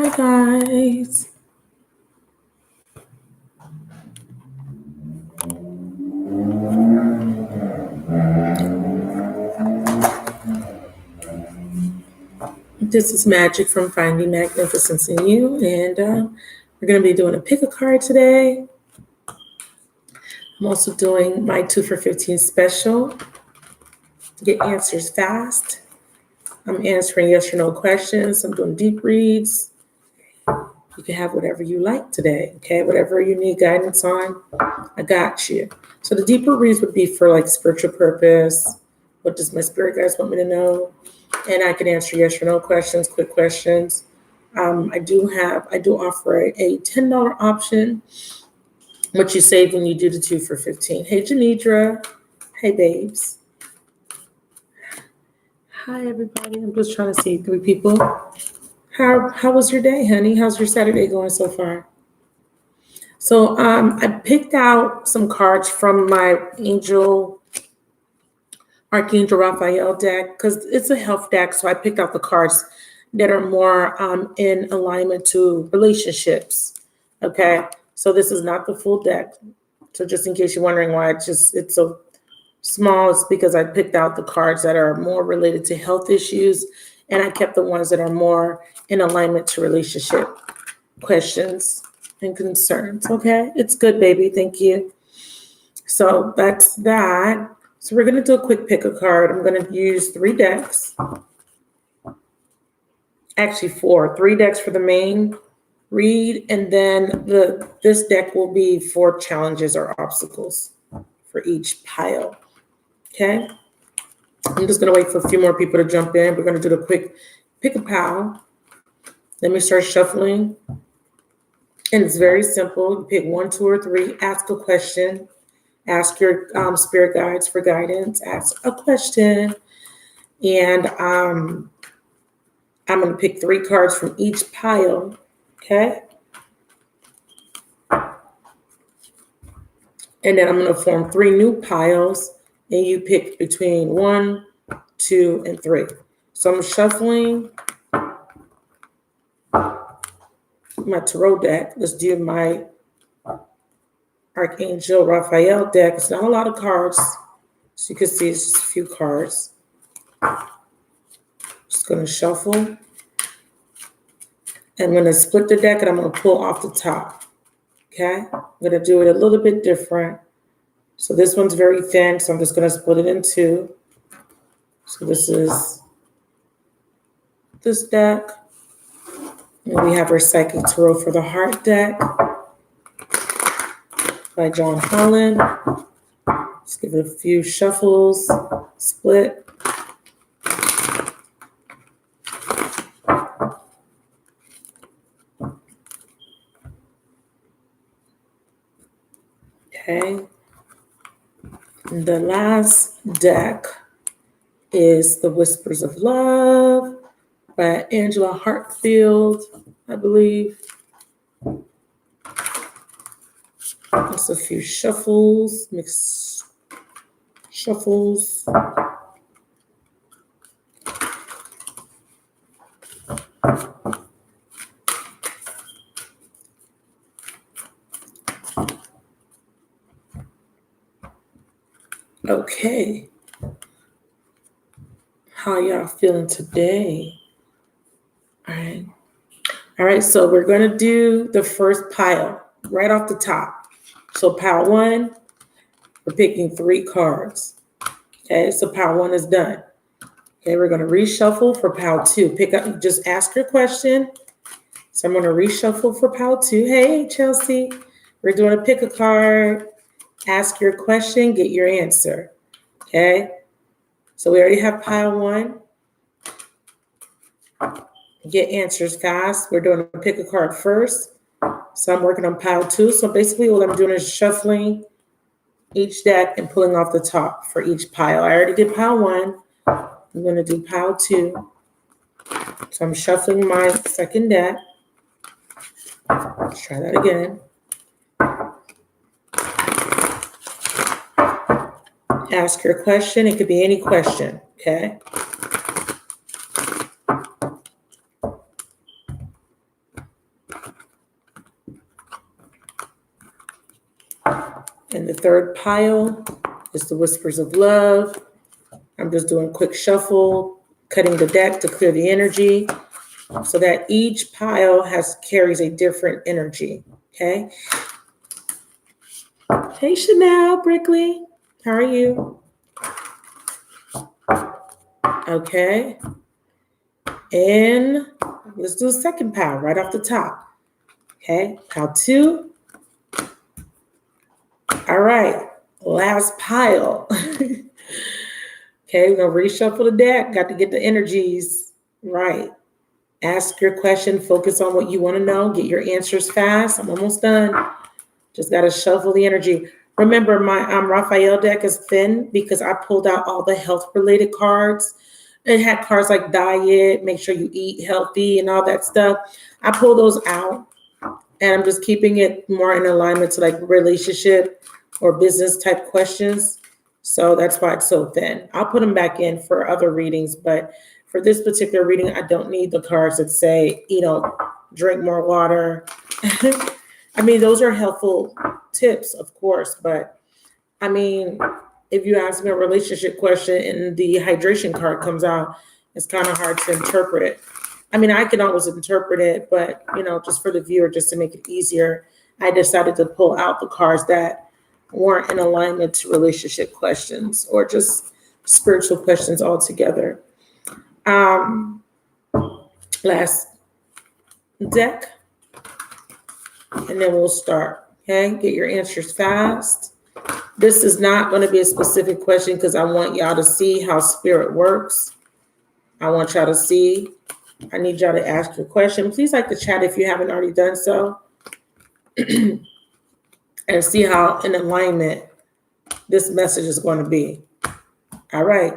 Hi guys. This is Magic from Finding Magnificence in You, and we're going to be doing a pick a card today. I'm also doing my 2 for 15 special. Get answers fast. I'm answering yes or no questions. I'm doing deep reads. You can have whatever you like today, okay? Whatever you need guidance on, I got you. So the deeper reads would be for like spiritual purpose. What does my spirit guides want me to know? And I can answer yes or no questions, quick questions. I do offer a $10 option, which you save when you do the 2 for 15. Hey, Janidra. Hey, babes. Hi, everybody. I'm just trying to see 3 people. How was your day, honey? How's your Saturday going so far? So I picked out some cards from my Archangel Raphael deck, because it's a health deck. So I picked out the cards that are more in alignment to relationships. Okay. So this is not the full deck. So just in case you're wondering why it's so small, it's because I picked out the cards that are more related to health issues, and I kept the ones that are more in alignment to relationship questions and concerns. Okay. It's good, baby. Thank you. So that's that. So we're going to do a quick pick a card. I'm going to use 3 decks. Actually 4. 3 decks for the main read, and then this deck will be 4 challenges or obstacles for each pile. Okay? I'm just going to wait for a few more people to jump in. We're going to do the quick pick a pile. Let me start shuffling. And it's very simple. You pick 1, 2, or 3. Ask a question. Ask your spirit guides for guidance. Ask a question. And I'm going to pick 3 cards from each pile. Okay? And then I'm going to form 3 new piles. And you pick between 1, 2, and 3. So I'm shuffling my tarot deck. Let's do my Archangel Raphael deck. It's not a lot of cards. So you can see it's just a few cards. Just going to shuffle. And I'm going to split the deck, and I'm going to pull off the top. Okay? I'm going to do it a little bit different. So this one's very thin, so I'm just going to split it in 2. So this is this deck. And we have our Psychic Tarot for the Heart deck by John Holland. Let's give it a few shuffles. Split. Okay. And the last deck is The Whispers of Love by Angela Hartfield, I believe. Just a few shuffles, mixed shuffles. Okay. How y'all feeling today? All right, so we're going to do the first pile right off the top. So pile 1, we're picking 3 cards. Okay, so pile 1 is done. Okay, we're going to reshuffle for pile 2. Just ask your question. So I'm going to reshuffle for pile 2. Hey, Chelsea. We're doing a pick a card. Ask your question, get your answer. Okay, so we already have pile 1. Get answers fast. We're doing a pick a card first. So I'm working on pile 2. So basically what I'm doing is shuffling each deck and pulling off the top for each pile. I already did pile 1. I'm going to do pile 2. So I'm shuffling my second deck. Let's try that again. Ask your question. It could be any question, okay? And the third pile is the Whispers of Love. I'm just doing a quick shuffle, cutting the deck to clear the energy so that each pile carries a different energy, okay? Hey, Chanel Brickley, how are you? Okay. And let's do a second pile right off the top. Okay, pile 2. All right, last pile. Okay, we're gonna reshuffle the deck. Got to get the energies right. Ask your question, focus on what you want to know, get your answers fast. I'm almost done. Just got to shuffle the energy. Remember, my Raphael deck is thin because I pulled out all the health-related cards. It had cards like diet, make sure you eat healthy and all that stuff. I pulled those out, and I'm just keeping it more in alignment to like relationship or business type questions. So that's why it's so thin. I'll put them back in for other readings, but for this particular reading, I don't need the cards that say, drink more water. I mean, those are helpful tips, of course, but I mean, if you ask me a relationship question and the hydration card comes out, it's kind of hard to interpret. I mean, I can always interpret it, but, just for the viewer, just to make it easier, I decided to pull out the cards that weren't in alignment to relationship questions or just spiritual questions altogether. Last deck, and then we'll start. Okay, get your answers fast. This is not going to be a specific question because I want y'all to see how spirit works. I want y'all to see. I need y'all to ask your question. Please like the chat if you haven't already done so. And see how in alignment this message is going to be. All right.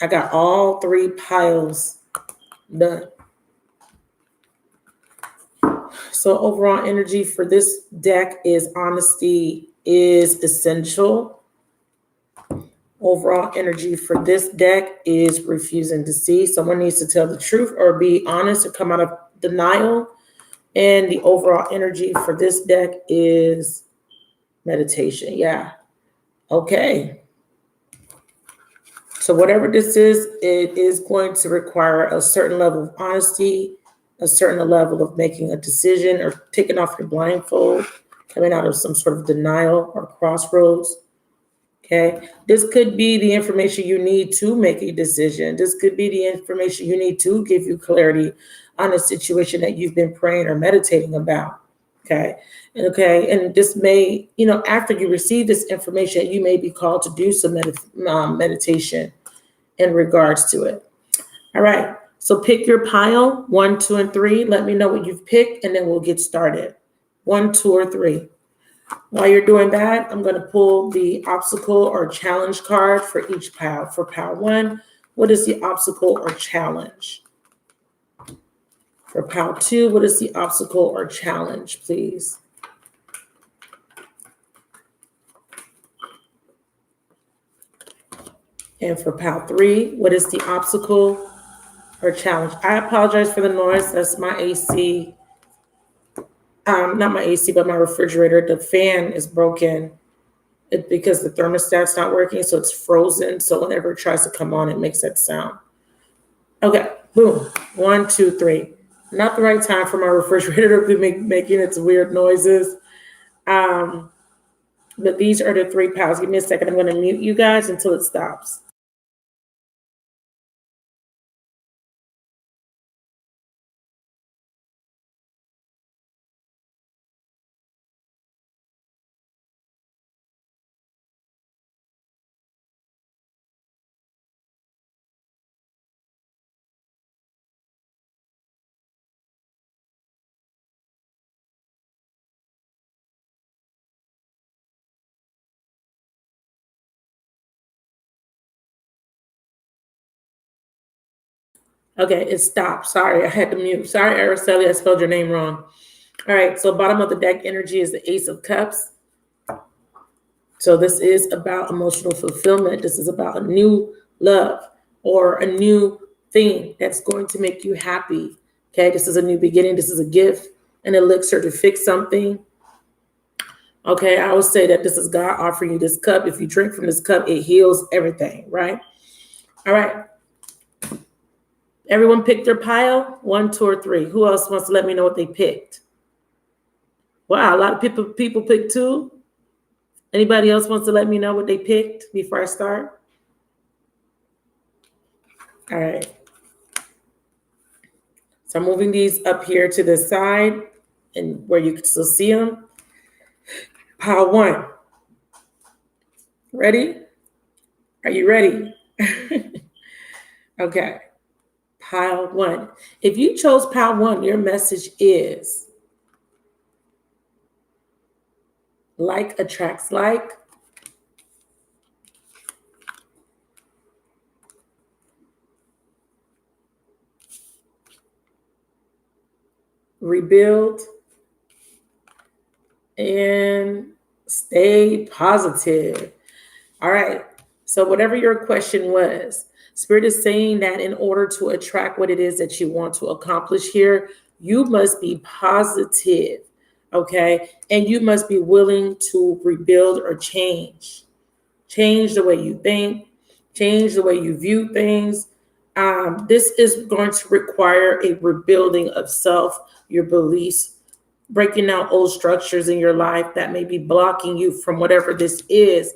I got all 3 piles done. So overall energy for this deck is honesty is essential. Overall energy for this deck is refusing to see. Someone needs to tell the truth or be honest or come out of denial. And the overall energy for this deck is meditation. Yeah. Okay. So whatever this is, it is going to require a certain level of honesty, a certain level of making a decision or taking off your blindfold, coming out of some sort of denial or crossroads. Okay. This could be the information you need to make a decision. This could be the information you need to give you clarity on a situation that you've been praying or meditating about. Okay. And this may, after you receive this information, you may be called to do some meditation in regards to it. All right. So pick your pile 1, 2, and 3. Let me know what you've picked, and then we'll get started. 1, 2, or 3. While you're doing that, I'm going to pull the obstacle or challenge card for each pile. For pile 1, what is the obstacle or challenge? For pile 2, what is the obstacle or challenge, please? And for pile 3, what is the obstacle or challenge? I apologize for the noise. That's my AC. Not my AC, but my refrigerator. The fan is broken because the thermostat's not working, so it's frozen. So whenever it tries to come on, it makes that sound. Okay, boom. 1, 2, 3. Not the right time for my refrigerator to be making its weird noises. But these are the 3 piles. Give me a second. I'm going to mute you guys until it stops. Okay, it stopped. Sorry, I had to mute. Sorry, Araceli, I spelled your name wrong. All right, so bottom of the deck energy is the Ace of Cups. So this is about emotional fulfillment. This is about a new love or a new thing that's going to make you happy. Okay, this is a new beginning. This is a gift, an elixir to fix something. Okay, I always say that this is God offering you this cup. If you drink from this cup, it heals everything, right? All right. Everyone picked their pile? 1, 2, or 3. Who else wants to let me know what they picked? Wow, a lot of people picked 2. Anybody else wants to let me know what they picked before I start? All right. So I'm moving these up here to the side and where you can still see them. Pile 1. Ready? Are you ready? Okay. Pile 1. If you chose pile 1, your message is like attracts like. Rebuild and stay positive. All right. So whatever your question was, Spirit is saying that in order to attract what it is that you want to accomplish here, you must be positive, okay? And you must be willing to rebuild or change. Change the way you think, change the way you view things. This is going to require a rebuilding of self, your beliefs, breaking down old structures in your life that may be blocking you from whatever this is.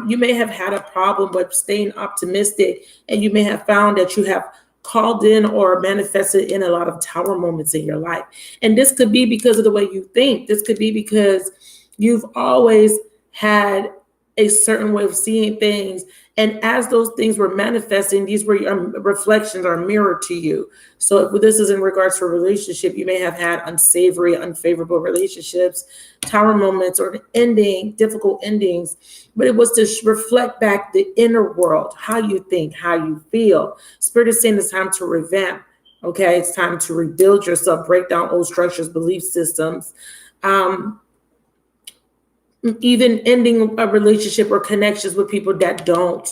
You may have had a problem with staying optimistic, and you may have found that you have called in or manifested in a lot of tower moments in your life. And this could be because of the way you think. This could be because you've always had a certain way of seeing things. And as those things were manifesting, these were reflections or mirror to you. So if this is in regards to a relationship, you may have had unsavory, unfavorable relationships, tower moments, or ending, difficult endings. But it was to reflect back the inner world, how you think, how you feel. Spirit is saying it's time to revamp. Okay, it's time to rebuild yourself, break down old structures, belief systems. Even ending a relationship or connections with people that don't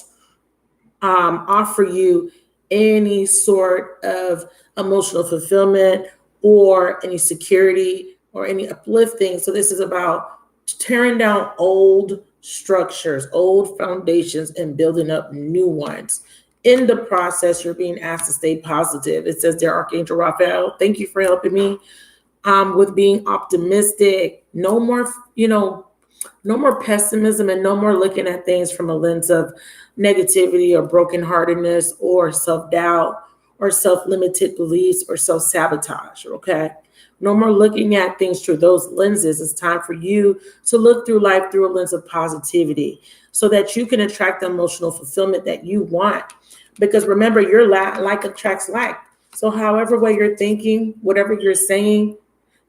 offer you any sort of emotional fulfillment or any security or any uplifting. So this is about tearing down old structures, old foundations, and building up new ones. In the process, you're being asked to stay positive. It says there, Archangel Raphael, thank you for helping me with being optimistic. No more, no more pessimism, and no more looking at things from a lens of negativity or brokenheartedness or self-doubt or self-limited beliefs or self-sabotage, okay? No more looking at things through those lenses. It's time for you to look through life through a lens of positivity so that you can attract the emotional fulfillment that you want. Because remember, your like attracts like. So however way you're thinking, whatever you're saying,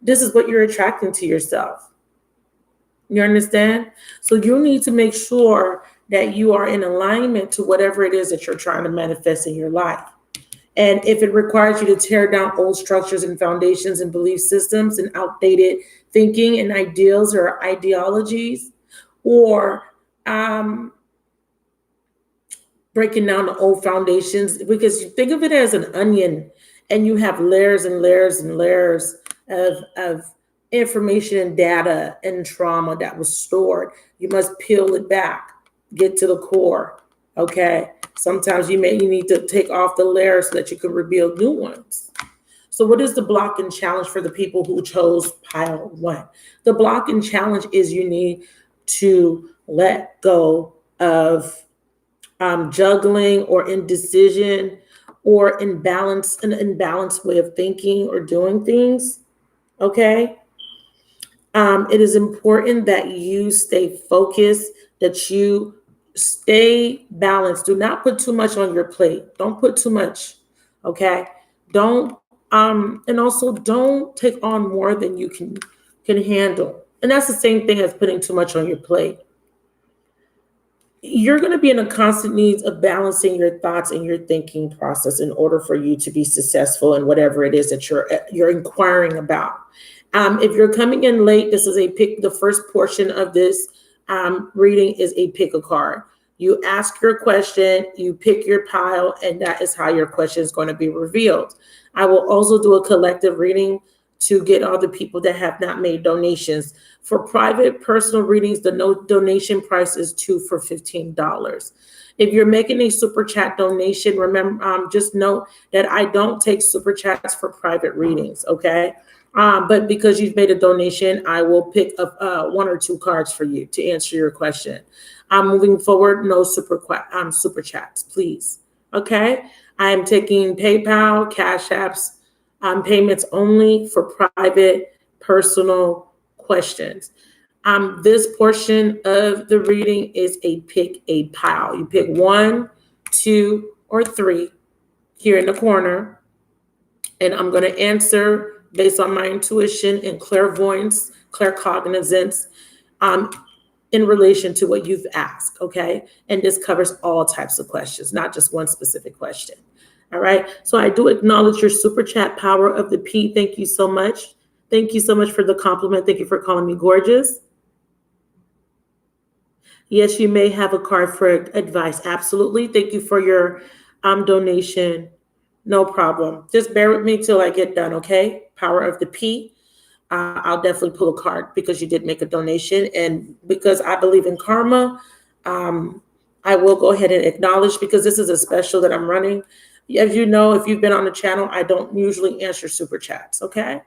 this is what you're attracting to yourself. You understand? So you need to make sure that you are in alignment to whatever it is that you're trying to manifest in your life. And if it requires you to tear down old structures and foundations and belief systems and outdated thinking and ideals or ideologies, or breaking down the old foundations, because you think of it as an onion and you have layers and layers and layers of information and data and trauma that was stored. You must peel it back, get to the core. Okay. Sometimes you need to take off the layers so that you can rebuild new ones. So what is the block and challenge for the people who chose pile 1? The block and challenge is you need to let go of juggling or indecision or an imbalanced way of thinking or doing things. Okay. It is important that you stay focused, that you stay balanced. Do not put too much on your plate. Don't put too much. Okay. Don't, and also don't take on more than you can handle. And that's the same thing as putting too much on your plate. You're going to be in a constant need of balancing your thoughts and your thinking process in order for you to be successful in whatever it is that you're inquiring about. If you're coming in late, this is the first portion of this reading is a pick a card. You ask your question, you pick your pile, and that is how your question is going to be revealed. I will also do a collective reading to get all the people that have not made donations. For private personal readings, the no donation price is 2 for $15. If you're making a super chat donation, remember, just note that I don't take super chats for private readings, okay? But because you've made a donation, I will pick up 1 or 2 cards for you to answer your question. Moving forward, no super chats, please. Okay, I am taking PayPal, Cash Apps, payments only for private, personal questions. This portion of the reading is a pick a pile. You pick 1, 2, or 3 here in the corner, and I'm going to answer based on my intuition and clairvoyance, claircognizance, in relation to what you've asked, okay? And this covers all types of questions, not just one specific question. All right, so I do acknowledge your super chat, Power of the P. Thank you so much. Thank you so much for the compliment. Thank you for calling me gorgeous. Yes, you may have a card for advice. Absolutely. Thank you for your donation. No problem. Just bear with me till I get done, okay? Power of the P. I'll definitely pull a card because you did make a donation. And because I believe in karma, I will go ahead and acknowledge, because this is a special that I'm running. As you know, if you've been on the channel, I don't usually answer super chats, okay?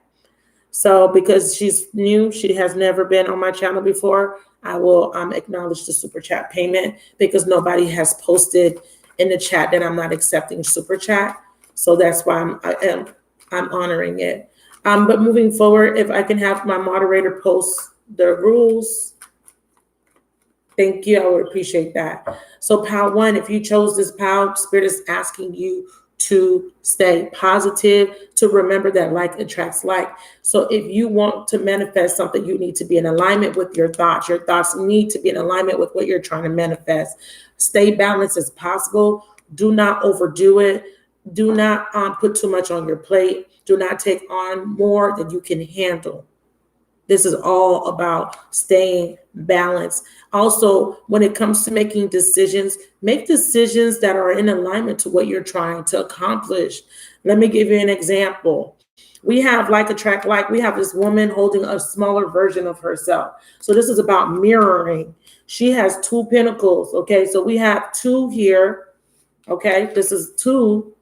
So because she's new, she has never been on my channel before, I will acknowledge the super chat payment, because nobody has posted in the chat that I'm not accepting super chat. So that's why I'm honoring it. But moving forward, if I can have my moderator post the rules, thank you. I would appreciate that. So pile 1, if you chose this pile, Spirit is asking you to stay positive, to remember that like attracts like. So if you want to manifest something, you need to be in alignment with your thoughts. Your thoughts need to be in alignment with what you're trying to manifest. Stay balanced as possible. Do not overdo it. Do not put too much on your plate. Do not take on more than you can handle. This is all about staying balanced. Also, when it comes to making decisions, make decisions that are in alignment to what you're trying to accomplish. Let me give you an example. We have like attract like. We have this woman holding a smaller version of herself. So this is about mirroring. She has 2 pentacles, okay? So we have 2 here, okay? This is 2,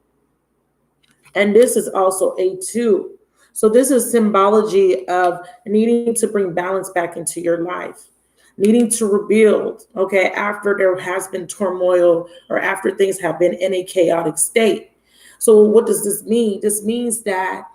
and this is also a 2. So this is symbology of needing to bring balance back into your life, needing to rebuild, okay, after there has been turmoil or after things have been in a chaotic state. So what does this mean? This means that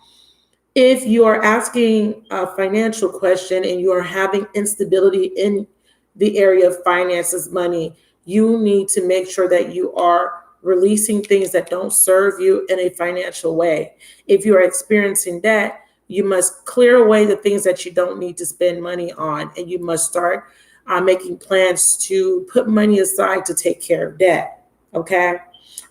if you are asking a financial question and you are having instability in the area of finances, money, you need to make sure that you are releasing things that don't serve you in a financial way. If you are experiencing debt, you must clear away the things that you don't need to spend money on, and you must start making plans to put money aside to take care of debt, okay?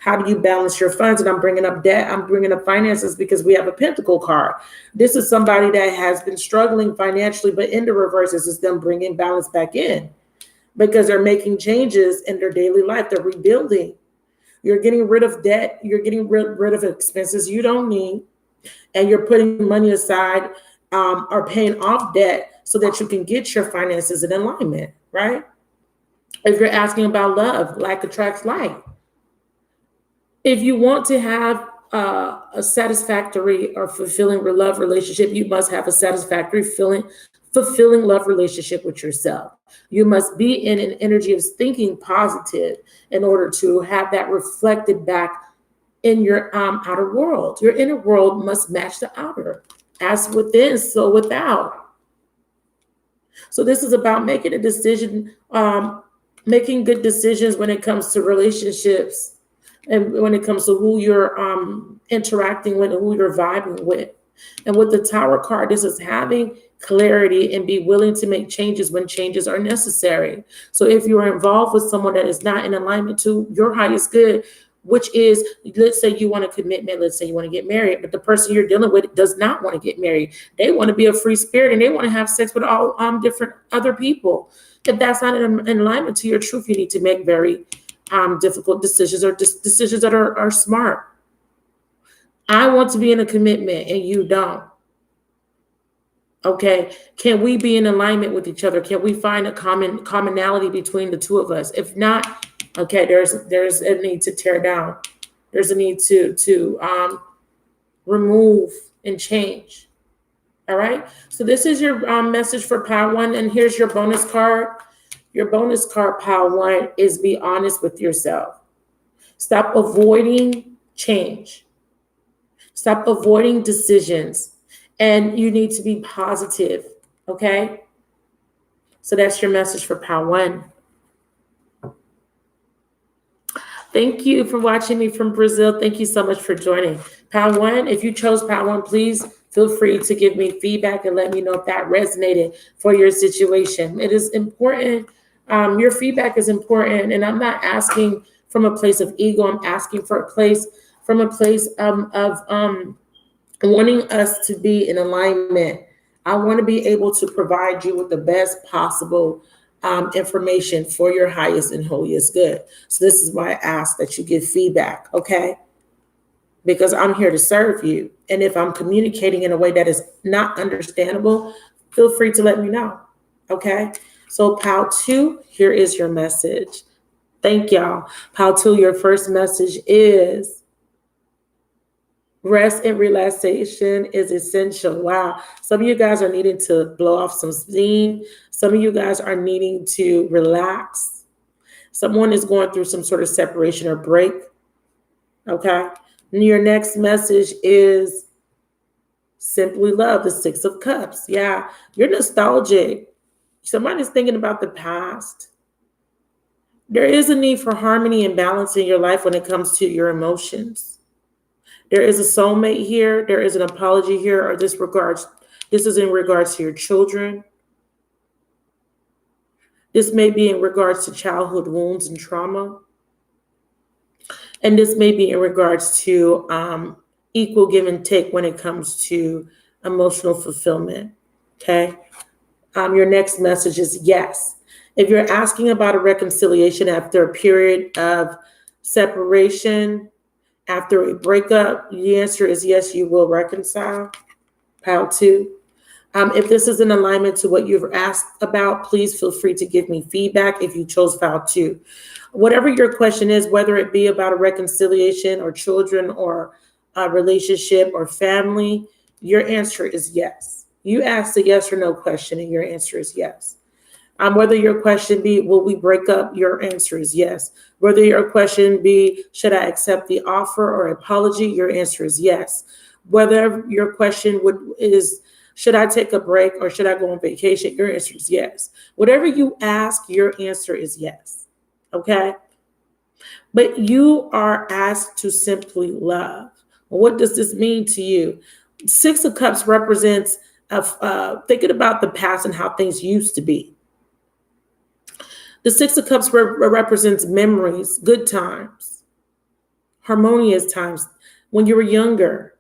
How do you balance your funds? And I'm bringing up debt, I'm bringing up finances because we have a pentacle card. This is somebody that has been struggling financially, but in the reverse, this is them bringing balance back in because they're making changes in their daily life. They're rebuilding. You're getting rid of debt. You're getting rid of expenses you don't need. And you're putting money aside or paying off debt so that you can get your finances in alignment, right? If you're asking about love, like attracts like. If you want to have a satisfactory or fulfilling love relationship, you must have a satisfactory, fulfilling love relationship with yourself. You must be in an energy of thinking positive in order to have that reflected back in your outer world. Your inner world must match the outer. As within, so without. So this is about making a decision, making good decisions when it comes to relationships and when it comes to who you're interacting with and who you're vibing with. And with the Tower card, this is having clarity and be willing to make changes when changes are necessary. So if you are involved with someone that is not in alignment to your highest good, which is, let's say you want a commitment, let's say you want to get married, but the person you're dealing with does not want to get married. They want to be a free spirit and they want to have sex with all different other people. If that's not in alignment to your truth, you need to make very difficult decisions or decisions that are smart. I want to be in a commitment and you don't. Okay, can we be in alignment with each other? Can we find a commonality between the two of us? If not, okay, there's a need to tear down. There's a need to remove and change. All right. So this is your message for Pile One, and here's your bonus card. Your bonus card, Pile One, is be honest with yourself. Stop avoiding change. Stop avoiding decisions. And you need to be positive, okay? So that's your message for Pile One. Thank you for watching me from Brazil. Thank you so much for joining. Pile One, if you chose Pile One, please feel free to give me feedback and let me know if that resonated for your situation. It is important. Your feedback is important, and I'm not asking from a place of ego. I'm asking from a place of wanting us to be in alignment. I want to be able to provide you with the best possible information for your highest and holiest good. So this is why I ask that you give feedback, okay? Because I'm here to serve you. And if I'm communicating in a way that is not understandable, feel free to let me know, okay? So Pile Two, here is your message. Thank y'all. Pile Two, your first message is rest and relaxation is essential. Wow. Some of you guys are needing to blow off some steam. Some of you guys are needing to relax. Someone is going through some sort of separation or break. Okay. And your next message is simply love, the Six of Cups. Yeah. You're nostalgic. Somebody's thinking about the past. There is a need for harmony and balance in your life when it comes to your emotions. There is a soulmate here. There is an apology here, or this is in regards to your children. This may be in regards to childhood wounds and trauma. And this may be in regards to equal give and take when it comes to emotional fulfillment. Okay. Your next message is yes. If you're asking about a reconciliation after a period of separation, after a breakup, the answer is yes, you will reconcile. Pile Two. If this is in alignment to what you've asked about, please feel free to give me feedback if you chose Pile Two. Whatever your question is, whether it be about a reconciliation or children or a relationship or family, your answer is yes. You asked a yes or no question and your answer is yes. Whether your question be, will we break up? Your answer is yes. Whether your question be, should I accept the offer or apology? Your answer is yes. Whether your question is, should I take a break or should I go on vacation? Your answer is yes. Whatever you ask, your answer is yes. Okay? But you are asked to simply love. What does this mean to you? Six of Cups represents thinking about the past and how things used to be. The Six of Cups represents memories, good times, harmonious times when you were younger.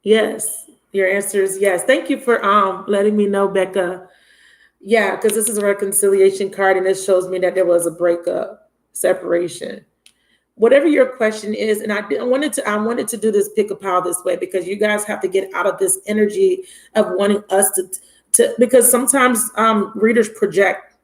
Yes, your answer is yes. Thank you for letting me know, Becca. Yeah, because this is a reconciliation card and this shows me that there was a breakup, separation. Whatever your question is, and I wanted to do this pick a pile this way because you guys have to get out of this energy of wanting us to because sometimes readers project,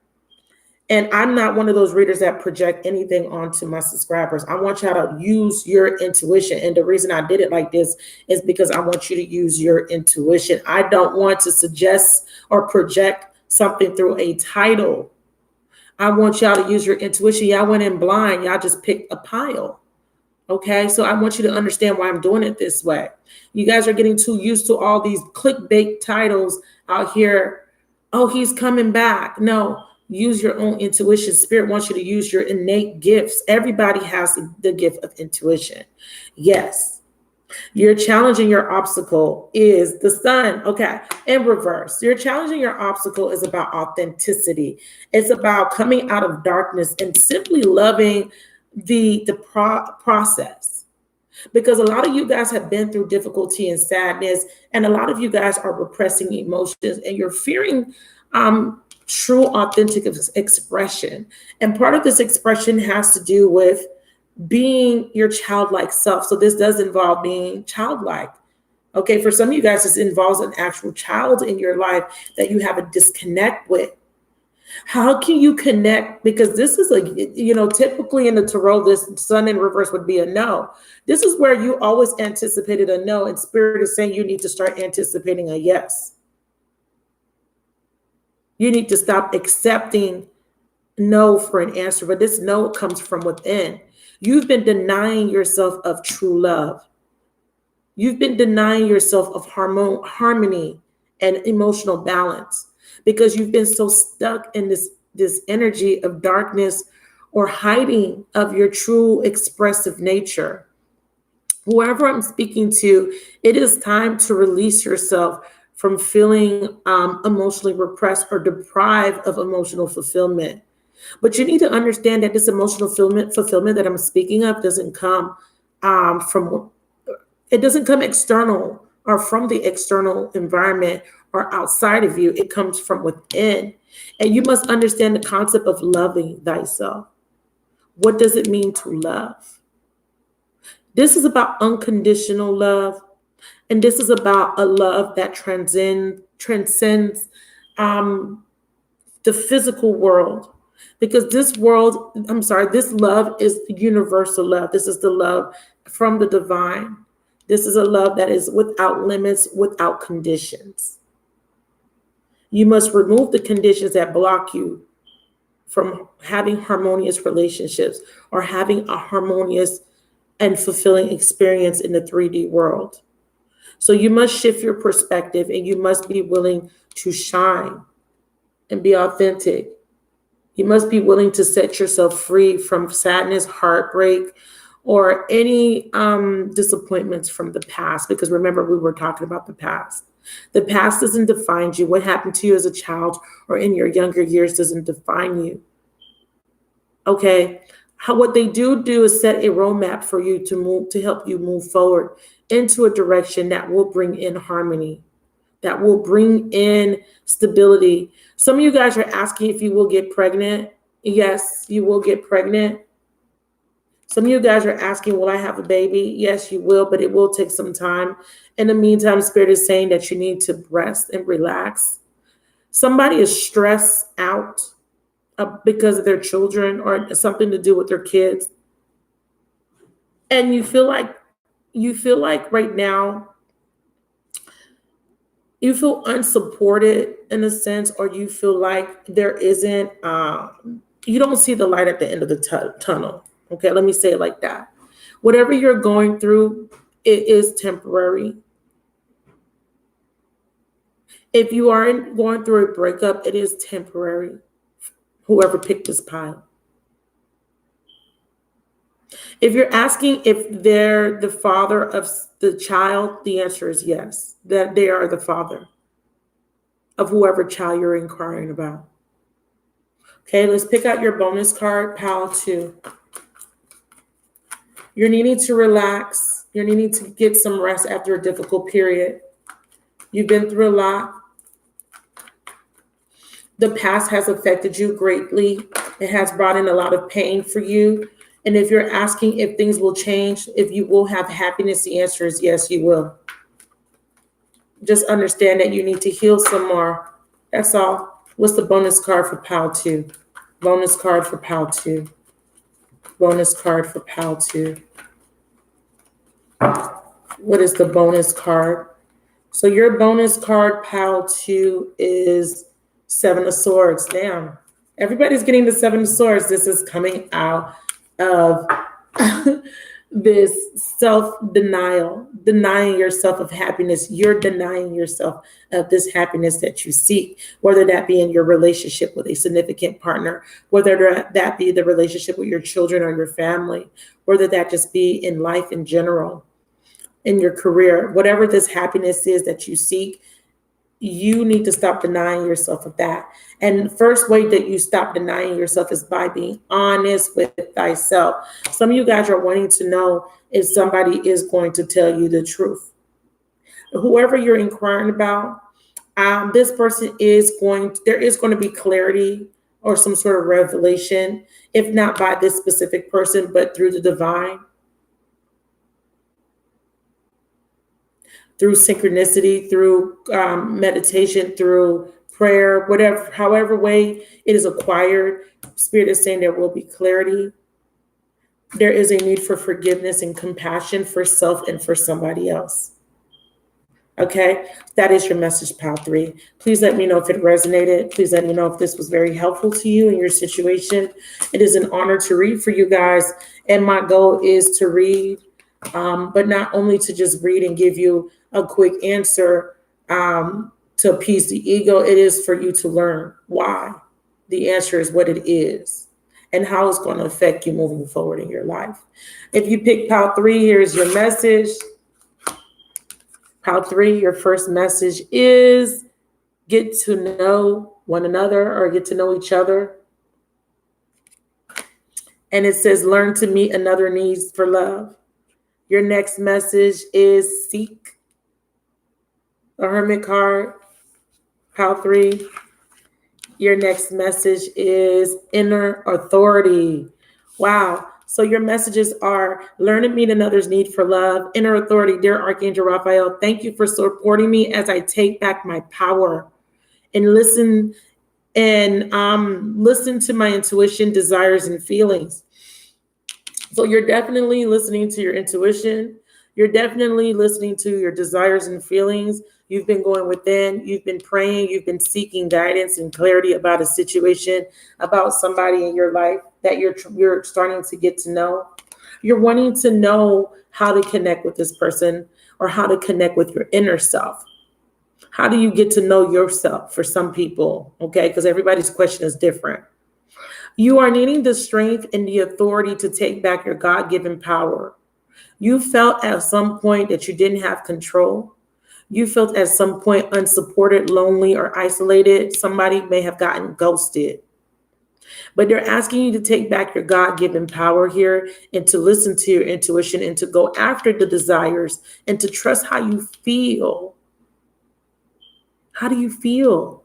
and I'm not one of those readers that project anything onto my subscribers. I want y'all to use your intuition, and the reason I did it like this is because I want you to use your intuition. I don't want to suggest or project something through a title. I want y'all to use your intuition. Y'all went in blind. Y'all just picked a pile. Okay, so I want you to understand why I'm doing it this way. You guys are getting too used to all these clickbait titles out here. Oh, he's coming back. No, use your own intuition. Spirit wants you to use your innate gifts. Everybody has the gift of intuition. Yes. Your challenging your obstacle is the sun. Okay. In reverse, your challenging your obstacle is about authenticity. It's about coming out of darkness and simply loving the process. Because a lot of you guys have been through difficulty and sadness, and a lot of you guys are repressing emotions and you're fearing true authentic expression. And part of this expression has to do with being your childlike self. So this does involve being childlike. Okay, for some of you guys, this involves an actual child in your life that you have a disconnect with. How can you connect? Because this is typically in the tarot, this sun in reverse would be a no. This is where you always anticipated a no, and Spirit is saying you need to start anticipating a yes. You need to stop accepting no for an answer, but this no comes from within. You've been denying yourself of true love. You've been denying yourself of harmony and emotional balance because you've been so stuck in this energy of darkness or hiding of your true expressive nature. Whoever I'm speaking to, it is time to release yourself from feeling emotionally repressed or deprived of emotional fulfillment. But you need to understand that this emotional fulfillment that I'm speaking of doesn't come it doesn't come external or from the external environment or outside of you. It comes from within. And you must understand the concept of loving thyself. What does it mean to love? This is about unconditional love. And this is about a love that transcends the physical world. Because this love is universal love. This is the love from the divine. This is a love that is without limits, without conditions. You must remove the conditions that block you from having harmonious relationships or having a harmonious and fulfilling experience in the 3D world. So you must shift your perspective and you must be willing to shine and be authentic. You must be willing to set yourself free from sadness, heartbreak, or any disappointments from the past. Because remember, we were talking about the past. The past doesn't define you. What happened to you as a child or in your younger years doesn't define you. Okay? What they do is set a roadmap for you to help you move forward into a direction that will bring in harmony, that will bring in stability. Some of you guys are asking if you will get pregnant. Yes, you will get pregnant. Some of you guys are asking, will I have a baby? Yes, you will, but it will take some time. In the meantime, Spirit is saying that you need to rest and relax. Somebody is stressed out because of their children or something to do with their kids. And you feel like right now, you feel unsupported in a sense, or you feel like there isn't, you don't see the light at the end of the tunnel. Okay, let me say it like that. Whatever you're going through, it is temporary. If you are going through a breakup, it is temporary. Whoever picked this pile. If you're asking if they're the father of the child, the answer is yes, that they are the father of whoever child you're inquiring about. Okay, let's pick out your bonus card, pile 2. You're needing to relax. You're needing to get some rest after a difficult period. You've been through a lot. The past has affected you greatly. It has brought in a lot of pain for you. And if you're asking if things will change, if you will have happiness, the answer is yes, you will. Just understand that you need to heal some more. That's all. What's the bonus card for pile 2? Bonus card for pile 2. Bonus card for pile 2. What is the bonus card? So your bonus card, pile 2, is 7 of Swords. Damn. Everybody's getting the 7 of Swords. This is coming out of this self-denial, denying yourself of happiness. You're denying yourself of this happiness that you seek, whether that be in your relationship with a significant partner, whether that be the relationship with your children or your family, whether that just be in life in general, in your career, whatever this happiness is that you seek. You need to stop denying yourself of that. And the first way that you stop denying yourself is by being honest with thyself. Some of you guys are wanting to know if somebody is going to tell you the truth. Whoever you're inquiring about, this person there is going to be clarity or some sort of revelation, if not by this specific person, but through the divine, through synchronicity, through meditation, through prayer, whatever, however way it is acquired. Spirit is saying there will be clarity. There is a need for forgiveness and compassion for self and for somebody else. Okay, that is your message, Pile 3. Please let me know if it resonated. Please let me know if this was very helpful to you in your situation. It is an honor to read for you guys. And my goal is to read, but not only to just read and give you a quick answer to appease the ego. It is for you to learn why. The answer is what it is and how it's going to affect you moving forward in your life. If you pick Pile 3, here's your message. Pile 3, your first message is get to know one another or get to know each other. And it says learn to meet another needs for love. Your next message is seek. The Hermit card, Pile 3. Your next message is inner authority. Wow. So your messages are learn to meet another's need for love, inner authority. Dear Archangel Raphael, thank you for supporting me as I take back my power and listen to my intuition, desires, and feelings. So you're definitely listening to your intuition. You're definitely listening to your desires and feelings. You've been going within, you've been praying, you've been seeking guidance and clarity about a situation, about somebody in your life that you're starting to get to know. You're wanting to know how to connect with this person or how to connect with your inner self. How do you get to know yourself for some people? Okay, because everybody's question is different. You are needing the strength and the authority to take back your God-given power. You felt at some point that you didn't have control. You felt at some point unsupported, lonely, or isolated. Somebody may have gotten ghosted. But they're asking you to take back your God-given power here and to listen to your intuition and to go after the desires and to trust how you feel. How do you feel?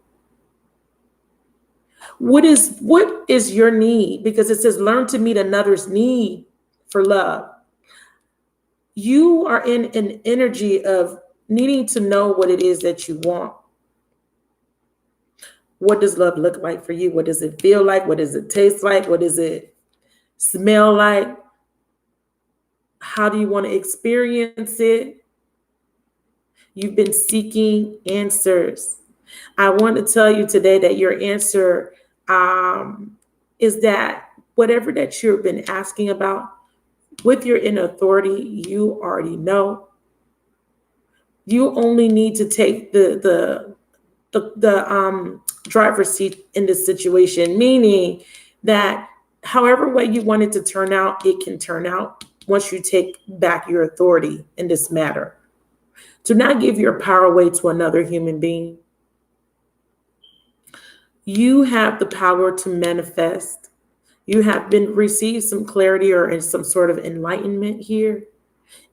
What is your need? Because it says learn to meet another's need for love. You are in an energy of needing to know what it is that you want. What does love look like for you? What does it feel like? What does it taste like? What does it smell like? How do you want to experience it? You've been seeking answers. I want to tell you today that your answer is that whatever that you've been asking about, with your inner authority, you already know. You only need to take the driver's seat in this situation, meaning that however way you want it to turn out, it can turn out once you take back your authority in this matter. Do not give your power away to another human being. You have the power to manifest. You have received some clarity or in some sort of enlightenment here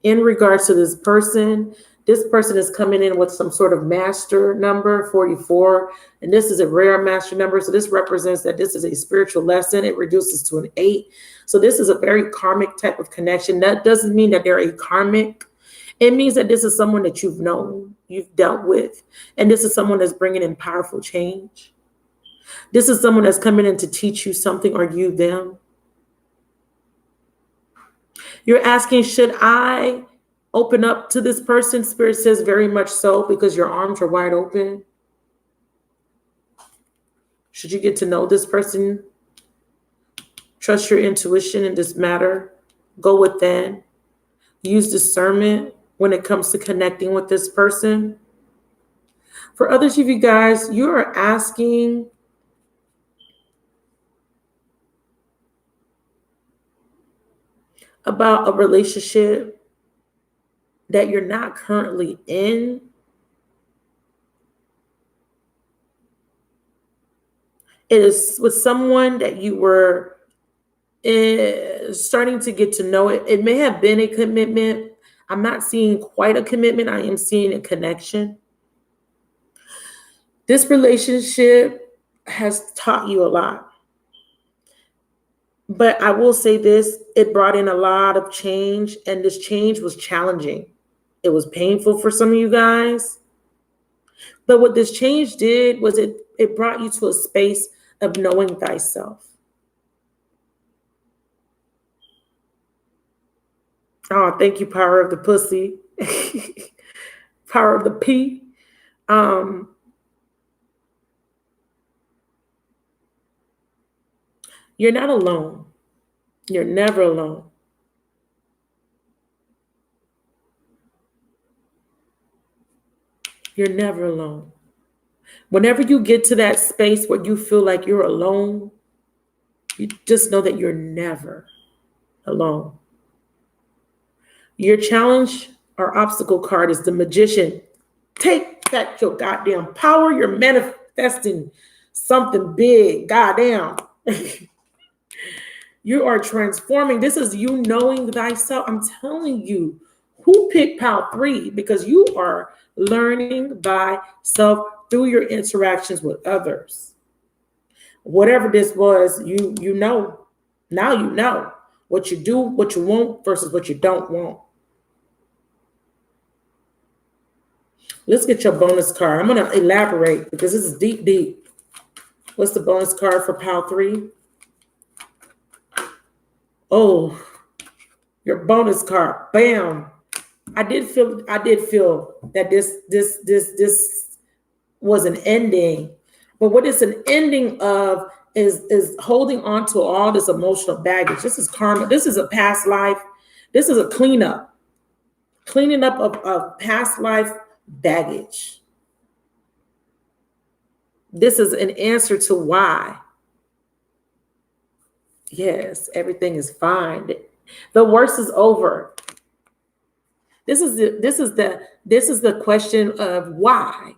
in regards to this person. This person is coming in with some sort of master number, 44, and this is a rare master number. So this represents that this is a spiritual lesson. It reduces to an 8. So this is a very karmic type of connection. That doesn't mean that they're a karmic. It means that this is someone that you've known, you've dealt with, and this is someone that's bringing in powerful change. This is someone that's coming in to teach you something, or you them. You're asking, should I open up to this person? Spirit says very much so, because your arms are wide open. Should you get to know this person? Trust your intuition in this matter. Go within. Use discernment when it comes to connecting with this person. For others of you guys, you are asking about a relationship that you're not currently in. It is with someone that you were starting to get to know. It may have been a commitment. I'm not seeing quite a commitment. I am seeing a connection. This relationship has taught you a lot. But I will say this, it brought in a lot of change, and this change was challenging. It was painful for some of you guys. But what this change did was it brought you to a space of knowing thyself. Oh, thank you, power of the pussy. Power of the P. You're not alone. You're never alone. You're never alone. Whenever you get to that space where you feel like you're alone, you just know that you're never alone. Your challenge or obstacle card is the Magician. Take back your goddamn power. You're manifesting something big. Goddamn. You are transforming. This is you knowing thyself. I'm telling you, who picked Pal 3? Because you are learning thyself through your interactions with others. Whatever this was, you know. Now you know what you do, what you want versus what you don't want. Let's get your bonus card. I'm going to elaborate because this is deep, deep. What's the bonus card for Pal 3? Oh, your bonus card. Bam. I did feel that this was an ending. But what it's an ending of is holding on to all this emotional baggage. This is karma. This is a past life. This is a cleanup. Cleaning up of past life baggage. This is an answer to why. Yes, everything is fine. The worst is over. This is the question of why.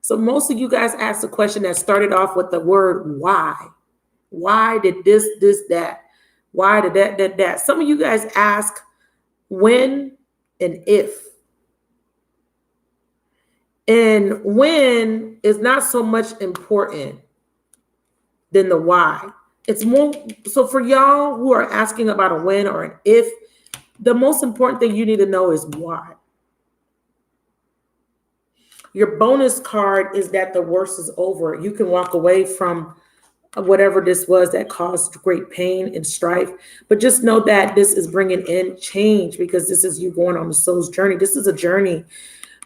So most of you guys asked a question that started off with the word why. Why did this, that? Why did that? Some of you guys ask when and if. And when is not so much important than the why. It's more, so for y'all who are asking about a when or an if, the most important thing you need to know is why. Your bonus card is that the worst is over. You can walk away from whatever this was that caused great pain and strife. But just know that this is bringing in change because this is you going on the soul's journey. This is a journey.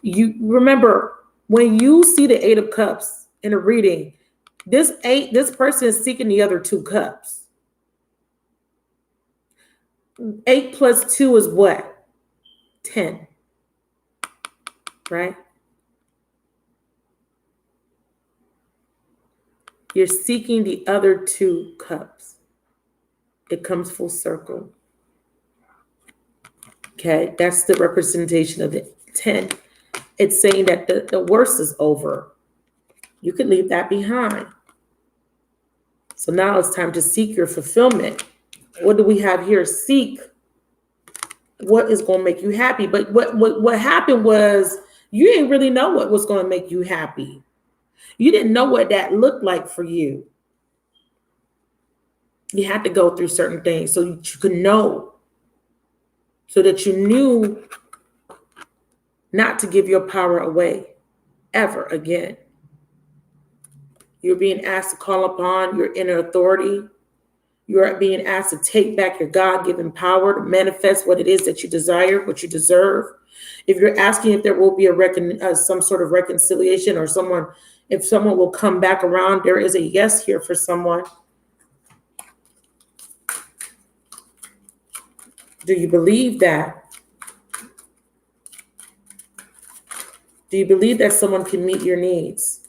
You remember when you see the 8 of Cups in a reading, this person is seeking the other 2 cups. 8 plus 2 is what? 10. Right? You're seeking the other 2 cups. It comes full circle. Okay, that's the representation of the 10. It's saying that the worst is over. You can leave that behind. So now it's time to seek your fulfillment. What do we have here? Seek what is going to make you happy. But what happened was you didn't really know what was going to make you happy. You didn't know what that looked like for you. You had to go through certain things so you could know, so that you knew not to give your power away ever again. You're being asked to call upon your inner authority. You're being asked to take back your God-given power to manifest what it is that you desire, what you deserve. If you're asking if there will be some sort of reconciliation or if someone will come back around, there is a yes here for someone. Do you believe that? Do you believe that someone can meet your needs?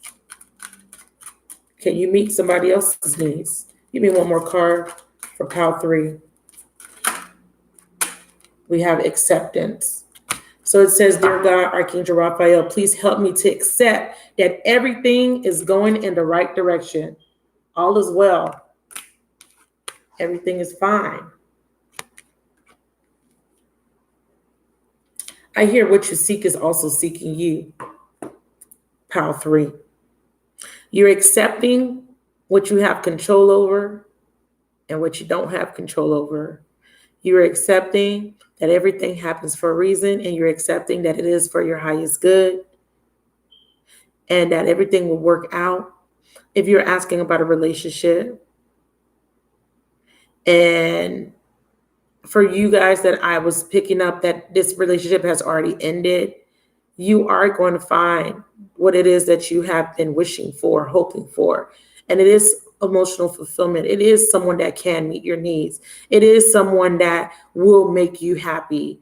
Can you meet somebody else's needs? Give me one more card for Pal 3. We have acceptance. So it says, dear God, Archangel Raphael, please help me to accept that everything is going in the right direction. All is well. Everything is fine. I hear what you seek is also seeking you. Pal 3. You're accepting what you have control over. and what you don't have control over. You're accepting that everything happens for a reason, and you're accepting that it is for your highest good and that everything will work out. If you're asking about a relationship, and for you guys that I was picking up that this relationship has already ended, you are going to find what it is that you have been wishing for, hoping for. And it is emotional fulfillment. It is someone that can meet your needs. It is someone that will make you happy.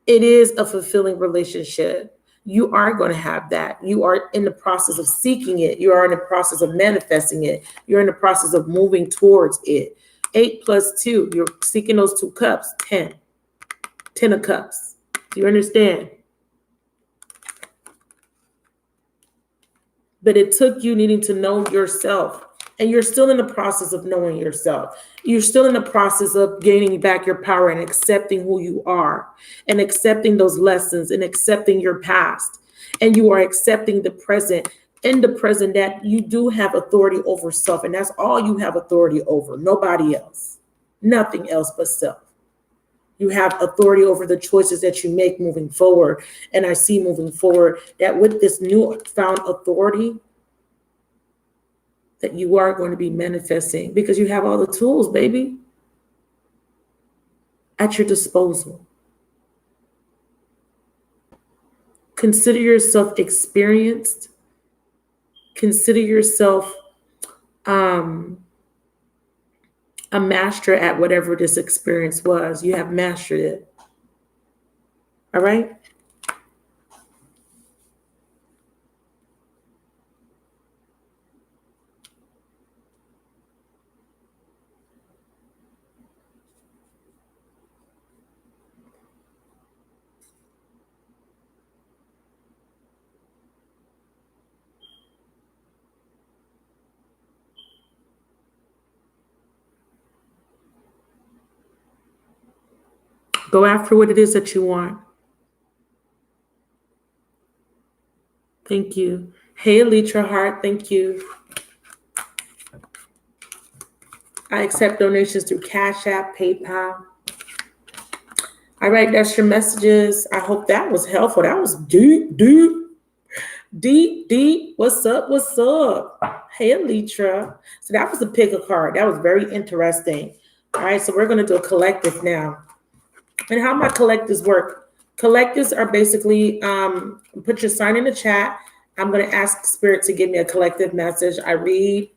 It is a fulfilling relationship. You are going to have that. You are in the process of seeking it. You are in the process of manifesting it. You're in the process of moving towards it. 8 plus 2, you're seeking those 2 cups, 10. 10 of cups. Do you understand? But it took you needing to know yourself. And you're still in the process of knowing yourself. You're still in the process of gaining back your power and accepting who you are and accepting those lessons and accepting your past. And you are accepting the present. In the present, that you do have authority over self. And that's all you have authority over. Nobody else. Nothing else but self. You have authority over the choices that you make moving forward. And I see moving forward that with this new found authority, that you are going to be manifesting because you have all the tools, baby, at your disposal. Consider yourself experienced. Consider yourself a master at whatever this experience was. You have mastered it. All right? Go after what it is that you want. Thank you. Hey, Alitra Hart, thank you. I accept donations through Cash App, PayPal. All right, that's your messages. I hope that was helpful. That was deep. What's up? What's up? Hey, Alitra. So that was a pick a card. That was very interesting. All right, so we're going to do a collective now. And how my collectives work. Collectives are basically, put your sign in the chat. I'm going to ask Spirit to give me a collective message. I read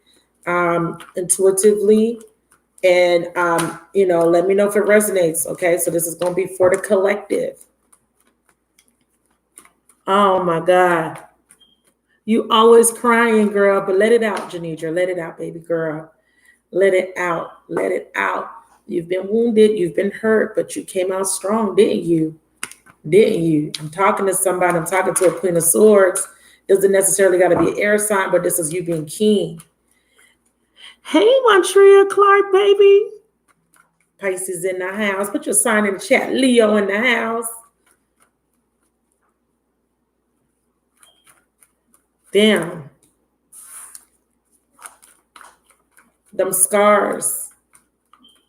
intuitively. And, let me know if it resonates. Okay, so this is going to be for the collective. Oh, my God. You always crying, girl, but let it out, Janidra. Let it out, baby girl. Let it out. Let it out. You've been wounded. You've been hurt, but you came out strong, didn't you? Didn't you? I'm talking to somebody. I'm talking to a Queen of Swords. Doesn't necessarily got to be an air sign, but this is you being keen. Hey, Montreal Clark, baby. Pisces in the house. Put your sign in the chat. Leo in the house. Damn. Them scars.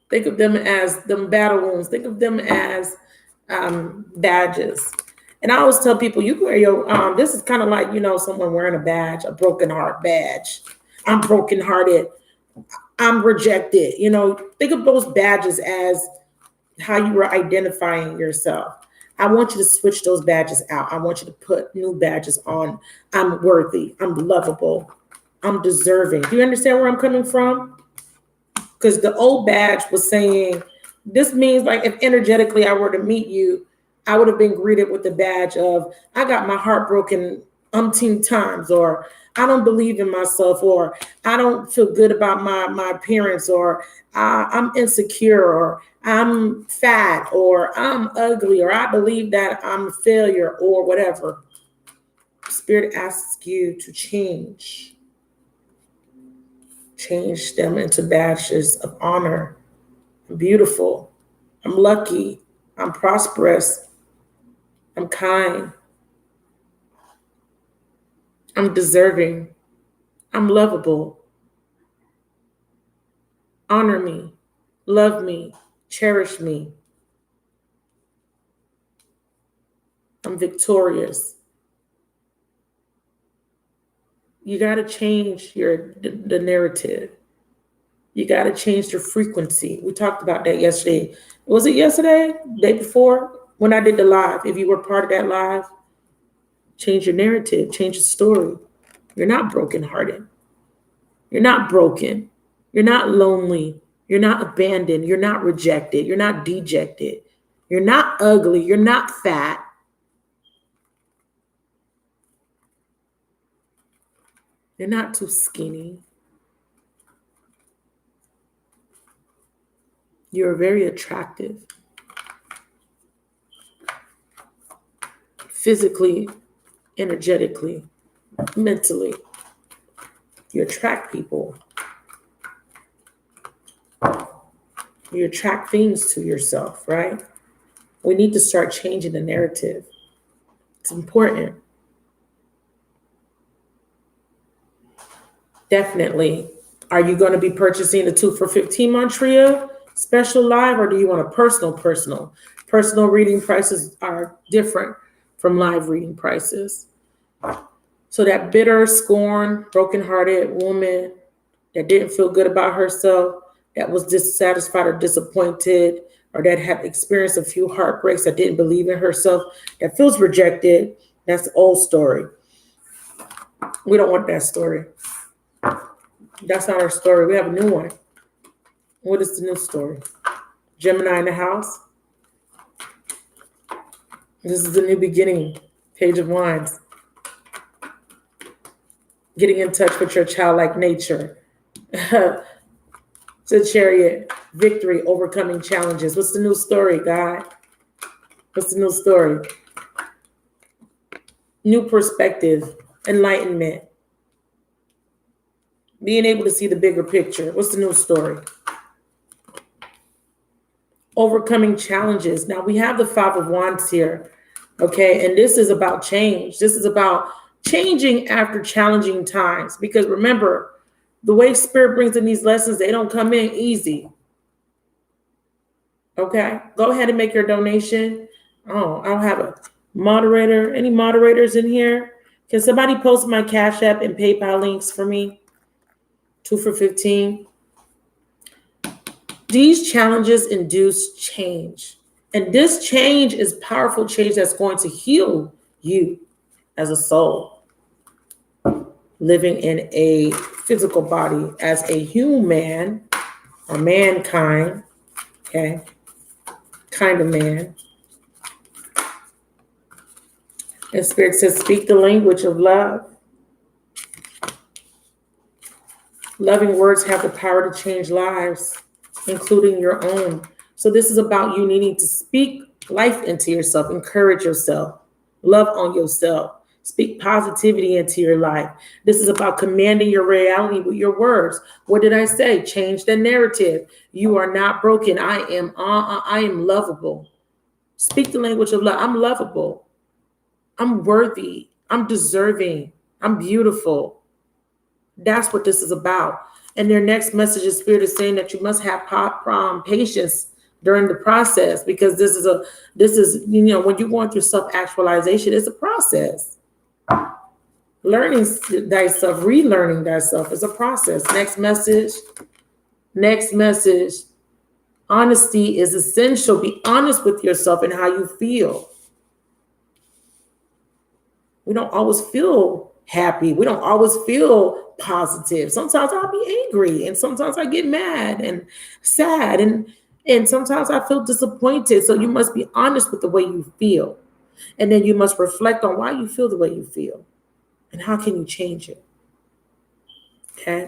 Think of them as them battle wounds. Think of them as badges. And I always tell people, you can wear your, this is kind of like, someone wearing a badge, a broken heart badge. I'm brokenhearted. I'm rejected. Think of those badges as how you were identifying yourself. I want you to switch those badges out. I want you to put new badges on. I'm worthy. I'm lovable. I'm deserving. Do you understand where I'm coming from? Because the old badge was saying, this means like if energetically I were to meet you, I would have been greeted with the badge of, I got my heart broken umpteen times, or I don't believe in myself, or I don't feel good about my appearance, or I'm insecure, or I'm fat, or I'm ugly, or I believe that I'm a failure, or whatever. Spirit asks you to change them into badges of honor. I'm beautiful. I'm lucky. I'm prosperous. I'm kind. I'm deserving. I'm lovable. Honor me. love me, cherish me. I'm victorious. You got to change the narrative. You got to change your frequency. We talked about that yesterday. Was it yesterday? Day before? When I did the live. If you were part of that live, change your narrative, change the story. You're not brokenhearted. You're not broken. You're not lonely. You're not abandoned. You're not rejected. You're not dejected. You're not ugly. You're not fat. You're not too skinny. You're very attractive. Physically, energetically, mentally. You attract people. You attract things to yourself, right? We need to start changing the narrative. It's important. Definitely. Are you going to be purchasing the 2 for $15 Montreal special live, or do you want a personal? Personal reading prices are different from live reading prices. So that bitter, scorned, brokenhearted woman that didn't feel good about herself, that was dissatisfied or disappointed, or that had experienced a few heartbreaks, that didn't believe in herself, that feels rejected, that's the old story. We don't want that story. That's not our story. We have a new one. What is the new story? Gemini in the house. This is the new beginning. Page of Wands. Getting in touch with your childlike nature. It's a Chariot. Victory, overcoming challenges. What's the new story, God? What's the new story? New perspective. Enlightenment. Being able to see the bigger picture. What's the new story? Overcoming challenges. Now we have the 5 of Wands here. Okay, and this is about change. This is about changing after challenging times. Because remember, the way Spirit brings in these lessons, they don't come in easy. Okay, go ahead and make your donation. Oh, I don't have a moderator. Any moderators in here? Can somebody post my Cash App and PayPal links for me? 2 for $15. These challenges induce change. And this change is powerful change that's going to heal you as a soul, living in a physical body as a human or mankind, okay, kind of man. And Spirit says, speak the language of love. Loving words have the power to change lives, including your own. So this is about you needing to speak life into yourself, encourage yourself, love on yourself, speak positivity into your life. This is about commanding your reality with your words. What did I say? Change the narrative. You are not broken. I am lovable. Speak the language of love. I'm lovable. I'm worthy. I'm deserving. I'm beautiful. That's what this is about. And their next message is Spirit is saying that you must have patience during the process, because this is when you're going through self-actualization, it's a process. Learning thyself, relearning thyself is a process. Next message. Honesty is essential. Be honest with yourself and how you feel. We don't always feel happy. We don't always feel positive. Sometimes I'll be angry, and sometimes I get mad and sad, and sometimes I feel disappointed. So you must be honest with the way you feel. And then you must reflect on why you feel the way you feel and how can you change it. Okay?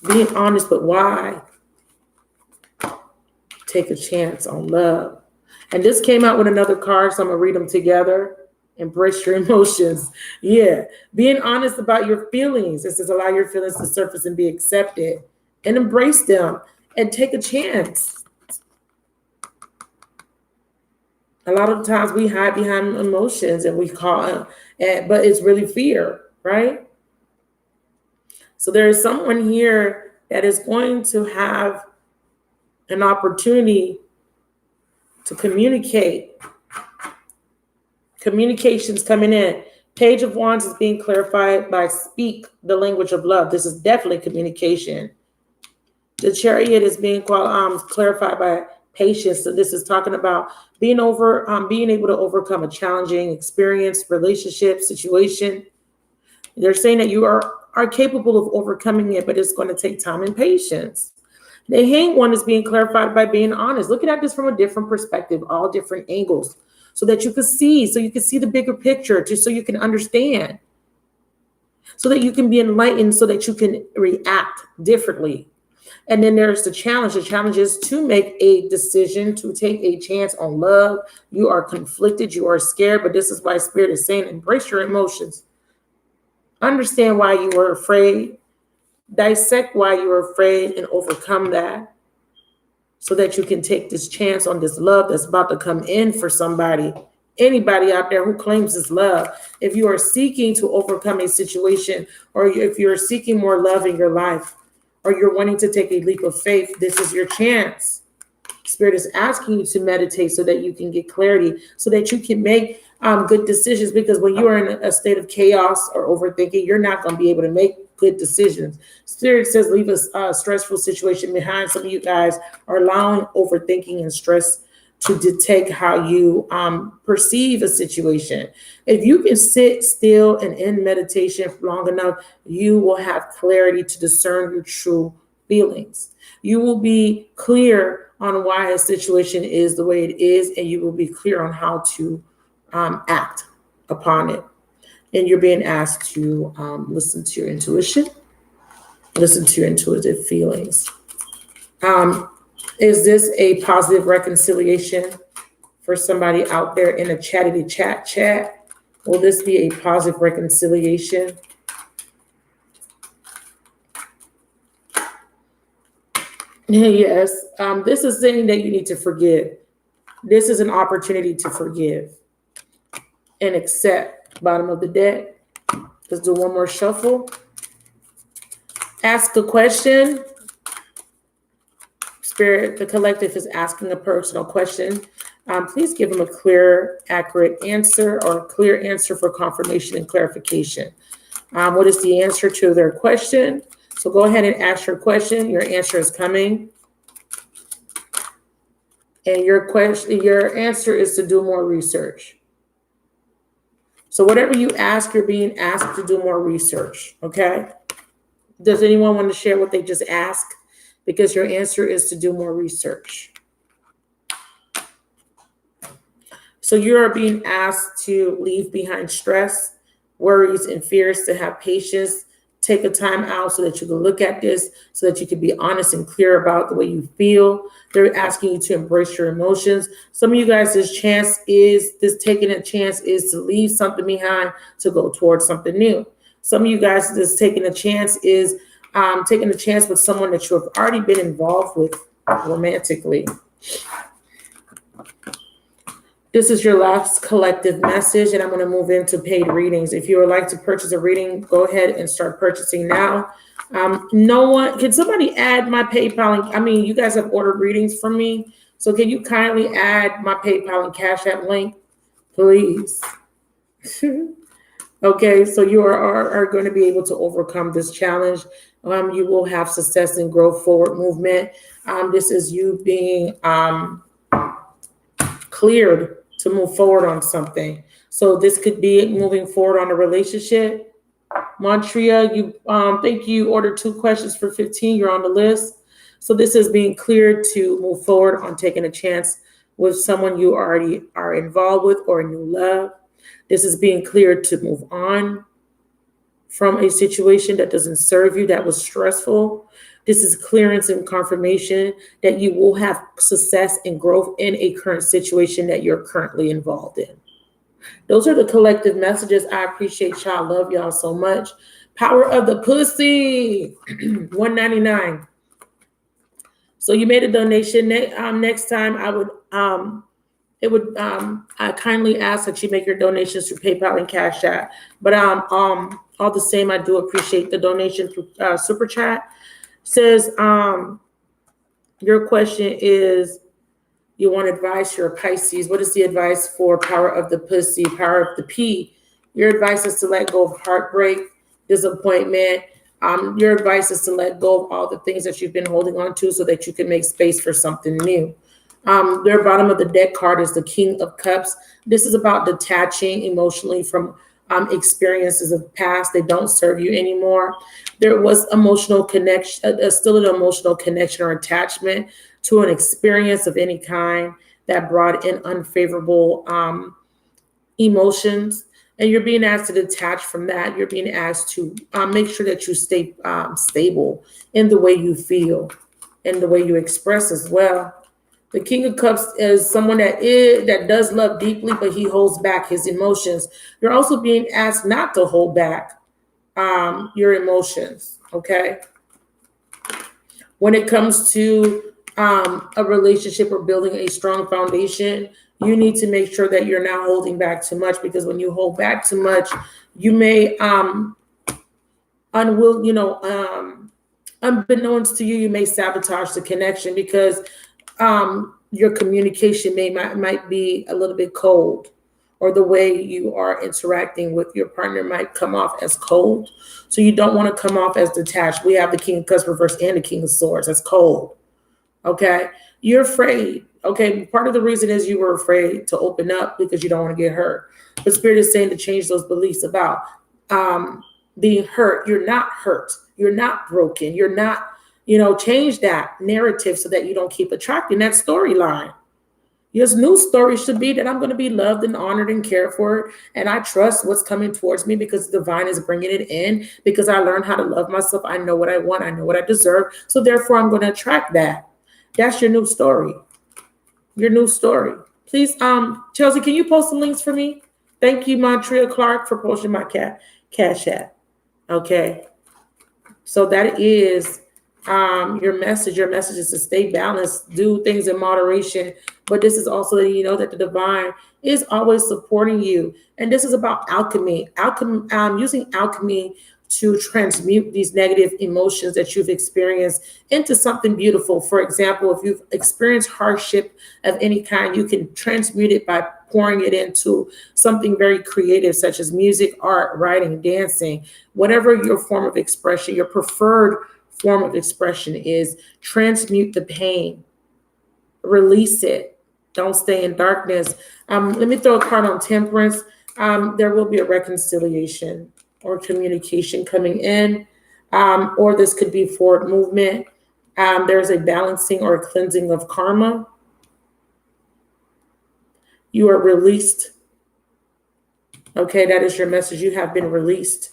Being honest with why. Take a chance on love. And this came out with another card, so I'm going to read them together. Embrace your emotions. Yeah. Being honest about your feelings. It says allow your feelings to surface and be accepted, and embrace them and take a chance. A lot of times we hide behind emotions and we but it's really fear, right? So there is someone here that is going to have an opportunity to communicate. Communications coming in. Page of Wands is being clarified by speak the language of love. This is definitely communication. The Chariot is being clarified by patience. So this is talking about being able to overcome a challenging experience, relationship, situation. They're saying that you are capable of overcoming it, but it's going to take time and patience. The Hanged One is being clarified by being honest. Looking at this from a different perspective, all different angles, so that you can see, the bigger picture, just so you can understand, so that you can be enlightened, so that you can react differently. And then there's the challenge. The challenge is to make a decision, to take a chance on love. You are conflicted, you are scared, but this is why Spirit is saying, embrace your emotions. Understand why you were afraid. Dissect why you were afraid and overcome that, so that you can take this chance on this love that's about to come in for somebody. Anybody out there who claims this love, if you are seeking to overcome a situation, or if you're seeking more love in your life, or you're wanting to take a leap of faith, this is your chance. Spirit is asking you to meditate so that you can get clarity, so that you can make good decisions, because when you are in a state of chaos or overthinking, you're not going to be able to make good decisions. Spirit says leave a stressful situation behind. Some of you guys are allowing overthinking and stress to dictate how you perceive a situation. If you can sit still and in meditation for long enough, you will have clarity to discern your true feelings. You will be clear on why a situation is the way it is, and you will be clear on how to act upon it. And you're being asked to listen to your intuition, listen to your intuitive feelings. Is this a positive reconciliation for somebody out there in a chattity chat? Will this be a positive reconciliation? Yes. This is saying that you need to forgive. This is an opportunity to forgive and accept. Bottom of the deck. Let's do one more shuffle. Ask a question. Spirit, the collective is asking a personal question. Please give them a clear, accurate answer, or a clear answer for confirmation and clarification. What is the answer to their question? So go ahead and ask your question. Your answer is coming. And your answer is to do more research. So whatever you ask, you're being asked to do more research, okay? Does anyone want to share what they just asked? Because your answer is to do more research. So you are being asked to leave behind stress, worries, and fears, to have patience. Take a time out so that you can look at this, so that you can be honest and clear about the way you feel. They're asking you to embrace your emotions. Some of you guys, taking a chance is to leave something behind to go towards something new. Some of you guys, this taking a chance is taking a chance with someone that you have already been involved with romantically. This is your last collective message, and I'm going to move into paid readings. If you would like to purchase a reading, go ahead and start purchasing now. Can somebody add my PayPal? You guys have ordered readings from me, so can you kindly add my PayPal and Cash App link, please? Okay, so you are going to be able to overcome this challenge. You will have success and growth, forward movement. This is you being cleared to move forward on something. So this could be moving forward on a relationship. Montreal, you think you ordered 2 questions for 15. You're on the list. So this is being cleared to move forward on taking a chance with someone you already are involved with or a new love. This is being cleared to move on from a situation that doesn't serve you, that was stressful. This is clearance and confirmation that you will have success and growth in a current situation that you're currently involved in. Those are the collective messages. I appreciate y'all. Love y'all so much. Power of the pussy, $1.99. So you made a donation. Next time I kindly ask that you make your donations through PayPal and Cash App. But all the same, I do appreciate the donation through Super Chat. Says Your question is, you want advice, you're a Pisces. What is the advice for power of the pussy, power of the P? Your advice is to let go of heartbreak, disappointment. Your advice is to let go of all the things that you've been holding on to so that you can make space for something new. Their bottom of the deck card is the King of Cups. This is about detaching emotionally from experiences of the past. They don't serve you anymore. There was emotional connection, still an emotional connection or attachment to an experience of any kind that brought in unfavorable emotions. And you're being asked to detach from that. You're being asked to make sure that you stay stable in the way you feel and the way you express as well. The King of Cups is someone that does love deeply, but he holds back his emotions. You're also being asked not to hold back your emotions, okay? When it comes to a relationship or building a strong foundation, you need to make sure that you're not holding back too much, because when you hold back too much, you may unbeknownst to you, you may sabotage the connection, because your communication might be a little bit cold, or the way you are interacting with your partner might come off as cold. So you don't want to come off as detached. We have the King of Cups reversed and the King of Swords. That's cold. Okay. You're afraid. Okay. Part of the reason is you were afraid to open up because you don't want to get hurt. But Spirit is saying to change those beliefs about being hurt. You're not hurt. You're not broken. You're not, change that narrative so that you don't keep attracting that storyline. Your new story should be that I'm going to be loved and honored and cared for, and I trust what's coming towards me because the divine is bringing it in, because I learned how to love myself. I know what I want. I know what I deserve. So therefore, I'm going to attract that. That's your new story. Your new story. Please, Chelsea, can you post some links for me? Thank you, Montreal Clark, for posting my cash app. Okay. So that is your message. Your message is to stay balanced, do things in moderation. But this is also, that the divine is always supporting you. And this is about alchemy. Using alchemy to transmute these negative emotions that you've experienced into something beautiful. For example, if you've experienced hardship of any kind, you can transmute it by pouring it into something very creative, such as music, art, writing, dancing, whatever your form of expression, your preferred form of expression is. Transmute the pain, release it. Don't stay in darkness. Let me throw a card on Temperance. There will be a reconciliation or communication coming in, or this could be forward movement. There's a balancing or a cleansing of karma. You are released. Okay, that is your message. You have been released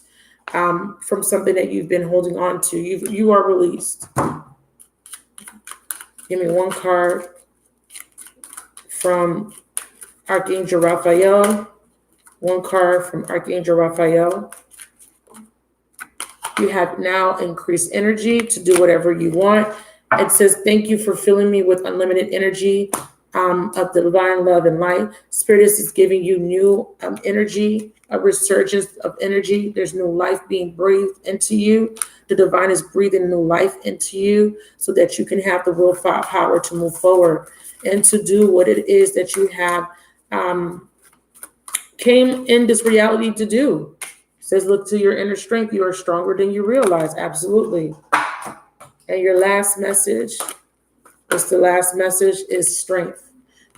from something that you've been holding on to. You are released. Give me one card from Archangel Raphael. One card from Archangel Raphael. You have now increased energy to do whatever you want. It says, thank you for filling me with unlimited energy of the divine love and light. Spirit is giving you new energy, a resurgence of energy. There's new life being breathed into you. The divine is breathing new life into you so that you can have the willpower power to move forward and to do what it is that you have came in this reality to do. It says, look to your inner strength. You are stronger than you realize. Absolutely. And your last message, the last message is strength.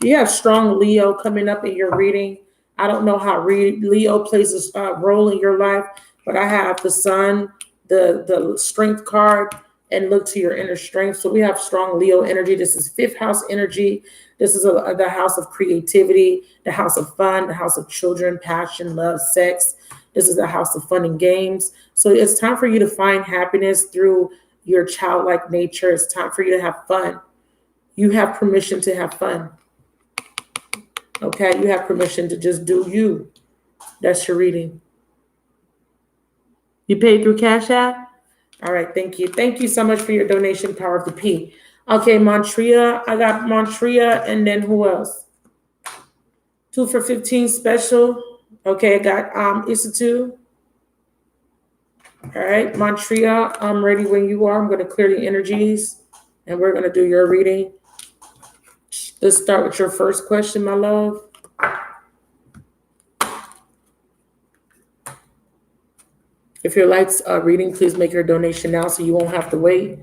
You have strong Leo coming up in your reading. I don't know how Leo plays a role in your life, but I have the sun, the strength card, and look to your inner strength. So we have strong Leo energy. This is fifth house energy. This is the house of creativity, the house of fun, the house of children, passion, love, sex. This is the house of fun and games. So it's time for you to find happiness through your childlike nature. It's time for you to have fun. You have permission to have fun. Okay, you have permission to just do you. That's your reading. You paid through Cash App? All right, thank you. Thank you so much for your donation, Power of the P. Okay, Montreal. I got Montreal, and then who else? 2 for 15 special. Okay, I got Isatu. All right, Montreal, I'm ready when you are. I'm going to clear the energies. and we're going to do your reading. Let's start with your first question, my love. If your light's reading, please make your donation now so you won't have to wait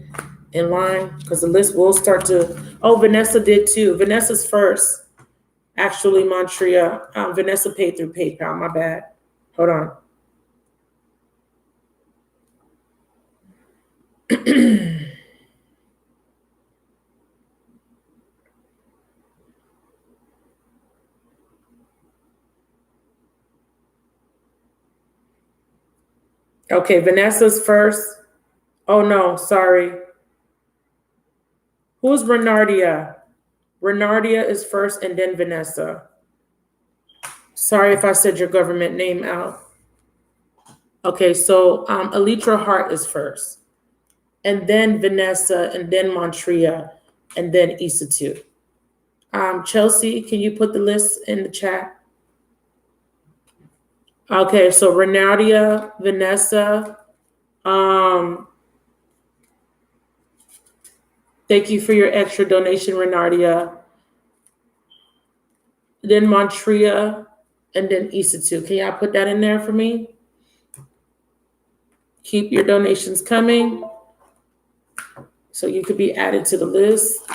in line, because the list will start to. Oh, Vanessa did too. Vanessa's first. Actually, Montreal. Vanessa paid through PayPal. My bad. Hold on. Okay, Vanessa's first. Oh no, sorry. Who's Renardia? Renardia is first and then Vanessa. Sorry if I said your government name out. Okay, so Alitra Hart is first, and then Vanessa, and then Montreal, and then Isatu. Chelsea, can you put the list in the chat? Okay, so Renardia, Vanessa. Thank you for your extra donation, Renardia. Then Montreal, and then Isatu. Can y'all put that in there for me? Keep your donations coming so you could be added to the list.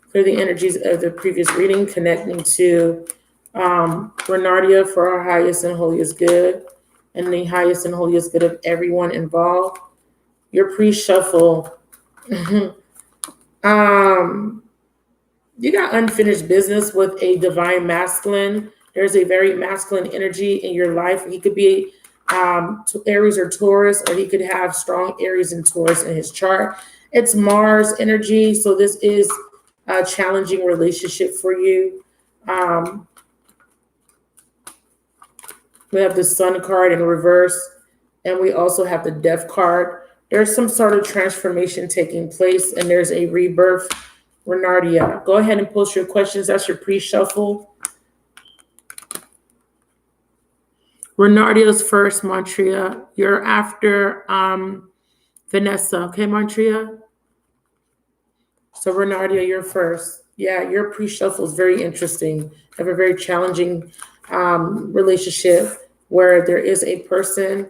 For the energies of the previous reading, connecting to Renardia for our highest and holiest good, and the highest and holiest good of everyone involved. Your pre-shuffle. You got unfinished business with a divine masculine. There's a very masculine energy in your life. He could be Aries or Taurus, or he could have strong Aries and Taurus in his chart. It's Mars energy, so this is a challenging relationship for you. We have the Sun card in reverse, and we also have the Death card. There's some sort of transformation taking place, and there's a rebirth. Renardia, go ahead and post your questions. That's your pre-shuffle. Renardia's first, Montreal. You're after Vanessa. Okay, Montreal? So Renardia, you're first. Yeah, your pre-shuffle is very interesting. You have a very challenging relationship where there is a person,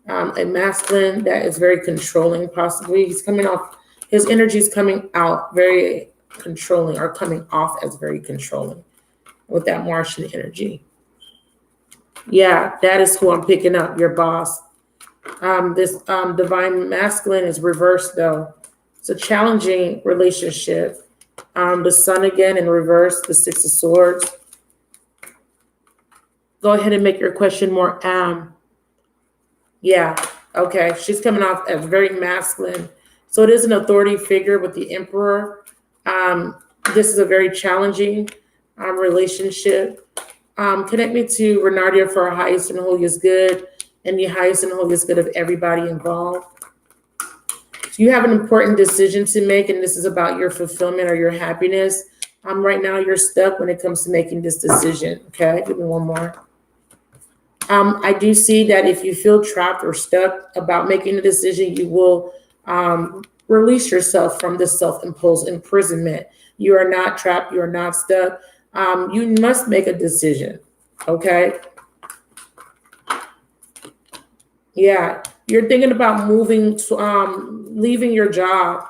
a masculine that is very controlling, possibly. He's coming off, his energy is coming out very controlling, or coming off as very controlling with that Martian energy. Yeah, that is who I'm picking up, your boss. This divine masculine is reversed though. It's a challenging relationship. The Sun again in reverse, the Six of Swords. Go ahead and make your question more yeah, okay. She's coming off as very masculine. So it is an authority figure with the Emperor. This is a very challenging relationship. Connect me to Renardia for our highest and holiest good, and the highest and holiest good of everybody involved. So you have an important decision to make, and this is about your fulfillment or your happiness. Right now you're stuck when it comes to making this decision. Okay, give me one more. I do see that if you feel trapped or stuck about making a decision, you will release yourself from this self-imposed imprisonment. You are not trapped. You are not stuck. You must make a decision. Okay. Yeah. You're thinking about moving to, leaving your job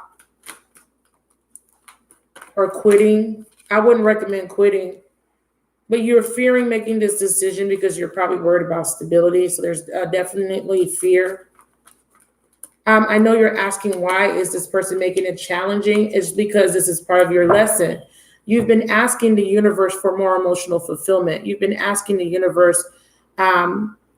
or quitting. I wouldn't recommend quitting, but you're fearing making this decision because you're probably worried about stability. So there's definitely fear. I know you're asking, why is this person making it challenging? It's because this is part of your lesson. You've been asking the universe for more emotional fulfillment. You've been asking the universe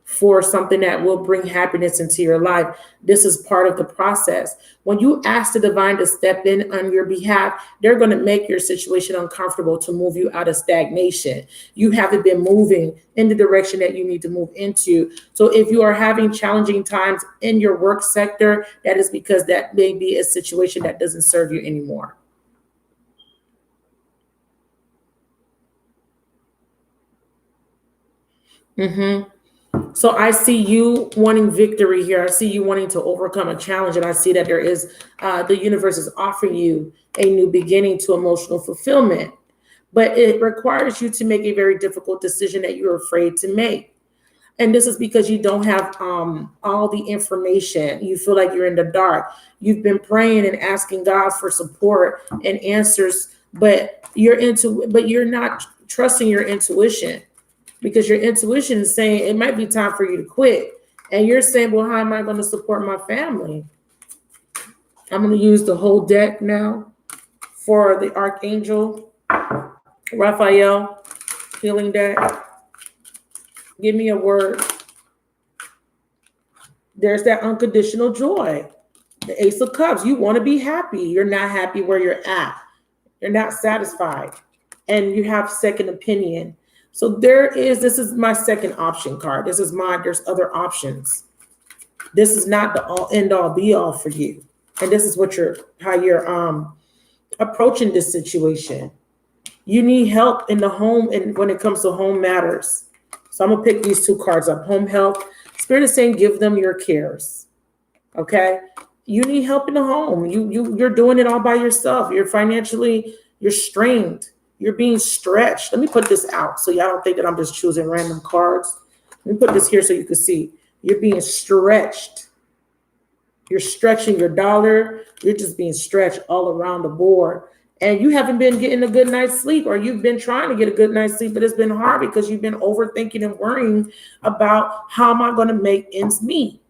for something that will bring happiness into your life. This is part of the process. When you ask the divine to step in on your behalf, they're going to make your situation uncomfortable to move you out of stagnation. You haven't been moving in the direction that you need to move into. So if you are having challenging times in your work sector, that is because that may be a situation that doesn't serve you anymore. So I see you wanting victory here. I see you wanting to overcome a challenge. And I see that there is, the universe is offering you a new beginning to emotional fulfillment. But it requires you to make a very difficult decision that you're afraid to make. And this is because you don't have all the information. You feel like you're in the dark. You've been praying and asking God for support and answers, but you're not trusting your intuition, because your intuition is saying it might be time for you to quit. And you're saying, well, how am I going to support my family? I'm going to use the whole deck now for the Archangel Raphael healing deck. Give me a word. There's that unconditional joy. The Ace of Cups. You want to be happy. You're not happy where you're at. You're not satisfied. And you have second opinion. So this is my second option card. There's other options. This is not the all end all be all for you. And this is how you're approaching this situation. You need help in the home, and when it comes to home matters. So I'm gonna pick these two cards up. Home health. Spirit is saying, give them your cares. Okay. You need help in the home. You're doing it all by yourself. You're strained. You're being stretched. Let me put this out so y'all don't think that I'm just choosing random cards. Let me put this here so you can see. You're being stretched. You're stretching your dollar. You're just being stretched all around the board. And you haven't been getting a good night's sleep, or you've been trying to get a good night's sleep, but it's been hard because you've been overthinking and worrying about how am I going to make ends meet?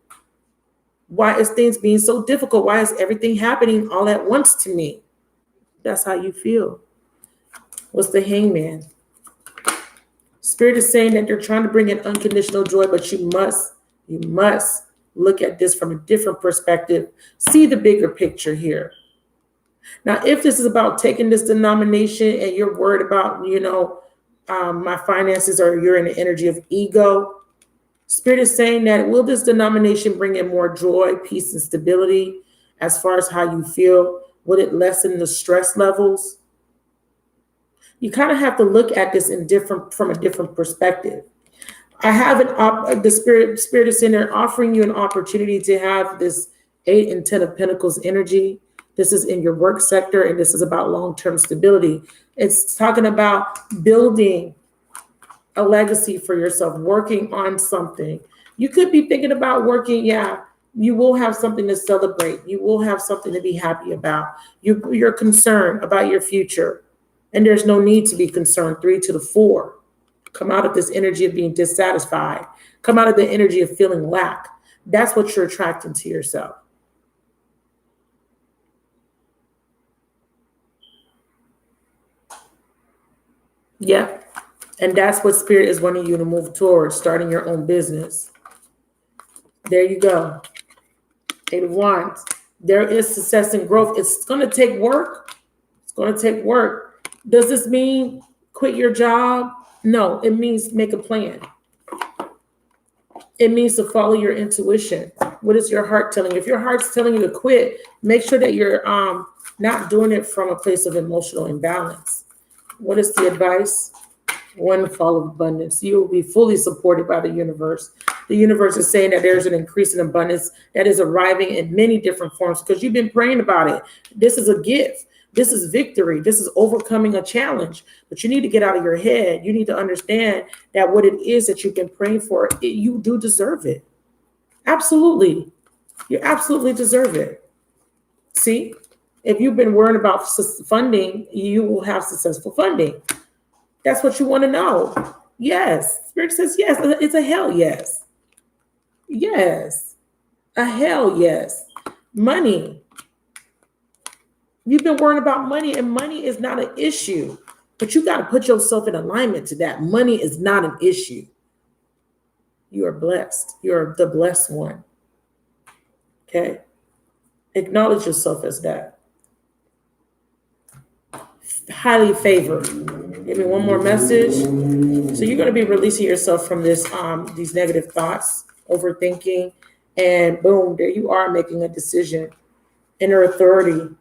Why is things being so difficult? Why is everything happening all at once to me? That's how you feel. What's the Hangman? Spirit is saying that they're trying to bring in unconditional joy, but you must look at this from a different perspective. See the bigger picture here. Now, if this is about taking this denomination and you're worried about, my finances, or you're in the energy of ego, Spirit is saying that will this denomination bring in more joy, peace, and stability as far as how you feel? Will it lessen the stress levels? You kind of have to look at this from a different perspective. I have the spirit is in there offering you an opportunity to have this 8 and 10 of Pentacles energy. This is in your work sector, and this is about long-term stability. It's talking about building a legacy for yourself, working on something. You could be thinking about working. Yeah, you will have something to celebrate. You will have something to be happy about. You're concerned about your future, and there's no need to be concerned. 3 to the 4. Come out of this energy of being dissatisfied. Come out of the energy of feeling lack. That's what you're attracting to yourself. Yeah. And that's what Spirit is wanting you to move towards, starting your own business. There you go. 8 of Wands. There is success and growth. It's going to take work. It's going to take work. Does this mean quit your job? No, it means make a plan. It means to follow your intuition. What is your heart telling you? If your heart's telling you to quit, make sure that you're not doing it from a place of emotional imbalance. What is the advice? Windfall of abundance. You will be fully supported by the universe. The universe is saying that there's an increase in abundance that is arriving in many different forms because you've been praying about it. This is a gift. This is victory. This is overcoming a challenge. But you need to get out of your head. You need to understand that what it is that you've been praying for, you do deserve it. Absolutely. You absolutely deserve it. See? If you've been worrying about funding, you will have successful funding. That's what you want to know. Yes. Spirit says yes. It's a hell yes. Yes. A hell yes. Money. You've been worrying about money, and money is not an issue. But you got to put yourself in alignment to that. Money is not an issue. You are blessed. You're the blessed one. Okay? Acknowledge yourself as that. Highly favored. Give me one more message. So you're going to be releasing yourself from these negative thoughts, overthinking, and boom, there you are making a decision. Inner authority.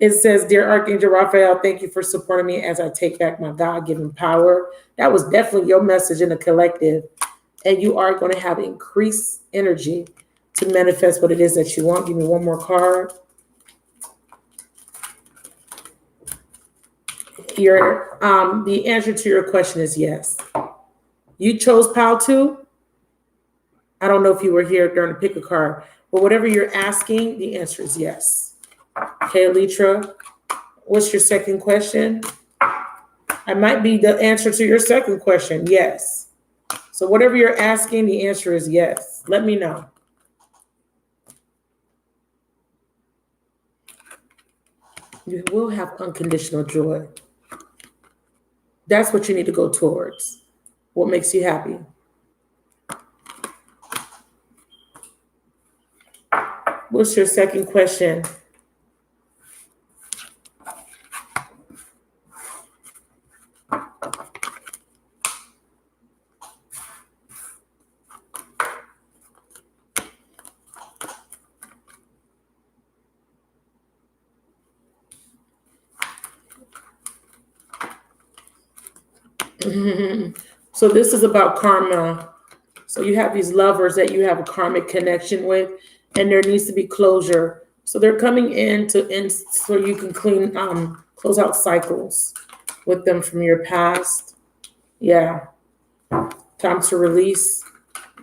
It says, Dear Archangel Raphael, thank you for supporting me as I take back my God-given power. That was definitely your message in the collective. and you are going to have increased energy to manifest what it is that you want. Give me one more card. The answer to your question is yes. You chose pile 2. I don't know if you were here during the pick a card, but whatever you're asking, the answer is yes. Okay, Alitra, what's your second question? I might be the answer to your second question, yes. So whatever you're asking, the answer is yes. Let me know. You will have unconditional joy. That's what you need to go towards. What makes you happy? What's your second question? So this is about karma. So you have these lovers that you have a karmic connection with, and there needs to be closure. So they're coming in to end so you can close out cycles with them from your past. Yeah. Time to release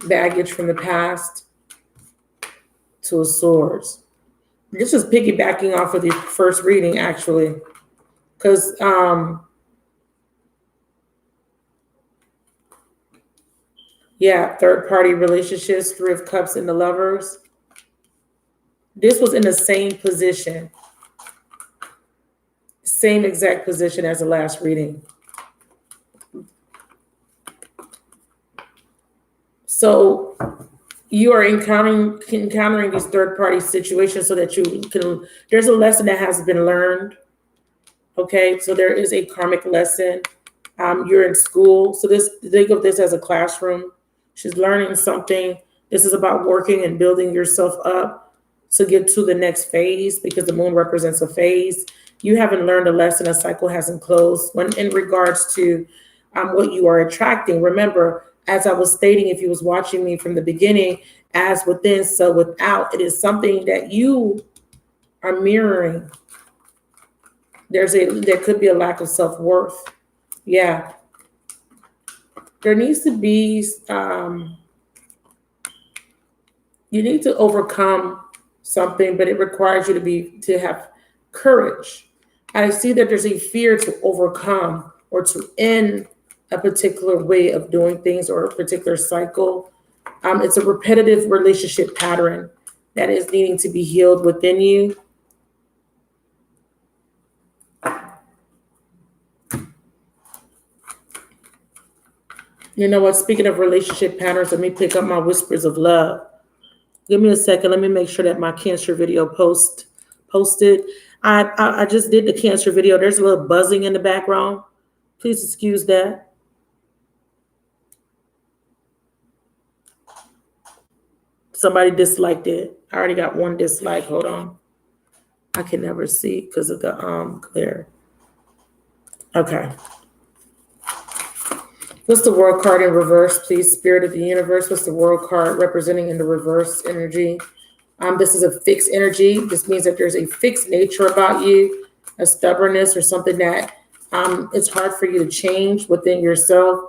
baggage from the past to a swords. This is piggybacking off of the first reading, actually, because yeah, third-party relationships, 3 of Cups, and the Lovers. This was in the same position, same exact position as the last reading. So you are encountering these third-party situations so that you can, there's a lesson that has been learned. Okay, so there is a karmic lesson. You're in school. So think of this as a classroom. She's learning something. This is about working and building yourself up to get to the next phase, because the moon represents a phase. You haven't learned a lesson. A cycle hasn't closed. When in regards to what you are attracting, remember, as I was stating, if you was watching me from the beginning, as within, so without, it is something that you are mirroring. There could be a lack of self-worth. Yeah. There needs to be, you need to overcome something, but it requires you to have courage. I see that there's a fear to overcome or to end a particular way of doing things or a particular cycle. It's a repetitive relationship pattern that is needing to be healed within you. You know what? Speaking of relationship patterns, let me pick up my whispers of love. Give me a second. Let me make sure that my Cancer video posted. I just did the Cancer video. There's a little buzzing in the background. Please excuse that. Somebody disliked it. I already got one dislike. Hold on. I can never see because of the glare. Okay. What's the world card in reverse, please? Spirit of the universe. What's the world card representing in the reverse energy? This is a fixed energy. This means that there's a fixed nature about you, a stubbornness or something that it's hard for you to change within yourself.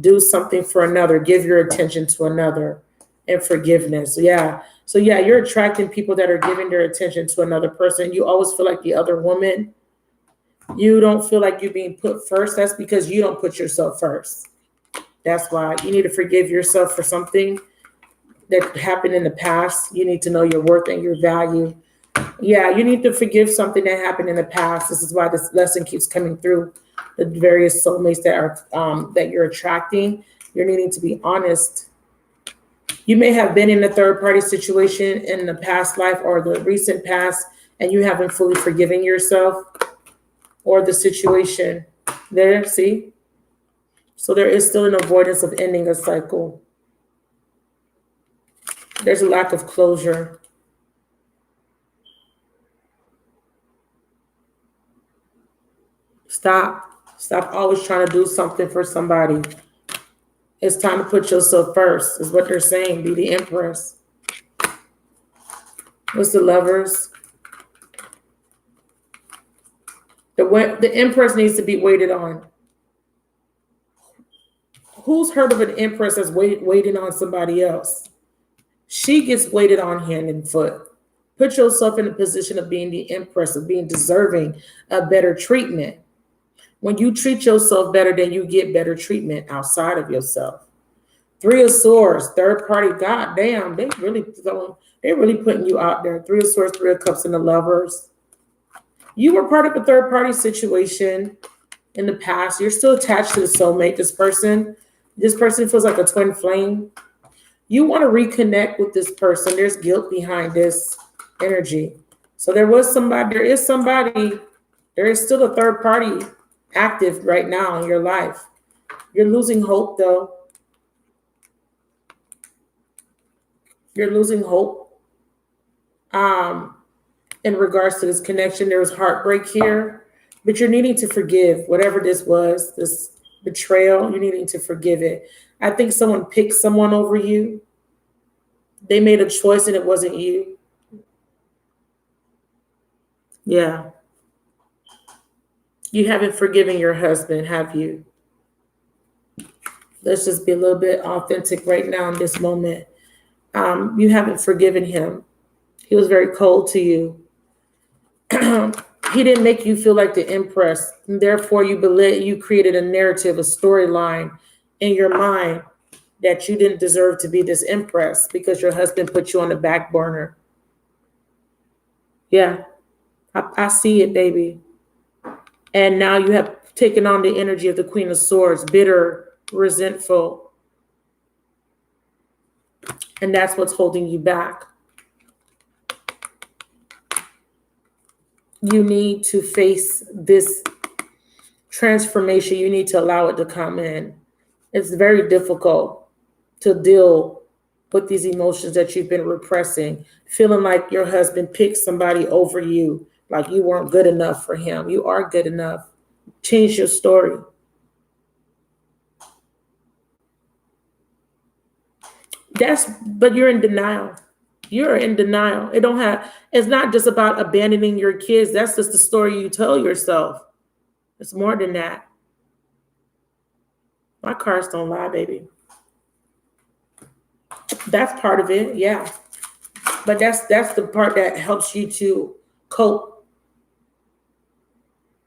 Do something for another. Give your attention to another, and forgiveness. Yeah. So yeah, you're attracting people that are giving their attention to another person. You always feel like the other woman. You don't feel like you're being put first. That's because you don't put yourself first. That's why you need to forgive yourself for something that happened in the past. You need to know your worth and your value. Yeah, you need to forgive something that happened in the past. This is why this lesson keeps coming through the various soulmates that are that you're attracting. You're needing to be honest. You may have been in a third-party situation in the past life or the recent past, and you haven't fully forgiven yourself or the situation. There, see? So there is still an avoidance of ending a cycle. There's a lack of closure. Stop always trying to do something for somebody. It's time to put yourself first, is what they're saying. Be the Empress. What's the Lovers? The Empress needs to be waited on. Who's heard of an Empress that's waiting on somebody else? She gets waited on hand and foot. Put yourself in a position of being the Empress, of being deserving of better treatment. When you treat yourself better, then you get better treatment outside of yourself. Three of Swords, third party, goddamn, they really putting you out there. Three of Swords, Three of Cups, and the Lovers. You were part of a third party situation in the past. You're still attached to the soulmate. This person feels like a twin flame. You want to reconnect with this person. There's guilt behind this energy. So there is still a third party active right now in your life. You're losing hope though. You're losing hope. In regards to this connection, there was heartbreak here, but you're needing to forgive whatever this was, this betrayal. You're needing to forgive it. I think someone picked someone over you. They made a choice and it wasn't you. Yeah. You haven't forgiven your husband, have you? Let's just be a little bit authentic right now in this moment. You haven't forgiven him. He was very cold to you. He didn't make you feel like the Empress. And therefore, you created a narrative, a storyline in your mind that you didn't deserve to be this Empress because your husband put you on the back burner. Yeah, I see it, baby. And now you have taken on the energy of the Queen of Swords, bitter, resentful. And that's what's holding you back. You need to face this transformation. You need to allow it to come in. It's very difficult to deal with these emotions that you've been repressing, feeling like your husband picked somebody over you, like you weren't good enough for him. You are good enough. Change your story. But you're in denial. You're in denial. It's not just about abandoning your kids. That's just the story you tell yourself. It's more than that. My cards don't lie, baby. That's part of it, yeah. But that's the part that helps you to cope.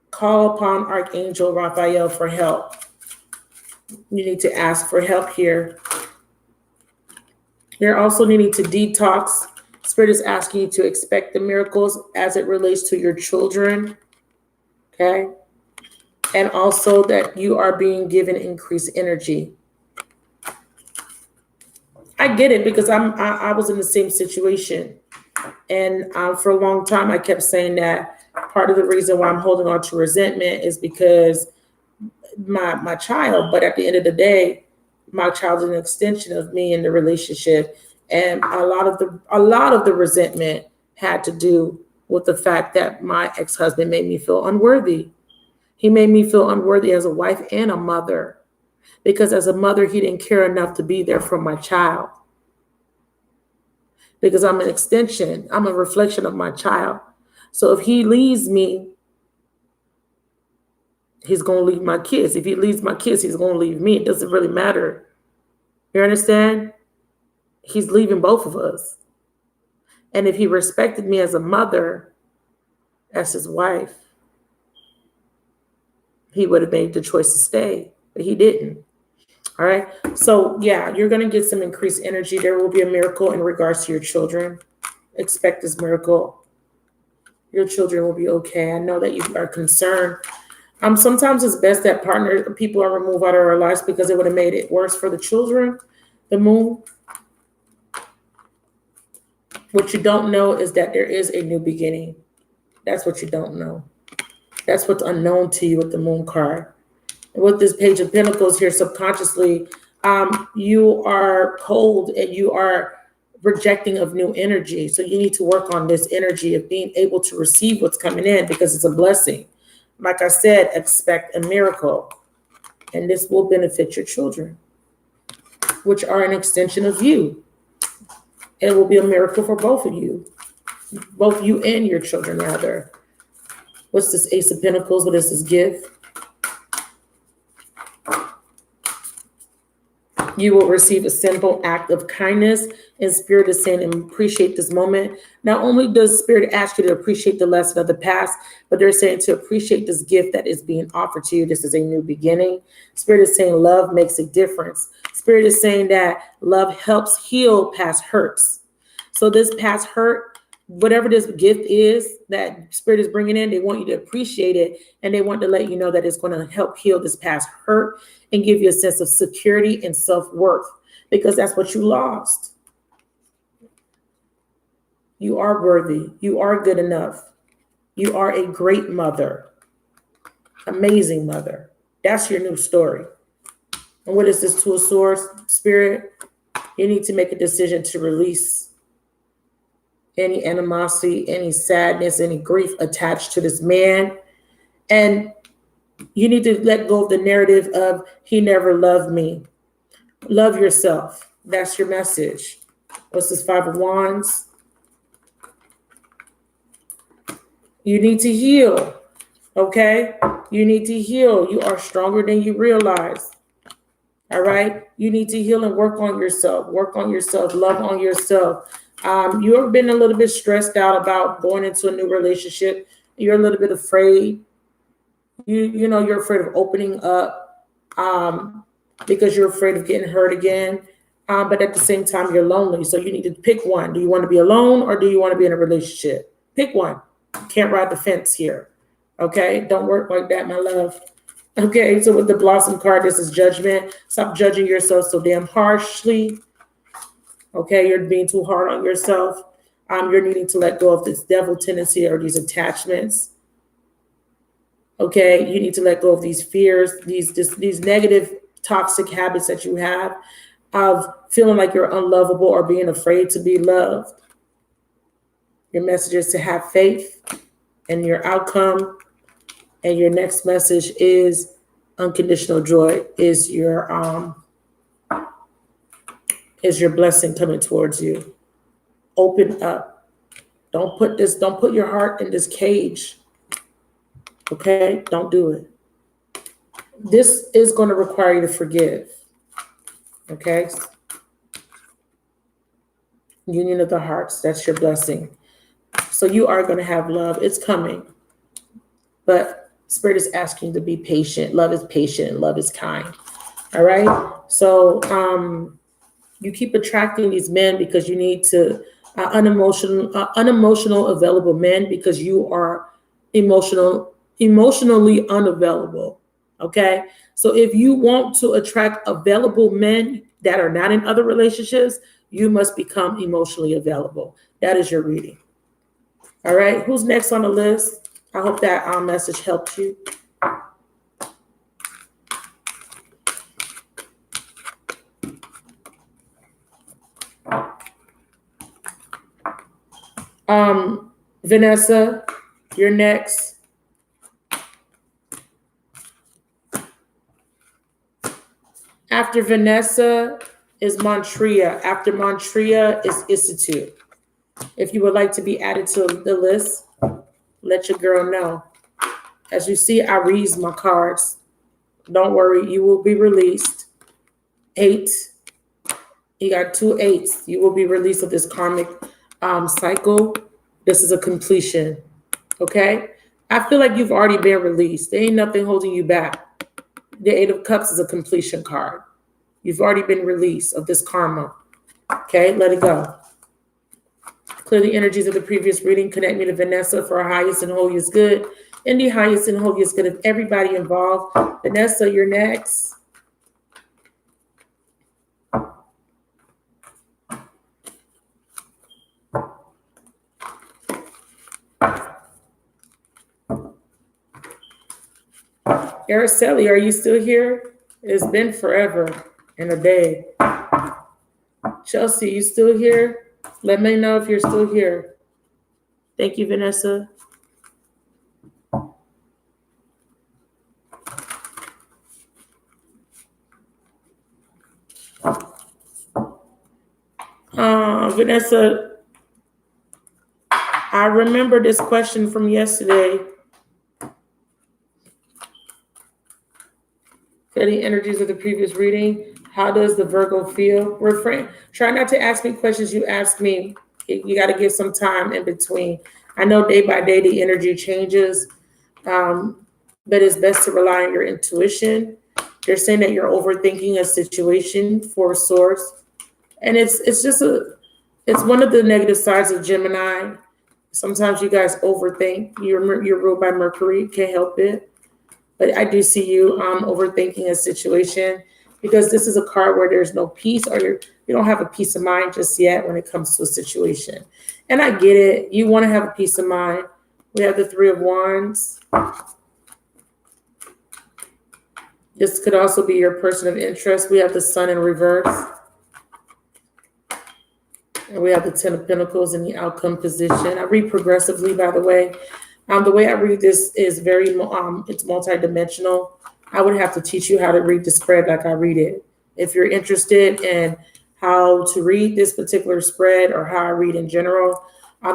Call upon Archangel Raphael for help. You need to ask for help here. You're also needing to detox. Spirit is asking you to expect the miracles as it relates to your children. Okay? And also that you are being given increased energy. I get it because I was in the same situation. And for a long time, I kept saying that part of the reason why I'm holding on to resentment is because my child, but at the end of the day, my child is an extension of me in the relationship. And a lot of the resentment had to do with the fact that my ex-husband made me feel unworthy. He made me feel unworthy as a wife and a mother, because as a mother, he didn't care enough to be there for my child. Because I'm an extension, I'm a reflection of my child. So if he leaves me, he's going to leave my kids. If he leaves my kids, he's going to leave me. It doesn't really matter. You understand? He's leaving both of us. And if he respected me as a mother, as his wife, he would have made the choice to stay, but he didn't. All right. So yeah, you're going to get some increased energy. There will be a miracle in regards to your children. Expect this miracle. Your children will be okay. I know that you are concerned. Sometimes it's best that people are removed out of our lives because it would have made it worse for the children. The moon. What you don't know is that there is a new beginning. That's what you don't know. That's what's unknown to you with the moon card. And with this Page of Pentacles here, subconsciously, you are cold and you are rejecting of new energy. So you need to work on this energy of being able to receive what's coming in because it's a blessing. Like I said, expect a miracle, and this will benefit your children. which are an extension of you. It will be a miracle for both you and your children, rather. What's this Ace of Pentacles? What is this gift? You will receive a simple act of kindness, and Spirit is saying, appreciate this moment. Not only does Spirit ask you to appreciate the lesson of the past, but they're saying to appreciate this gift that is being offered to you. This is a new beginning. Spirit is saying love makes a difference. Spirit is saying that love helps heal past hurts. So this past hurt, whatever this gift is that Spirit is bringing in, they want you to appreciate it, and they want to let you know that it's going to help heal this past hurt and give you a sense of security and self-worth, because that's what you lost. You are worthy. You are good enough. You are a great mother, amazing mother. That's your new story. And what is this Two of Swords? Spirit, you need to make a decision to release any animosity, any sadness, any grief attached to this man. And you need to let go of the narrative of he never loved me. Love yourself. That's your message. What's this Five of Wands? You need to heal. Okay? You need to heal. You are stronger than you realize. All right? You need to heal and work on yourself. Work on yourself. Love on yourself. You have been a little bit stressed out about going into a new relationship. You're a little bit afraid. You know, you're afraid of opening up because you're afraid of getting hurt again. But at the same time, you're lonely. So you need to pick one. Do you want to be alone or do you want to be in a relationship? Pick one. You can't ride the fence here. Okay? Don't work like that, my love. Okay, so with the Blossom card, this is judgment. Stop judging yourself so damn harshly. Okay, you're being too hard on yourself. You're needing to let go of this devil tendency or these attachments. Okay, you need to let go of these fears, these negative, toxic habits that you have of feeling like you're unlovable or being afraid to be loved. Your message is to have faith in your outcome. And your next message is unconditional joy is your blessing coming towards you. Open up. Don't put your heart in this cage. Okay? Don't do it. This is going to require you to forgive. Okay? Union of the hearts. That's your blessing. So you are going to have love. It's coming. But Spirit is asking you to be patient. Love is patient and love is kind. All right? So you keep attracting these men because you need to unemotional, available men because you are emotionally unavailable. Okay? So if you want to attract available men that are not in other relationships, you must become emotionally available. That is your reading. All right? Who's next on the list? I hope that message helped you. Vanessa, you're next. After Vanessa is Montria. After Montria is Institute. If you would like to be added to the list, let your girl know. As you see, I read my cards. Don't worry, you will be released. 8. You got 2 8s. You will be released of this karmic cycle. This is a completion. Okay? I feel like you've already been released. There ain't nothing holding you back. The 8 of Cups is a completion card. You've already been released of this karma. Okay? Let it go. Clear the energies of the previous reading. Connect me to Vanessa for our highest and holiest good. And the highest and holiest good of everybody involved. Vanessa, you're next. Araceli, are you still here? It's been forever and a day. Chelsea, you still here? Let me know if you're still here. Thank you, Vanessa. Vanessa, I remember this question from yesterday. Study energies of the previous reading. How does the Virgo feel? Refrain. Try not to ask me questions you ask me. You got to give some time in between. I know day by day the energy changes, but it's best to rely on your intuition. They're saying that you're overthinking a situation, for Swords, and it's one of the negative sides of Gemini. Sometimes you guys overthink. You're ruled by Mercury. Can't help it. But I do see you overthinking a situation, because this is a card where there's no peace, or you don't have a peace of mind just yet when it comes to a situation. And I get it. You want to have a peace of mind. We have the Three of Wands. This could also be your person of interest. We have the Sun in reverse. And we have the Ten of Pentacles in the outcome position. I read progressively, by the way. The way I read this is very, it's multidimensional. I would have to teach you how to read the spread like I read it. If you're interested in how to read this particular spread or how I read in general,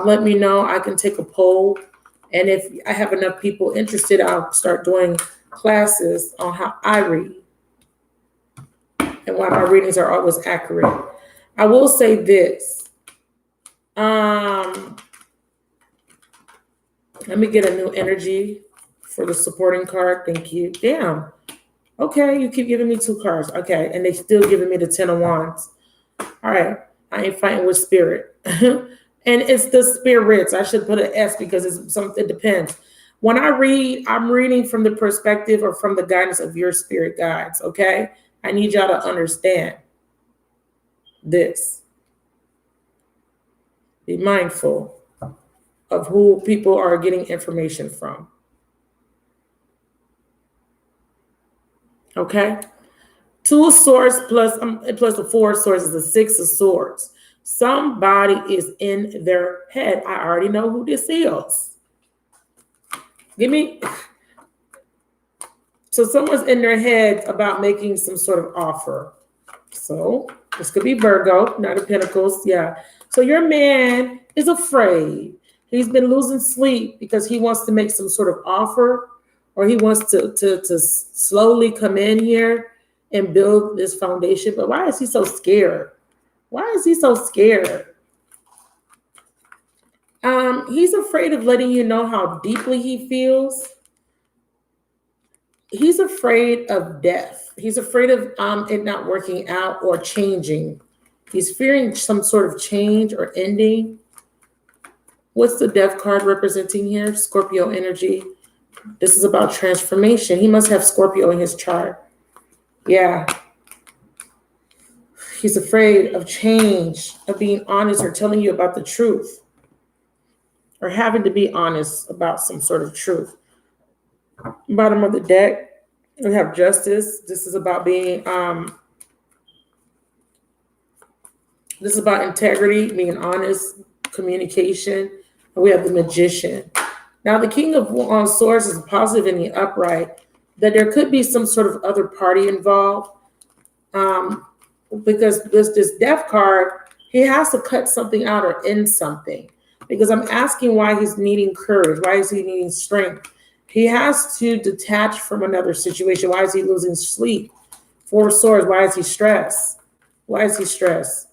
let me know. I can take a poll. And if I have enough people interested, I'll start doing classes on how I read and why my readings are always accurate. I will say this. Let me get a new energy for the supporting card. Thank you. Damn. Okay, you keep giving me 2 cards. Okay, and they still giving me the Ten of Wands. All right, I ain't fighting with spirit. And it's the spirits. I should put an S because it depends. When I read, I'm reading from the perspective or from the guidance of your spirit guides, okay? I need y'all to understand this. Be mindful of who people are getting information from. Okay? 2 of Swords plus the 4 of Swords is the 6 of Swords. Somebody is in their head. I already know who this is. So someone's in their head about making some sort of offer. So this could be Virgo, Knight of Pentacles. Yeah. So your man is afraid. He's been losing sleep because he wants to make some sort of offer, or he wants to slowly come in here and build this foundation. But why is he so scared? Why is he so scared? He's afraid of letting you know how deeply he feels. He's afraid of death. He's afraid of it not working out or changing. He's fearing some sort of change or ending. What's the death card representing here? Scorpio energy. This is about transformation. He must have Scorpio in his chart. Yeah. He's afraid of change, of being honest or telling you about the truth, or having to be honest about some sort of truth. Bottom of the deck, we have Justice. This is about being, this is about integrity, being honest, communication. And we have the Magician. Now, the King of Swords is positive in the upright, that there could be some sort of other party involved. Because this death card, he has to cut something out or end something. Because I'm asking why he's needing courage. Why is he needing strength? He has to detach from another situation. Why is he losing sleep? 4 of Swords, why is he stressed? Why is he stressed?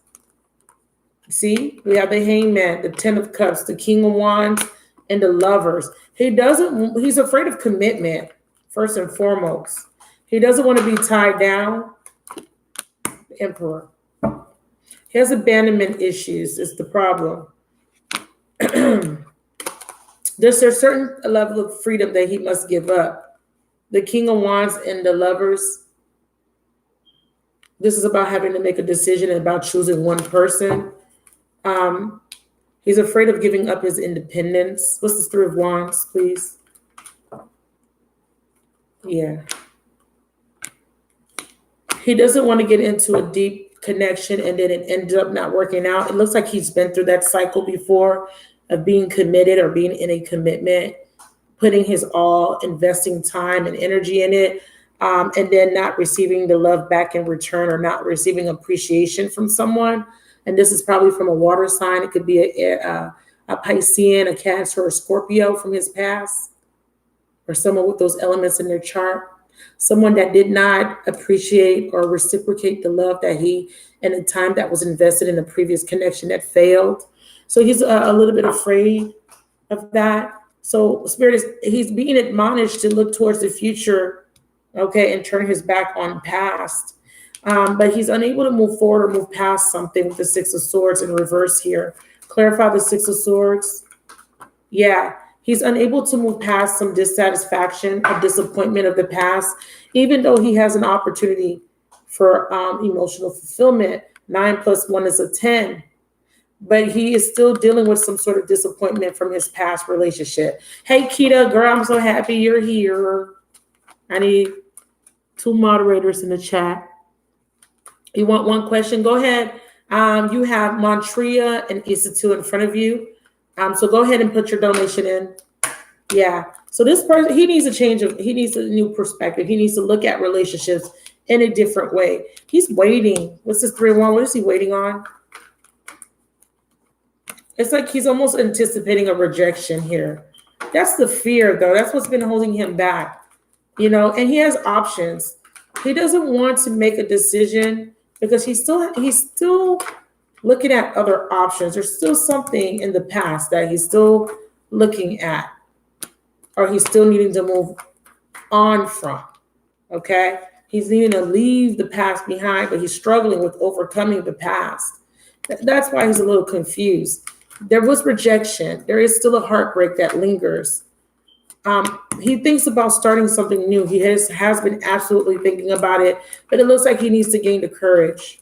See, we have the Hangman, the 10 of Cups, the King of Wands, and the Lovers. He's afraid of commitment, first and foremost. He doesn't want to be tied down. The Emperor. He has abandonment issues, is the problem. There's a certain level of freedom that he must give up. The King of Wands and the Lovers. This is about having to make a decision and about choosing one person. He's afraid of giving up his independence. What's the 3 of Wands, please? Yeah. He doesn't want to get into a deep connection and then it ends up not working out. It looks like he's been through that cycle before of being committed or being in a commitment, putting his all, investing time and energy in it, and then not receiving the love back in return or not receiving appreciation from someone. And this is probably from a water sign. It could be a Piscean, a Cancer, or Scorpio from his past, or someone with those elements in their chart. Someone that did not appreciate or reciprocate the love that he and the time that was invested in the previous connection that failed. So he's a little bit afraid of that. So Spirit he's being admonished to look towards the future, okay, and turn his back on past. But he's unable to move forward or move past something with the Six of Swords in reverse here. Clarify the Six of Swords. Yeah, he's unable to move past some dissatisfaction or disappointment of the past, even though he has an opportunity for emotional fulfillment. 9 plus 1 is a 10. But he is still dealing with some sort of disappointment from his past relationship. Hey, Kita, girl, I'm so happy you're here. I need 2 moderators in the chat. You want one question? Go ahead. You have Montria and Isatu in front of you. So go ahead and put your donation in. Yeah. So this person, he needs he needs a new perspective. He needs to look at relationships in a different way. He's waiting. What's this 3-1? What is he waiting on? It's like he's almost anticipating a rejection here. That's the fear, though. That's what's been holding him back, you know, and he has options. He doesn't want to make a decision because he's still looking at other options. There's still something in the past that he's still looking at, or he's still needing to move on from, okay? He's needing to leave the past behind, but he's struggling with overcoming the past. That's why he's a little confused. There was rejection. There is still a heartbreak that lingers. He thinks about starting something new. He has been absolutely thinking about it, but it looks like he needs to gain the courage.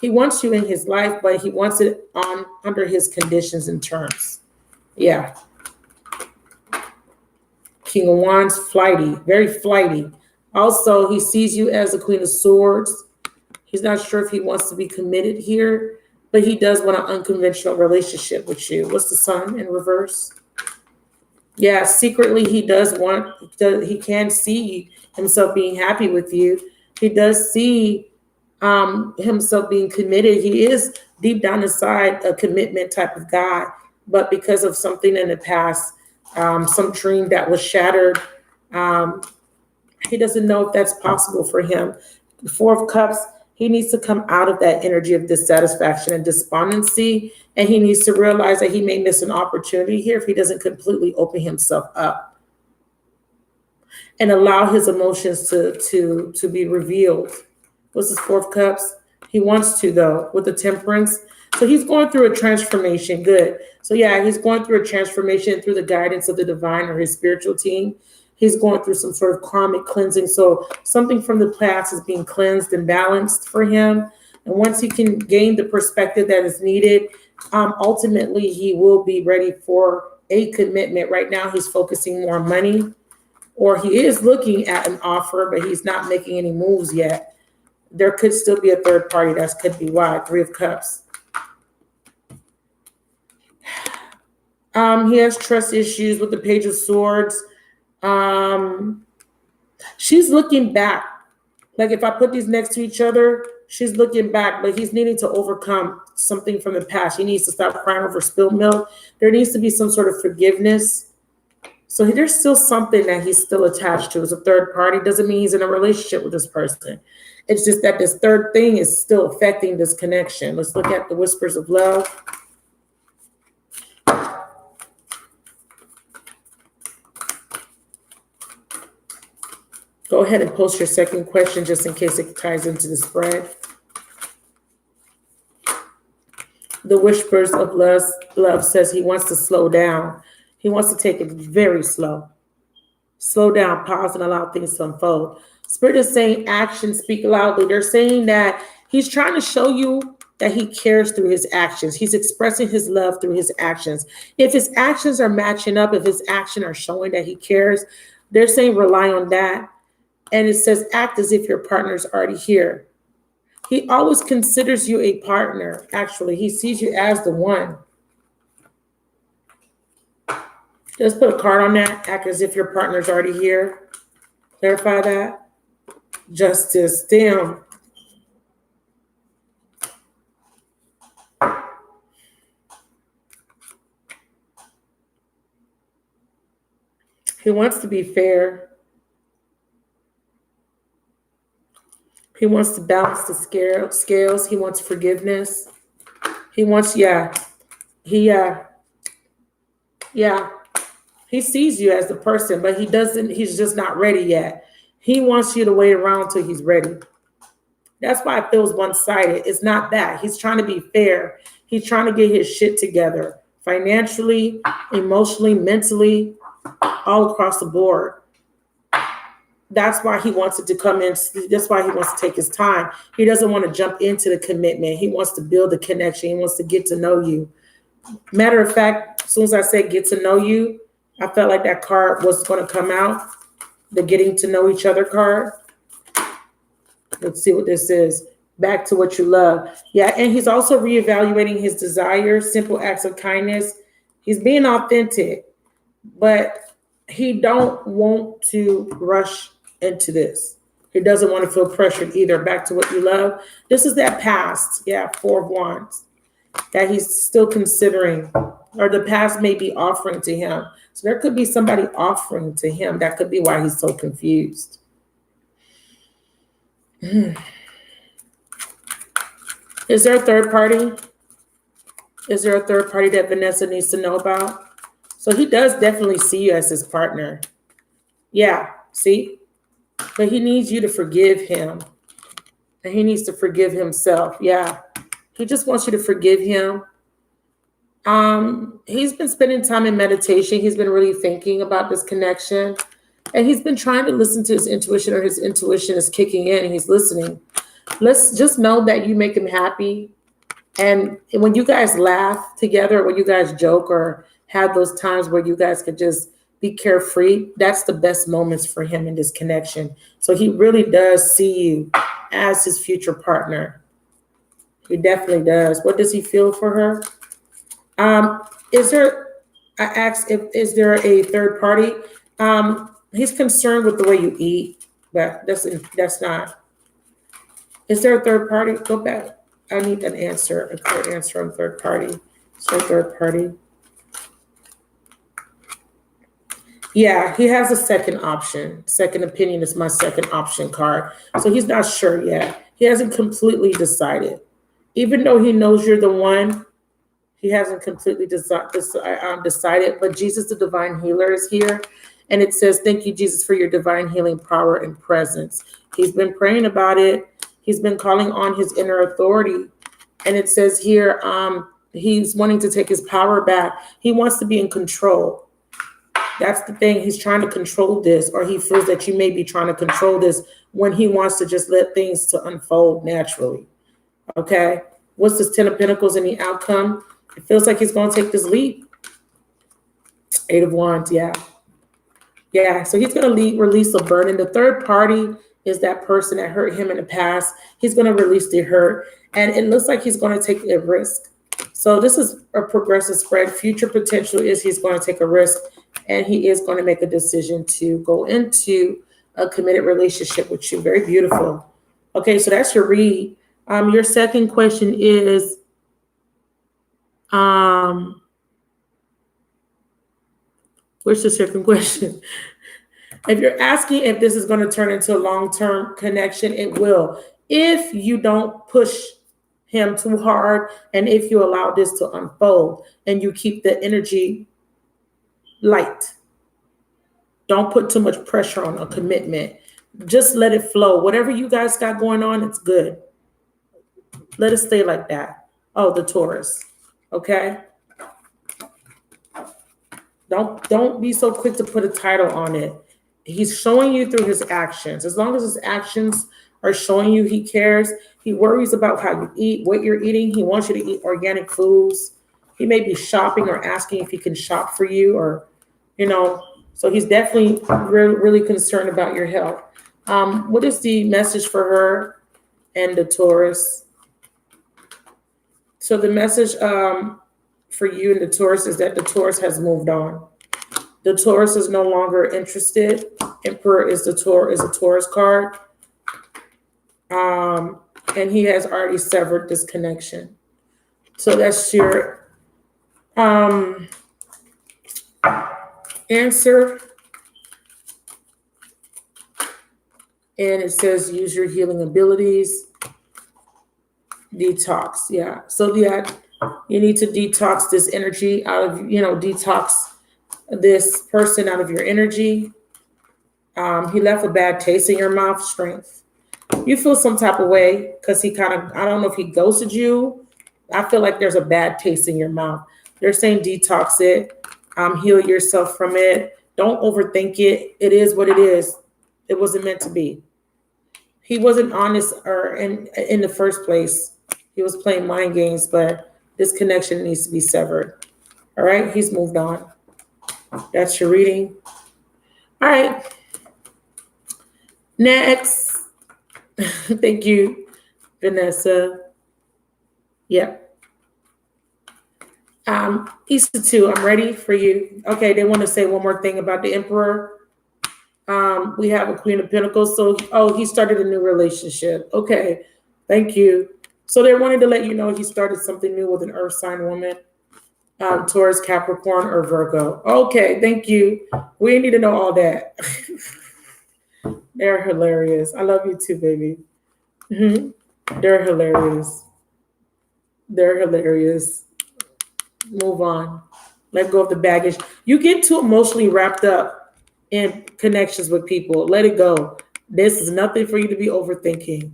He wants you in his life, but he wants it under his conditions and terms. Yeah. King of Wands, flighty, very flighty. Also, he sees you as the Queen of Swords. He's not sure if he wants to be committed here, but he does want an unconventional relationship with you. What's the Sun in reverse? Yeah, secretly he can see himself being happy with you. He does see himself being committed. He is deep down inside a commitment type of guy, but because of something in the past, some dream that was shattered, he doesn't know if that's possible for him. The 4 of Cups, he needs to come out of that energy of dissatisfaction and despondency, and he needs to realize that he may miss an opportunity here if he doesn't completely open himself up and allow his emotions to be revealed. What's his 4 of Cups? He wants to, though, with the Temperance. So he's going through a transformation. Good. So yeah, he's going through a transformation through the guidance of the divine or his spiritual team. He's going through some sort of karmic cleansing. So something from the past is being cleansed and balanced for him. And once he can gain the perspective that is needed, ultimately he will be ready for a commitment. Right now, he's focusing more on money, or he is looking at an offer, but he's not making any moves yet. There could still be a third party. That could be why. 3 of Cups. He has trust issues with the Page of Swords. She's looking back. Like if I put these next to each other, she's looking back, but he's needing to overcome something from the past. He needs to stop crying over spilled milk. There needs to be some sort of forgiveness. So there's still something that he's still attached to as a third party. Doesn't mean he's in a relationship with this person. It's just that this third thing is still affecting this connection. Let's look at the Whispers of Love. Go ahead and post your second question just in case it ties into the spread. The Whispers of Love says he wants to slow down. He wants to take it very slow. Slow down, pause, and allow things to unfold. Spirit is saying actions speak loudly. They're saying that he's trying to show you that he cares through his actions. He's expressing his love through his actions. If his actions are matching up, if his actions are showing that he cares, they're saying rely on that. And it says, act as if your partner's already here. He always considers you a partner. Actually, he sees you as the one. Just put a card on that. Act as if your partner's already here. Clarify that. Justice. Damn. He wants to be fair. He wants to balance the scales. He wants forgiveness. He wants, yeah. Yeah. He sees you as the person, but he's just not ready yet. He wants you to wait around till he's ready. That's why it feels one-sided. It's not that. He's trying to be fair. He's trying to get his shit together financially, emotionally, mentally, all across the board. That's why he wants it to come in. That's why he wants to take his time. He doesn't want to jump into the commitment. He wants to build the connection. He wants to get to know you. Matter of fact, as soon as I said get to know you, I felt like that card was going to come out, the getting to know each other card. Let's see what this is. Back to what you love. Yeah, and he's also reevaluating his desires, simple acts of kindness. He's being authentic, but he don't want to rush into this. He doesn't want to feel pressured either. Back to what you love. This is that past. Yeah, 4 of Wands. That he's still considering, or the past may be offering to him. So there could be somebody offering to him. That could be why he's so confused. Is there a third party? Is there a third party that Vanessa needs to know about? So he does definitely see you as his partner. Yeah, see? But he needs you to forgive him. And he needs to forgive himself. Yeah. He just wants you to forgive him. He's been spending time in meditation. He's been really thinking about this connection. And he's been trying to listen to his intuition, or his intuition is kicking in and he's listening. Let's just know that you make him happy. And when you guys laugh together, when you guys joke or have those times where you guys could just be carefree, that's the best moments for him in this connection. So he really does see you as his future partner. He definitely does. What does he feel for her? Is there a third party? He's concerned with the way you eat, but that's not. Is there a third party? Go back. I need an answer, a clear answer on third party. Is there a third party? Yeah, he has a second option. Second opinion is my second option card. So he's not sure yet. He hasn't completely decided. Even though he knows you're the one, he hasn't completely decided. But Jesus, the divine healer, is here. And it says, thank you, Jesus, for your divine healing power and presence. He's been praying about it. He's been calling on his inner authority. And it says here, he's wanting to take his power back. He wants to be in control. That's the thing. He's trying to control this, or he feels that you may be trying to control this when he wants to just let things to unfold naturally. Okay. What's this 10 of Pentacles in the outcome? It feels like he's going to take this leap. 8 of Wands. Yeah. Yeah. So he's going to release a burden. The third party is that person that hurt him in the past. He's going to release the hurt. And it looks like he's going to take a risk. So this is a progressive spread. Future potential is he's going to take a risk, and he is going to make a decision to go into a committed relationship with you. Very beautiful. Okay, so that's your read. Your second question is, what's the second question? If you're asking if this is going to turn into a long-term connection, it will. If you don't push him too hard, and if you allow this to unfold and you keep the energy light. Don't put too much pressure on a commitment. Just let it flow. Whatever you guys got going on, it's good. Let it stay like that. Oh, the Taurus. Okay? Don't be so quick to put a title on it. He's showing you through his actions. As long as his actions are showing you he cares, he worries about how you eat, what you're eating. He wants you to eat organic foods. He may be shopping or asking if he can shop for you, or, so he's definitely really concerned about your health. What is the message for her and the Taurus? So the message for you and the Taurus is that the Taurus has moved on. The Taurus is no longer interested. Emperor is a Taurus card. And he has already severed this connection. So that's your answer And it says use your healing abilities. Detox. Yeah. So yeah, you need to detox this energy out of, detox this person out of your energy. He left a bad taste in your mouth. Strength. You feel some type of way because he kind of, I don't know if he ghosted you. I feel like there's a bad taste in your mouth. They're saying detox it, heal yourself from it. Don't overthink it. It is what it is. It wasn't meant to be. He wasn't honest or in the first place. He was playing mind games, but this connection needs to be severed. All right, he's moved on. That's your reading. All right. Next. Thank you, Vanessa. Yep. Easter 2, I'm ready for you. Okay, they want to say one more thing about the Emperor. We have a Queen of Pentacles. So, he started a new relationship. Okay, thank you. So they're wanting to let you know he started something new with an Earth sign woman, Taurus, Capricorn, or Virgo. Okay, thank you. We need to know all that. They're hilarious. I love you too, baby. They're hilarious. They're hilarious. Move on. Let go of the baggage. You get too emotionally wrapped up in connections with people. Let it go. This is nothing for you to be overthinking.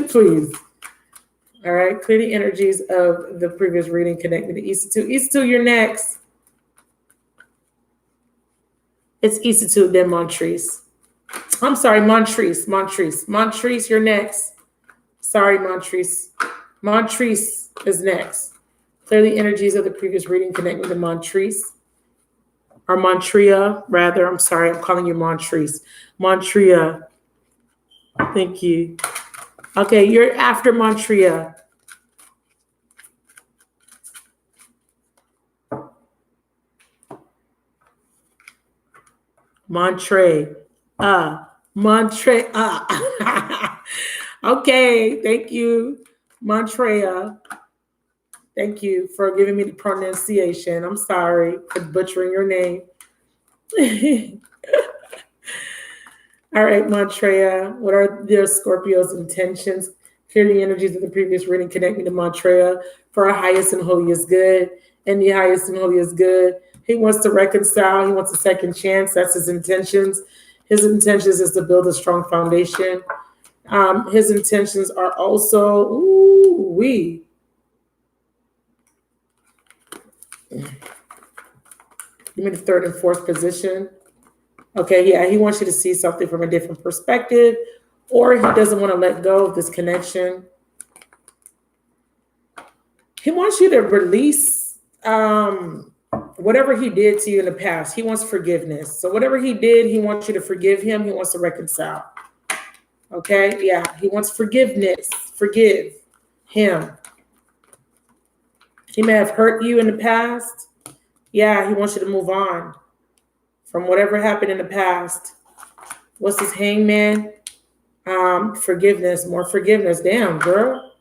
Please. All right. Clear the energies of the previous reading connected to Easter 2. Easter 2, you're next. It's Easter 2, then Montrese. I'm sorry, Montrese. Montrese, you're next. Sorry, Montrese. Montrese is next. Clear the energies of the previous reading connected to Montrese. Or Montrea, rather. I'm sorry, I'm calling you Montrese. Montrea. Thank you. Okay, you're after Montrea. Montre. Okay, thank you. Montrea. Thank you for giving me the pronunciation. I'm sorry for butchering your name. All right, Montrea. What are their Scorpio's intentions? Clear the energies of the previous reading connecting to Montrea for our highest and holiest good. And the highest and holiest good. He wants to reconcile. He wants a second chance. That's his intentions. His intentions is to build a strong foundation. His intentions are also, give me the third and fourth position. Okay, yeah, he wants you to see something from a different perspective, or he doesn't want to let go of this connection. He wants you to release whatever he did to you in the past. He wants forgiveness. So whatever he did, he wants you to forgive him. He wants to reconcile. Okay, yeah, he wants forgiveness. Forgive him. He may have hurt you in the past. Yeah, he wants you to move on from whatever happened in the past. What's his hangman? Forgiveness, more forgiveness. Damn, girl.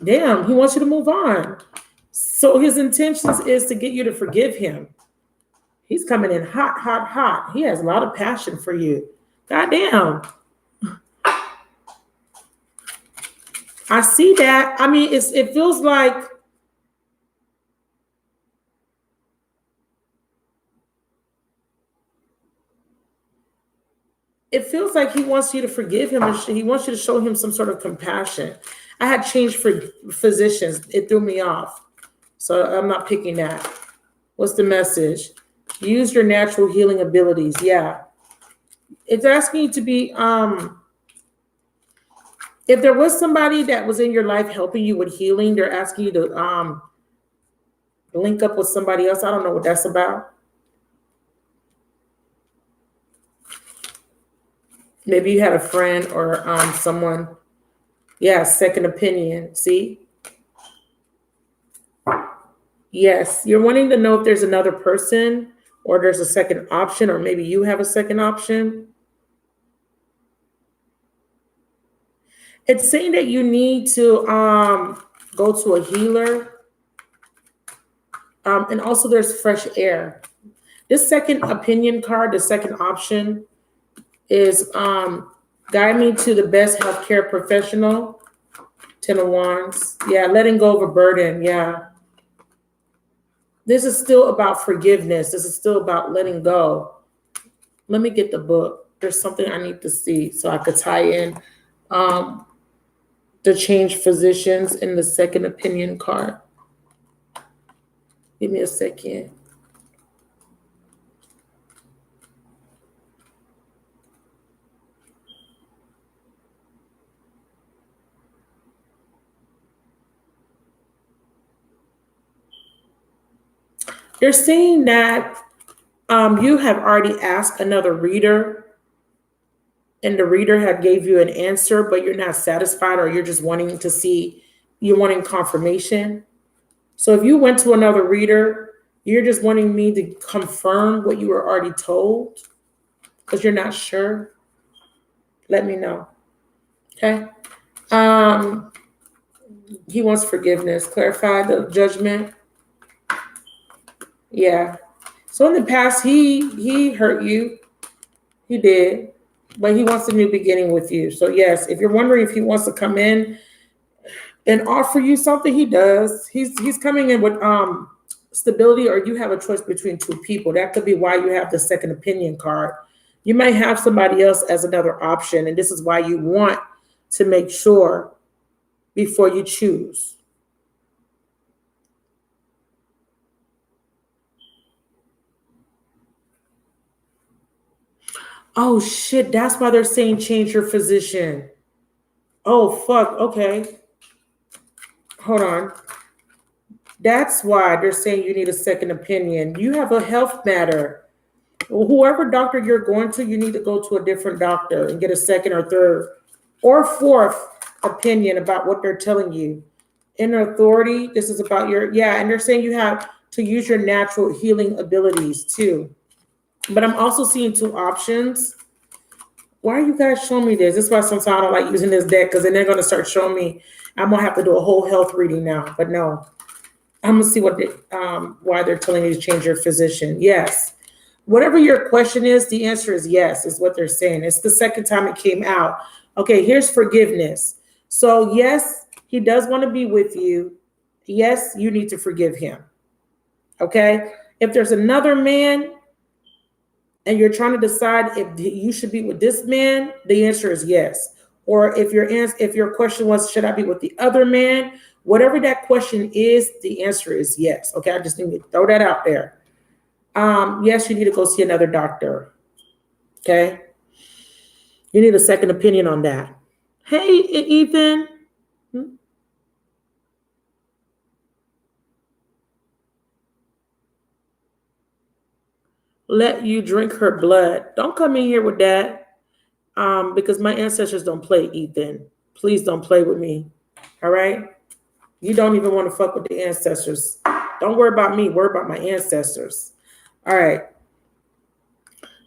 Damn, he wants you to move on. So his intentions is to get you to forgive him. He's coming in hot, hot, hot. He has a lot of passion for you. Goddamn. I see that. I mean, it feels like he wants you to forgive him, and he wants you to show him some sort of compassion. I had changed for physicians. It threw me off. So I'm not picking that. What's the message? Use your natural healing abilities. Yeah. It's asking you to be, if there was somebody that was in your life helping you with healing, they're asking you to link up with somebody else. I don't know what that's about. Maybe you had a friend or someone. Yeah, second opinion. See? Yes, you're wanting to know if there's another person or there's a second option, or maybe you have a second option. It's saying that you need to go to a healer. And also there's fresh air. This second opinion card, the second option, is guide me to the best healthcare professional. 10 of Wands. Yeah, letting go of a burden. Yeah. This is still about forgiveness. This is still about letting go. Let me get the book. There's something I need to see so I could tie in the change physicians in the second opinion card. Give me a second. They're saying that you have already asked another reader and the reader had gave you an answer, but you're not satisfied or you're just wanting to see, you're wanting confirmation. So if you went to another reader, you're just wanting me to confirm what you were already told because you're not sure. Let me know. Okay. He wants forgiveness. Clarify the judgment. Yeah. So in the past, he hurt you. He did. But he wants a new beginning with you. So yes, if you're wondering if he wants to come in and offer you something, he does. He's coming in with stability, or you have a choice between two people. That could be why you have the second opinion card. You might have somebody else as another option, and this is why you want to make sure before you choose. Oh shit, that's why they're saying change your physician. Oh fuck, okay. Hold on. That's why they're saying you need a second opinion. You have a health matter. Whoever doctor you're going to, you need to go to a different doctor and get a second or third or fourth opinion about what they're telling you. Inner authority, this is about and they're saying you have to use your natural healing abilities too. But I'm also seeing two options. Why are you guys showing me this? This is why sometimes I don't like using this deck, because then they're going to start showing me. I'm going to have to do a whole health reading now. But no, I'm going to see why they're telling you to change your physician. Yes. Whatever your question is, the answer is yes, is what they're saying. It's the second time it came out. Okay, here's forgiveness. So yes, he does want to be with you. Yes, you need to forgive him. Okay? If there's another man and you're trying to decide if you should be with this man, the answer is yes. Or if your question was, should I be with the other man? Whatever that question is, the answer is yes. Okay, I just need to throw that out there. Yes, you need to go see another doctor. Okay, you need a second opinion on that. Hey, Ethan. Let you drink her blood. Don't come in here with that. Because my ancestors don't play, Ethan. Please don't play with me. All right? You don't even want to fuck with the ancestors. Don't worry about me. Worry about my ancestors. All right.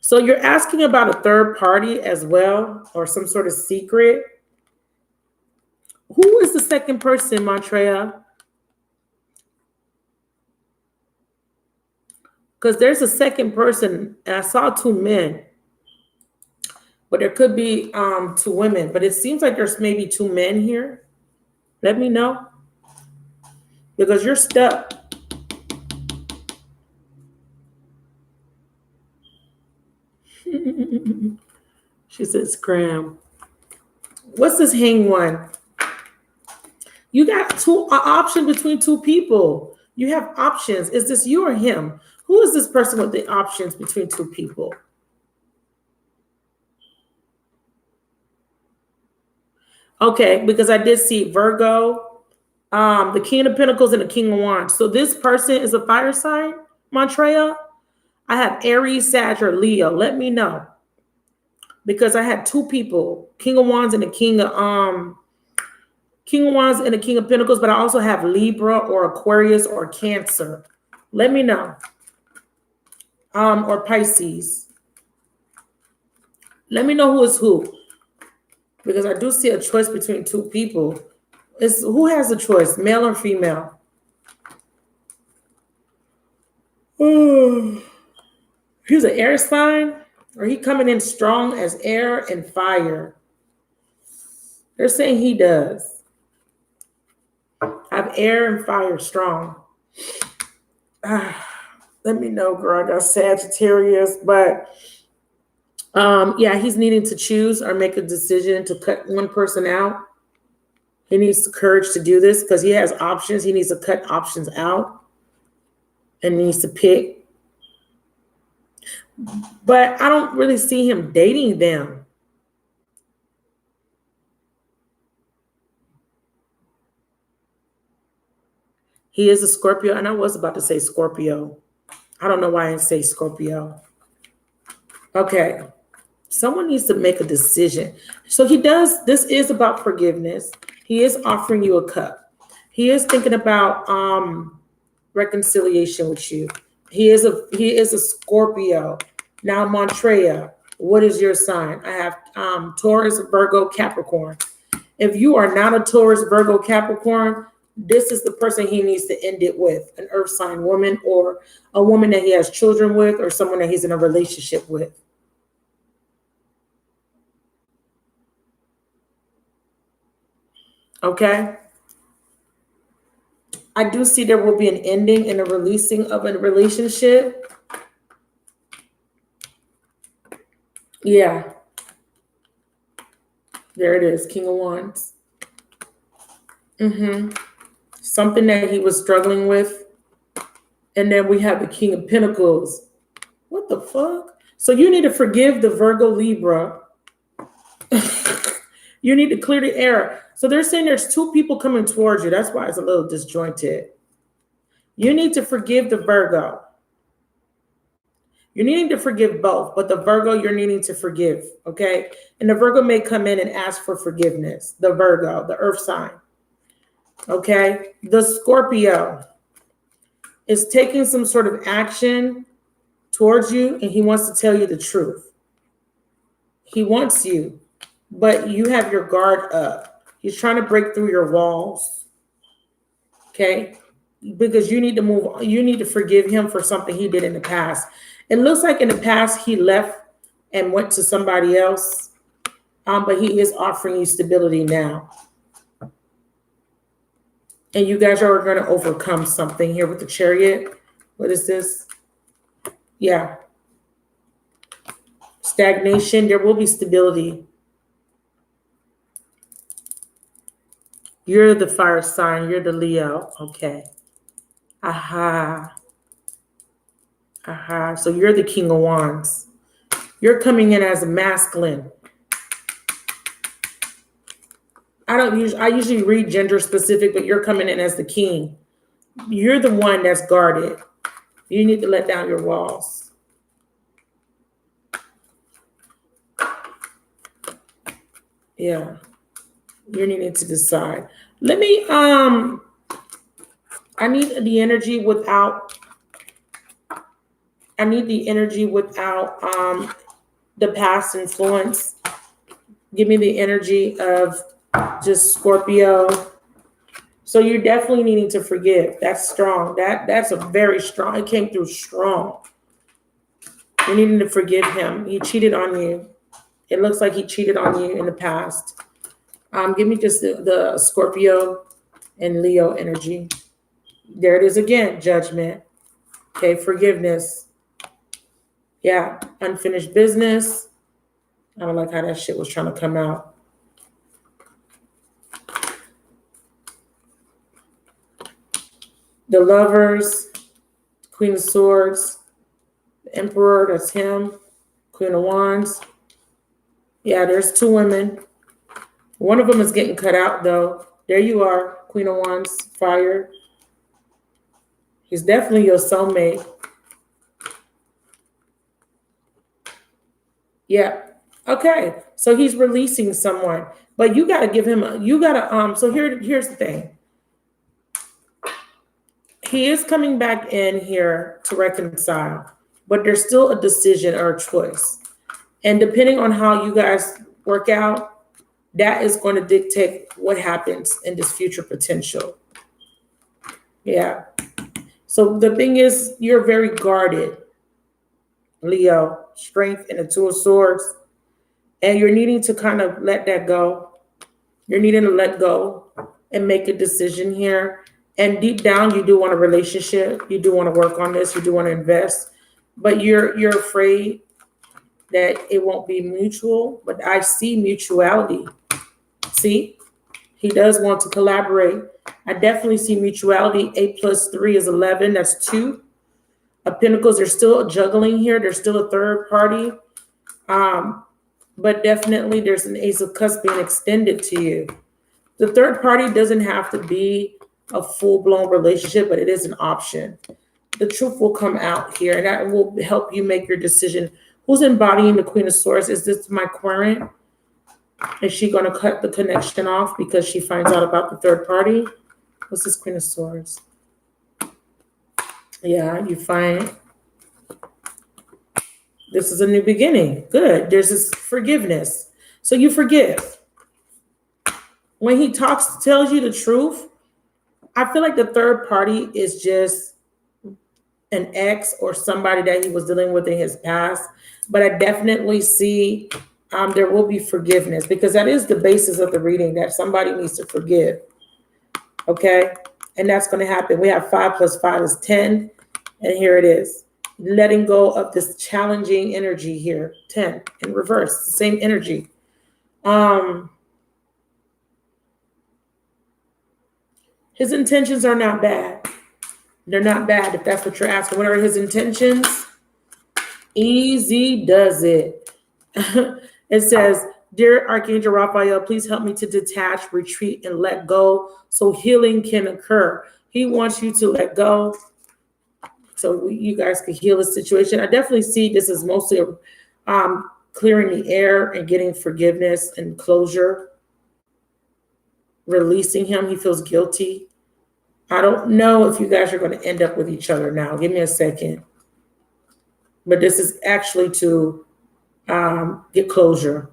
So you're asking about a third party as well, or some sort of secret. Who is the second person, Montreal? Because there's a second person, and I saw two men. But there could be two women. But it seems like there's maybe two men here. Let me know. Because you're stuck. She says, "Cram." What's this hang one? You got two options between two people. You have options. Is this you or him? Who is this person with the options between two people? Okay, because I did see Virgo, the King of Pentacles, and the King of Wands. So this person is a fire sign, Montreal. I have Aries, Sag, or Leo. Let me know. Because I had two people, King of Wands and the King of Wands and the King of Pentacles, but I also have Libra or Aquarius or Cancer. Let me know. Or Pisces. Let me know who is who. Because I do see a choice between two people. Who has a choice, male or female? Here's an air sign. Or he coming in strong as air and fire. They're saying he does have air and fire strong. Let me know, girl. I got Sagittarius, but yeah, he's needing to choose or make a decision to cut one person out. He needs the courage to do this because he has options. He needs to cut options out and needs to pick. But I don't really see him dating them. He is a Scorpio, and I was about to say Scorpio. I don't know why I didn't say Scorpio. Okay. Someone needs to make a decision. So he does, this is about forgiveness. He is offering you a cup. He is thinking about reconciliation with you. He is a Scorpio. Now, Montreya, what is your sign? I have Taurus, Virgo, Capricorn. If you are not a Taurus, Virgo, Capricorn, this is the person he needs to end it with, an earth sign woman or a woman that he has children with or someone that he's in a relationship with. Okay. I do see there will be an ending and a releasing of a relationship. Yeah. There it is, King of Wands. Something that he was struggling with. And then we have the King of Pentacles. What the fuck? So you need to forgive the Virgo Libra. You need to clear the air. So they're saying there's two people coming towards you. That's why it's a little disjointed. You need to forgive the Virgo. You're needing to forgive both, but the Virgo you're needing to forgive, okay? And the Virgo may come in and ask for forgiveness. The Virgo, the earth sign, okay? The Scorpio is taking some sort of action towards you, and he wants to tell you the truth. He wants you, but you have your guard up. He's trying to break through your walls, okay? Because you need to move on. You need to forgive him for something he did in the past. It looks like in the past he left and went to somebody else, but he is offering you stability now. And you guys are going to overcome something here with the Chariot. What is this? Yeah. Stagnation. There will be stability. You're the fire sign. You're the Leo. Okay. Aha. So you're the King of Wands. You're coming in as a masculine. I usually read gender specific, but you're coming in as the king. You're the one that's guarded. You need to let down your walls. Yeah. You're needing to decide. Let me, I need the energy without the past influence. Give me the energy of just Scorpio. So you're definitely needing to forgive. That's strong. That's a very strong. It came through strong. You're needing to forgive him. He cheated on you. It looks like he cheated on you in the past. Give me just the Scorpio and Leo energy. There it is again. Judgment. Okay, forgiveness. Yeah, unfinished business. I don't like how that shit was trying to come out. The Lovers, Queen of Swords, the Emperor, that's him, Queen of Wands. Yeah, there's two women. One of them is getting cut out, though. There you are, Queen of Wands, fire. He's definitely your soulmate. Yeah. Okay. So he's releasing someone, but you got to give him so here's the thing. He is coming back in here to reconcile, but there's still a decision or a choice. And depending on how you guys work out, that is going to dictate what happens in this future potential. Yeah. So the thing is, you're very guarded. Leo, strength and the Two of Swords. And you're needing to kind of let that go. You're needing to let go and make a decision here. And deep down, you do want a relationship. You do want to work on this. You do want to invest. But you're afraid that it won't be mutual. But I see mutuality. See? He does want to collaborate. I definitely see mutuality. 8 plus 3 is 11. That's 2. Of Pentacles, there's still juggling here. There's still a third party. But definitely there's an Ace of Cups being extended to you. The third party doesn't have to be a full-blown relationship, but it is an option. The truth will come out here, and that will help you make your decision. Who's embodying the Queen of Swords? Is this my current? Is she going to cut the connection off because she finds out about the third party? What's this Queen of Swords? Yeah, you find this is a new beginning. Good. There's this forgiveness. So you forgive. When he tells you the truth, I feel like the third party is just an ex or somebody that he was dealing with in his past. But I definitely see there will be forgiveness, because that is the basis of the reading, that somebody needs to forgive. Okay? And that's going to happen. We have 5 plus 5 is 10. And here it is. Letting go of this challenging energy here. 10 in reverse. The same energy. His intentions are not bad. They're not bad, if that's what you're asking. What are his intentions? Easy does it. It says, "Dear Archangel Raphael, please help me to detach, retreat, and let go so healing can occur." He wants you to let go so you guys can heal the situation. I definitely see this as mostly clearing the air and getting forgiveness and closure. Releasing him. He feels guilty. I don't know if you guys are going to end up with each other now. Give me a second. But this is actually to get closure.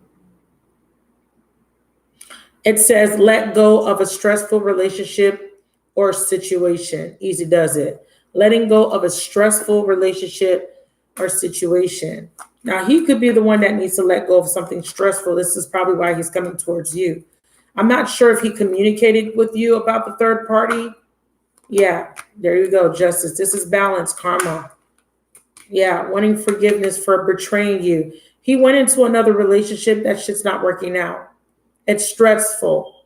It says, let go of a stressful relationship or situation. Easy does it. Letting go of a stressful relationship or situation. Now, he could be the one that needs to let go of something stressful. This is probably why he's coming towards you. I'm not sure if he communicated with you about the third party. Yeah, there you go, Justice. This is balance, karma. Yeah, wanting forgiveness for betraying you. He went into another relationship. That shit's not working out. It's stressful.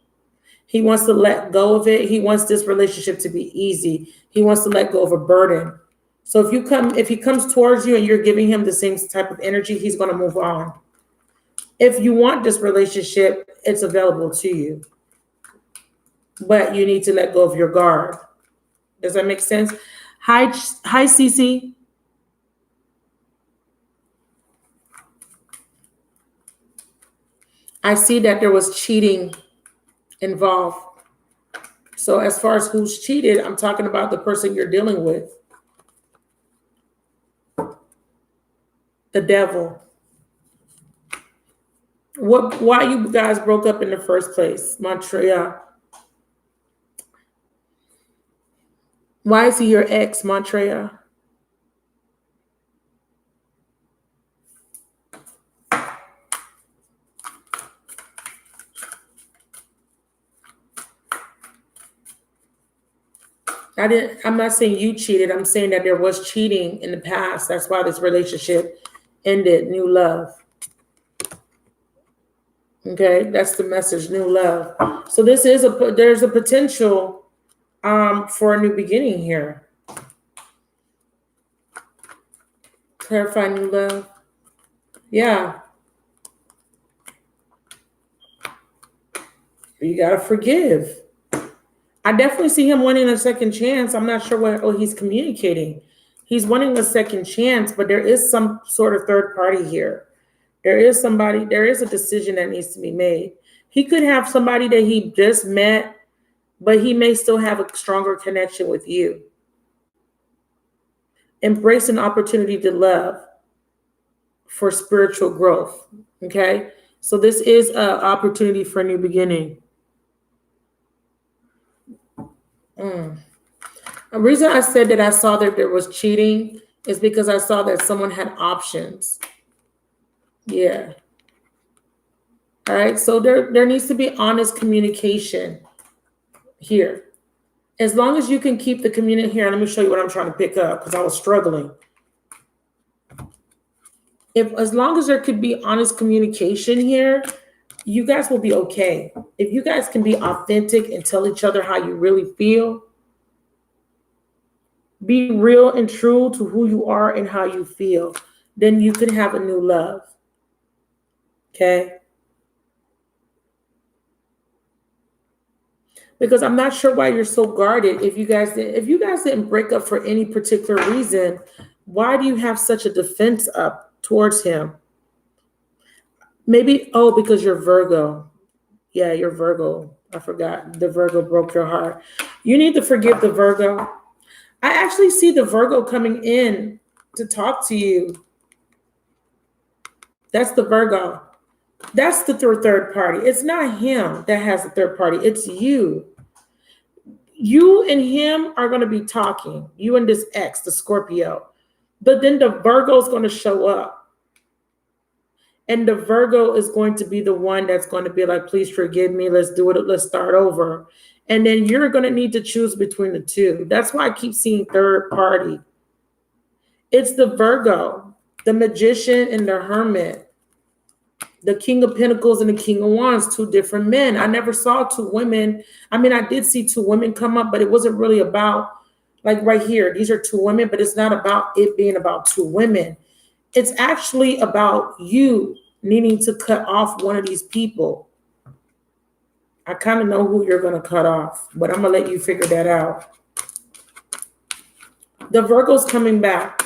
He wants to let go of it. He wants this relationship to be easy. He wants to let go of a burden. So if he comes towards you and you're giving him the same type of energy, he's going to move on. If you want this relationship, it's available to you. But you need to let go of your guard. Does that make sense? Hi, Cece. I see that there was cheating involved. So as far as who's cheated, I'm talking about the person you're dealing with. The devil. Why you guys broke up in the first place, Montreal? Why is he your ex, Montreal? I'm not saying you cheated. I'm saying that there was cheating in the past. That's why this relationship ended. New love. Okay, that's the message. New love. So there's a potential for a new beginning here. Clarify new love. Yeah. You gotta forgive. I definitely see him wanting a second chance. I'm not sure what he's communicating. He's wanting a second chance, but there is some sort of third party here. There is a decision that needs to be made. He could have somebody that he just met, but he may still have a stronger connection with you. Embrace an opportunity to love for spiritual growth. Okay? So this is an opportunity for a new beginning. The reason I said that I saw that there was cheating It's because I saw that someone had options. Yeah. All right. So there needs to be honest communication here. As long as you can keep the community here, let me show you what I'm trying to pick up because I was struggling. As long as there could be honest communication here, you guys will be okay. If you guys can be authentic and tell each other how you really feel, be real and true to who you are and how you feel, then you can have a new love. Okay? Because I'm not sure why you're so guarded. If you guys didn't break up for any particular reason, why do you have such a defense up towards him? Maybe, because you're Virgo. Yeah, you're Virgo. I forgot. The Virgo broke your heart. You need to forgive the Virgo. I actually see the Virgo coming in to talk to you. That's the Virgo. That's the third party. It's not him that has the third party. It's you. You and him are going to be talking. You and this ex, the Scorpio. But then the Virgo is going to show up. And the Virgo is going to be the one that's going to be like, please forgive me. Let's do it. Let's start over. And then you're going to need to choose between the two. That's why I keep seeing third party. It's the Virgo, the Magician and the Hermit. The King of Pentacles and the King of Wands, two different men. I never saw two women. I mean, I did see two women come up, but it wasn't really about, like right here, these are two women, but it's not about it being about two women. It's actually about you needing to cut off one of these people. I kind of know who you're going to cut off, but I'm going to let you figure that out. The Virgo's coming back.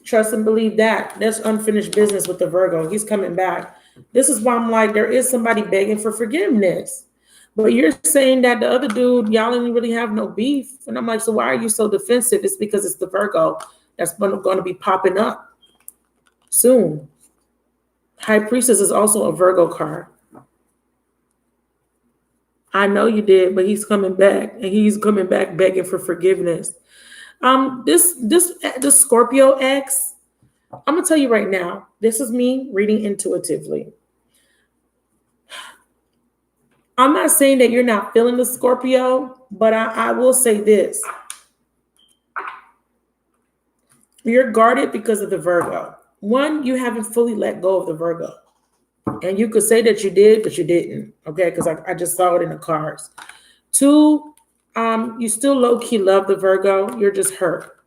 Trust and believe that. There's unfinished business with the Virgo. He's coming back. This is why I'm like, there is somebody begging for forgiveness. But you're saying that the other dude, y'all didn't really have no beef. And I'm like, so why are you so defensive? It's because it's the Virgo that's going to be popping up soon. High Priestess is also a Virgo card. I know you did, but he's coming back. And he's coming back begging for forgiveness. This Scorpio ex, I'm gonna tell you right now, this is me reading intuitively. I'm not saying that you're not feeling the Scorpio, but I will say this. You're guarded because of the Virgo. One, you haven't fully let go of the Virgo. And you could say that you did, but you didn't. Okay, because I just saw it in the cards. Two, you still low-key love the Virgo. You're just hurt.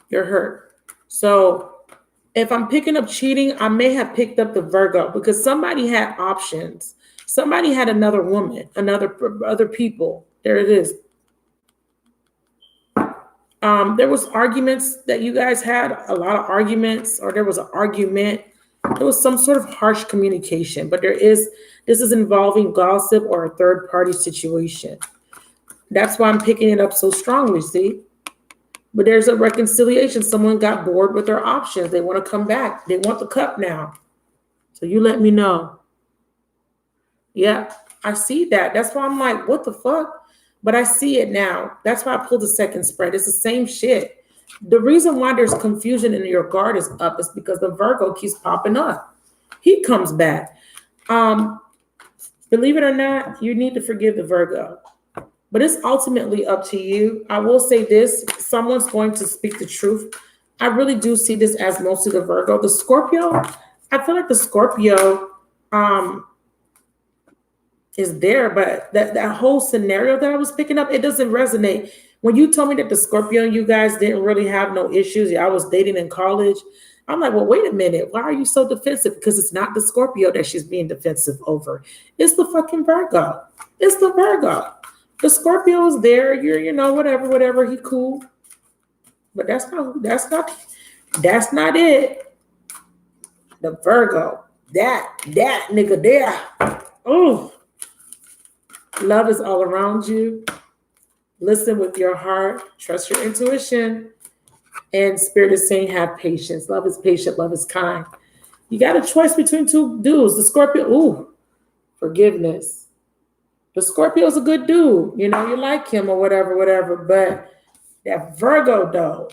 You're hurt. So if I'm picking up cheating, I may have picked up the Virgo because somebody had options. Somebody had another woman, other people. There it is. There was arguments that you guys had, a lot of arguments, or there was an argument. There was some sort of harsh communication, but this is involving gossip or a third party situation. That's why I'm picking it up so strongly, see? But there's a reconciliation. Someone got bored with their options. They want to come back. They want the cup now. So you let me know. Yeah, I see that. That's why I'm like, what the fuck? But I see it now. That's why I pulled the second spread. It's the same shit. The reason why there's confusion and your guard is up is because the Virgo keeps popping up. He comes back. Believe it or not, you need to forgive the Virgo. But it's ultimately up to you. I will say this. Someone's going to speak the truth. I really do see this as mostly the Virgo. The Scorpio, I feel like the Scorpio is there, but that whole scenario that I was picking up, it doesn't resonate. When you told me that the Scorpio and you guys didn't really have no issues, I was dating in college, I'm like, well, wait a minute. Why are you so defensive? Because it's not the Scorpio that she's being defensive over. It's the fucking Virgo. It's the Virgo. The Scorpio is there. You're, whatever. He cool. But that's not it. The Virgo. That nigga there. Oh. Love is all around you. Listen with your heart. Trust your intuition. And Spirit is saying, have patience. Love is patient. Love is kind. You got a choice between two dudes. The Scorpio, forgiveness. The Scorpio's a good dude. You know, you like him or whatever. But that Virgo, though,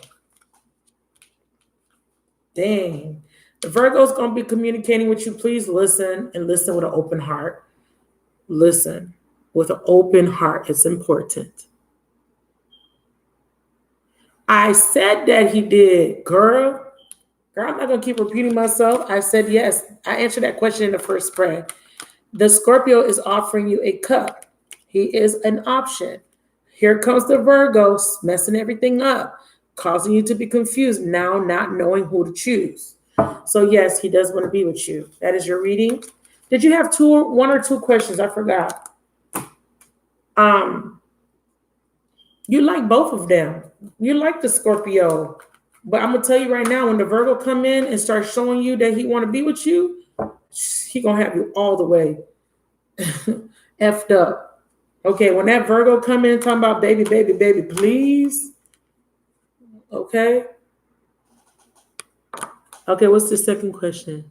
dang. The Virgo's going to be communicating with you. Please listen, and listen with an open heart. Listen with an open heart. It's important. I said that he did, girl. Girl, I'm not going to keep repeating myself. I said yes. I answered that question in the first spread. The Scorpio is offering you a cup. He is an option. Here comes the Virgo messing everything up, causing you to be confused, now not knowing who to choose. So yes, he does want to be with you. That is your reading. Did you have one or two questions? I forgot. You like both of them. You like the Scorpio. But I'm going to tell you right now, when the Virgo come in and start showing you that he want to be with you, he going to have you all the way effed up. Okay, when that Virgo come in talking about baby, please. Okay. Okay, what's the second question?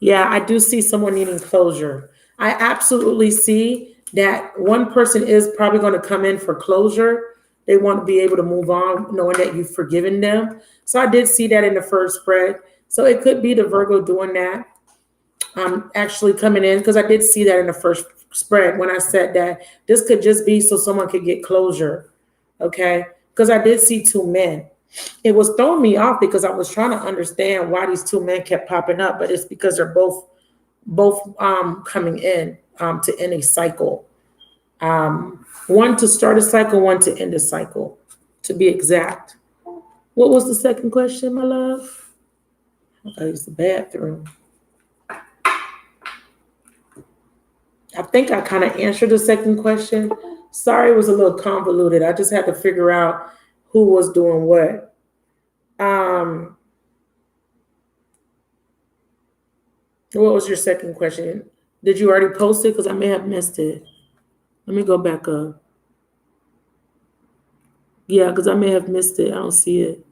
Yeah, I do see someone needing closure. I absolutely see that one person is probably going to come in for closure. They want to be able to move on, knowing that you've forgiven them. So I did see that in the first spread. So it could be the Virgo doing that. Actually coming in, because I did see that in the first spread when I said that this could just be so someone could get closure. Okay, because I did see two men. It was throwing me off because I was trying to understand why these two men kept popping up, but it's because they're both coming in to end a cycle. One to start a cycle, one to end a cycle, to be exact. What was the second question, my love? I used the bathroom. I think I kind of answered the second question. Sorry, it was a little convoluted. I just had to figure out who was doing what. What was your second question? Did you already post it? Because I may have missed it. Let me go back up. Yeah, because I may have missed it. I don't see it.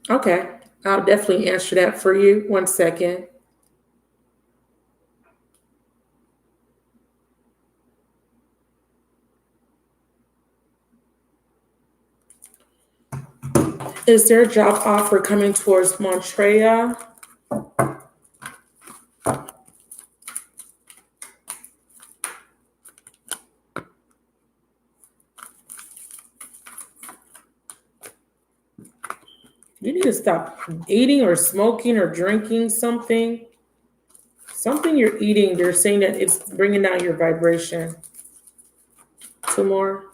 Okay, I'll definitely answer that for you. 1 second. Is there a job offer coming towards Montreal? You need to stop eating or smoking or drinking something. Something you're eating, they're saying that it's bringing down your vibration. 2 more.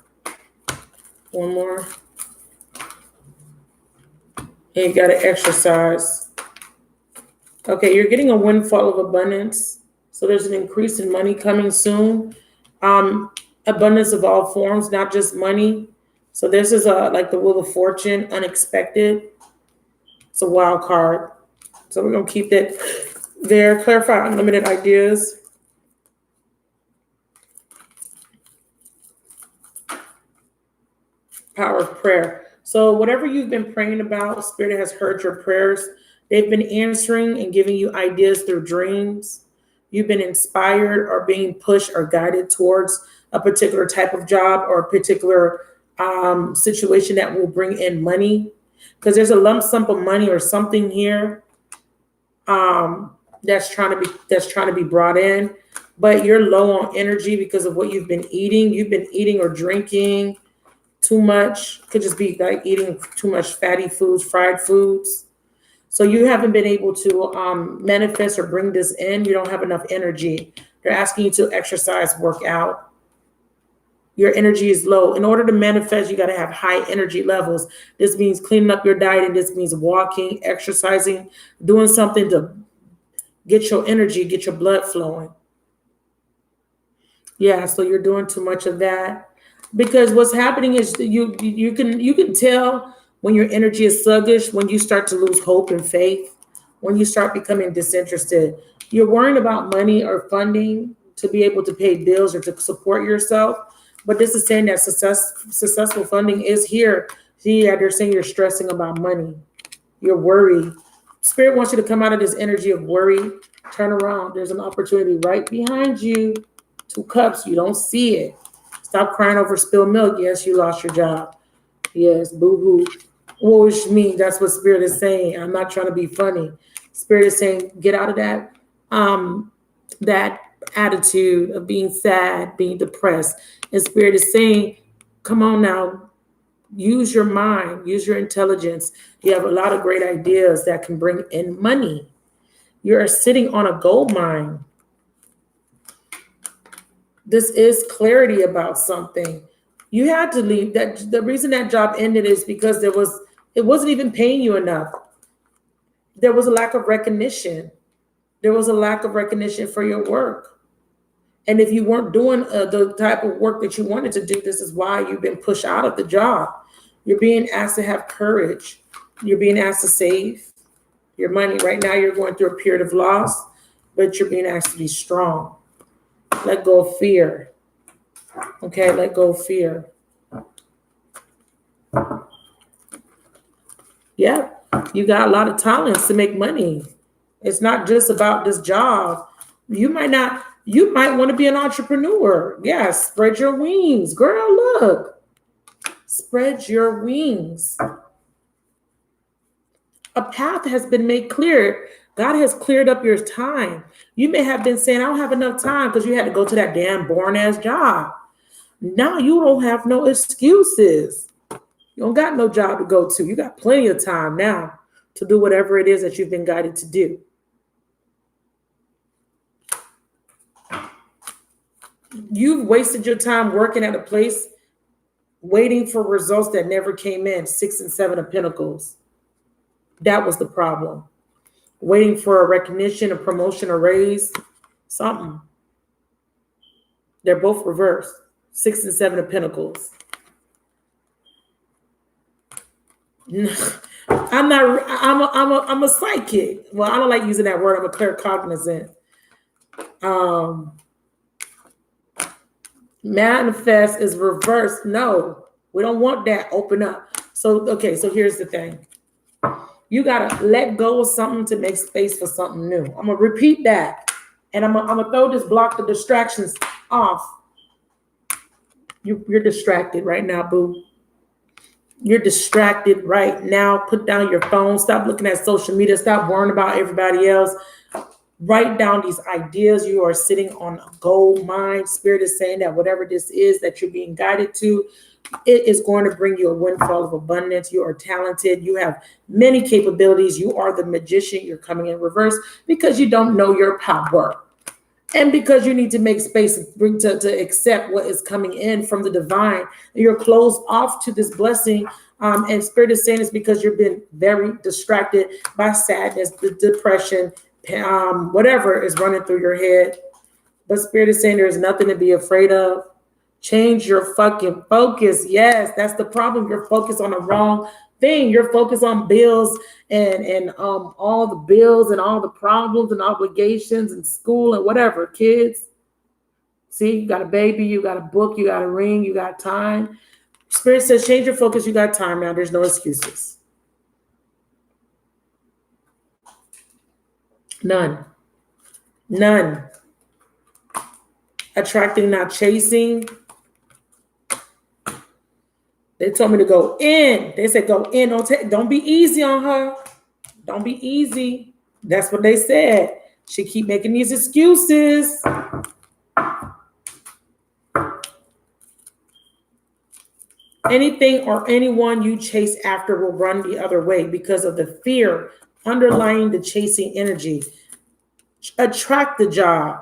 1 more. And you got to exercise. Okay, you're getting a windfall of abundance. So there's an increase in money coming soon. Abundance of all forms, not just money. So this is like the Wheel of Fortune, unexpected. It's a wild card. So we're going to keep that there. Clarify unlimited ideas. Power of prayer. So whatever you've been praying about, Spirit has heard your prayers. They've been answering and giving you ideas through dreams. You've been inspired or being pushed or guided towards a particular type of job or a particular situation that will bring in money. Because there's a lump sum of money or something here that's trying to be brought in, but you're low on energy because of what you've been eating. You've been eating or drinking too much. Could just be like eating too much fatty foods, fried foods. So you haven't been able to manifest or bring this in. You don't have enough energy. They're asking you to exercise, work out. Your energy is low. In order to manifest, you got to have high energy levels. This means cleaning up your diet, and this means walking, exercising, doing something to get your energy, get your blood flowing. Yeah, so you're doing too much of that. Because what's happening is you can tell when your energy is sluggish, when you start to lose hope and faith, when you start becoming disinterested. You're worrying about money or funding to be able to pay bills or to support yourself. But this is saying that successful funding is here. See, they're saying you're stressing about money. You're worried. Spirit wants you to come out of this energy of worry. Turn around. There's an opportunity right behind you. 2 cups. You don't see it. Stop crying over spilled milk. Yes, you lost your job. Yes, boo-hoo. Woe is me. That's what Spirit is saying. I'm not trying to be funny. Spirit is saying, get out of that attitude of being sad, being depressed. And Spirit is saying, come on now, use your mind, use your intelligence. You have a lot of great ideas that can bring in money. You're sitting on a gold mine. This is clarity about something. You had to leave. That the reason that job ended is because it wasn't even paying you enough. There was a lack of recognition. There was a lack of recognition for your work. And if you weren't doing the type of work that you wanted to do, this is why you've been pushed out of the job. You're being asked to have courage. You're being asked to save your money. Right now, you're going through a period of loss, but you're being asked to be strong. Let go of fear. Okay, let go of fear. Yeah, you got a lot of talents to make money. It's not just about this job. You might want to be an entrepreneur. Yeah, spread your wings. Girl, look. Spread your wings. A path has been made clear. God has cleared up your time. You may have been saying, I don't have enough time because you had to go to that damn boring ass job. Now you don't have no excuses. You don't got no job to go to. You got plenty of time now to do whatever it is that you've been guided to do. You've wasted your time working at a place, waiting for results that never came in. 6 and 7 of Pentacles. That was the problem. Waiting for a recognition, a promotion, a raise, something. They're both reversed. 6 and 7 of Pentacles. I'm a psychic. Well, I don't like using that word. I'm a claircognizant. Manifest is reversed. No, we don't want that. Open up. So here's the thing. You got to let go of something to make space for something new. I'm going to repeat that. And I'm going to throw this block of distractions off. You're distracted right now, boo. You're distracted right now. Put down your phone. Stop looking at social media. Stop worrying about everybody else. Write down these ideas. You are sitting on a gold mine. Spirit is saying that whatever this is that you're being guided to, it is going to bring you a windfall of abundance. You are talented. You have many capabilities. You are the magician. You're coming in reverse because you don't know your power. And because you need to make space to accept what is coming in from the divine. You're closed off to this blessing. And Spirit is saying it's because you've been very distracted by sadness, the depression, whatever is running through your head. But Spirit is saying there's nothing to be afraid of. Change your fucking focus. Yes, that's the problem. You're focused on the wrong thing. You're focused on bills and all the bills and all the problems and obligations and school and whatever. Kids, see, you got a baby, you got a book, you got a ring, you got time. Spirit says change your focus. You got time now. There's no excuses. None. Attracting, not chasing. They told me to go in. They said go in. Don't be easy on her. Don't be easy. That's what they said. She keep making these excuses. Anything or anyone you chase after will run the other way because of the fear underlying the chasing energy. Attract the job.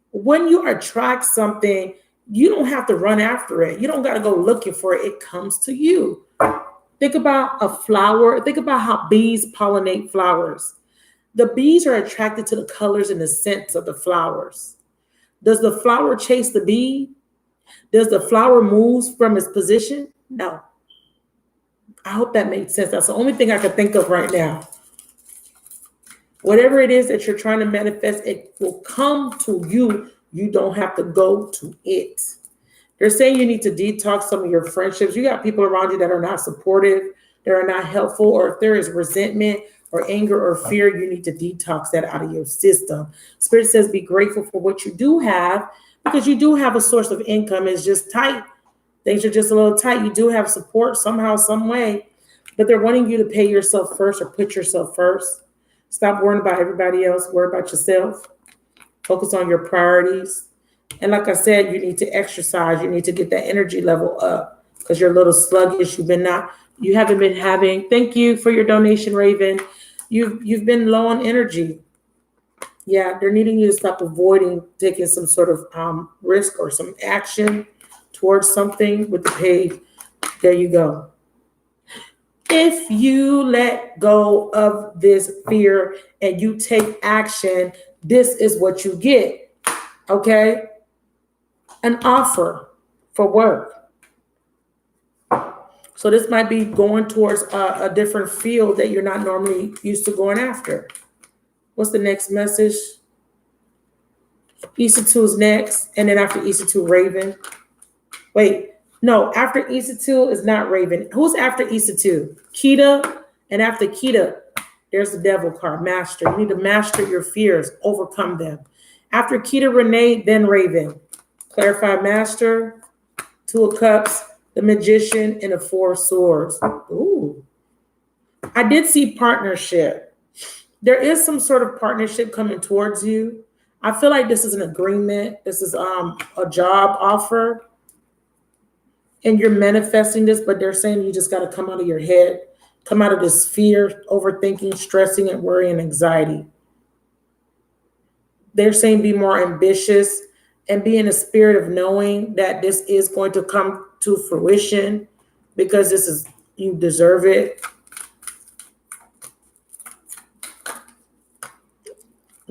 When you attract something, You don't have to run after it. You don't got to go looking for it. It comes to you. Think about a flower. Think about how bees pollinate flowers. The bees are attracted to the colors and the scents of the flowers. Does the flower chase the bee? Does the flower move from its position? No. I hope that made sense. That's the only thing I can think of right now. Whatever it is that you're trying to manifest, it will come to you. You don't have to go to it. They're saying you need to detox some of your friendships. You got people around you that are not supportive, that are not helpful, or if there is resentment or anger or fear, you need to detox that out of your system. Spirit says be grateful for what you do have, because you do have a source of income. It's just tight. Things are just a little tight. You do have support somehow, some way, but they're wanting you to pay yourself first or put yourself first. Stop worrying about everybody else. Worry about yourself. Focus on your priorities. And like I said, you need to exercise. You need to get that energy level up because you're a little sluggish. You haven't been having, thank you for your donation, Raven. You've been low on energy. Yeah, they're needing you to stop avoiding taking some sort of risk or some action towards something with the page. There you go. If you let go of this fear and you take action, this is what you get. Okay? An offer for work. So this might be going towards a different field that you're not normally used to going after. What's the next message? Easter 2 is next, and then after Easter 2, Raven. Wait, no, after Easter 2 is not Raven. Who's after Easter 2? Kita, and after Kita, there's the Devil card, Master. You need to master your fears, overcome them. After Kita, Renee, then Raven. Clarify Master, 2 of Cups, the Magician, and the 4 of Swords. Ooh. I did see partnership. There is some sort of partnership coming towards you. I feel like this is an agreement. This is a job offer. And you're manifesting this, but they're saying you just got to come out of your head, come out of this fear, overthinking, stressing, and worry and anxiety. They're saying be more ambitious and be in a spirit of knowing that this is going to come to fruition because you deserve it.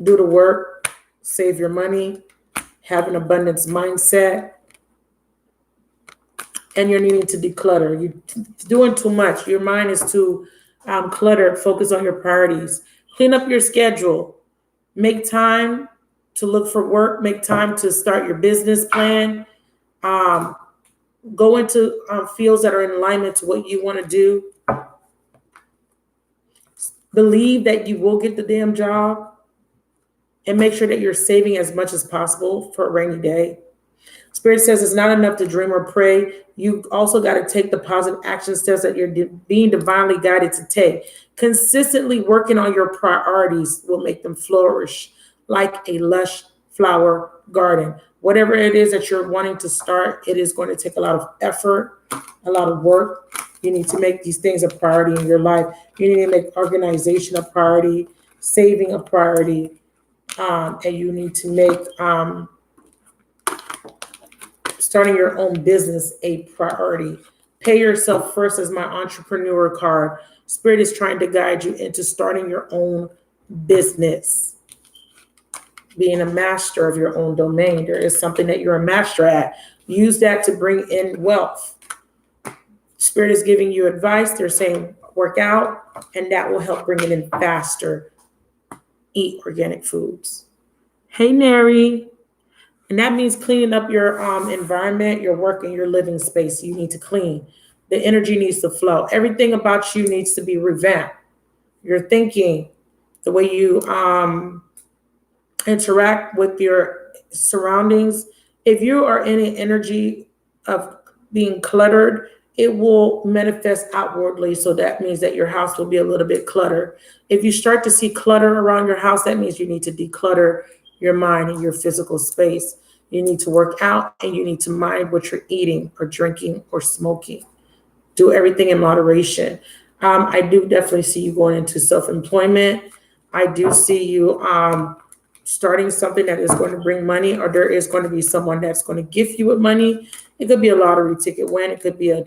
Do the work, save your money, have an abundance mindset. And you're needing to declutter. You're doing too much. Your mind is too cluttered. Focus on your priorities. Clean up your schedule. Make time to look for work. Make time to start your business plan. Go into fields that are in alignment to what you want to do. Believe that you will get the damn job. And make sure that you're saving as much as possible for a rainy day. Spirit says it's not enough to dream or pray. You also got to take the positive action steps that you're being divinely guided to take. Consistently working on your priorities will make them flourish like a lush flower garden. Whatever it is that you're wanting to start, it is going to take a lot of effort, a lot of work. You need to make these things a priority in your life. You need to make organization a priority, saving a priority, and you need to make starting your own business a priority. Pay yourself first as my entrepreneur card. Spirit is trying to guide you into starting your own business. Being a master of your own domain. There is something that you're a master at. Use that to bring in wealth. Spirit is giving you advice. They're saying work out, and that will help bring it in faster. Eat organic foods. Hey, Neri. And that means cleaning up your environment, your work, and your living space. You need to clean. The energy needs to flow. Everything about you needs to be revamped. Your thinking, the way you interact with your surroundings. If you are in an energy of being cluttered, it will manifest outwardly. So that means that your house will be a little bit cluttered. If you start to see clutter around your house, that means you need to declutter your mind and your physical space. You need to work out and you need to mind what you're eating or drinking or smoking. Do everything in moderation. I do definitely see you going into self-employment. I do see you starting something that is going to bring money, or there is going to be someone that's going to gift you with money. It could be a lottery ticket win. It could be a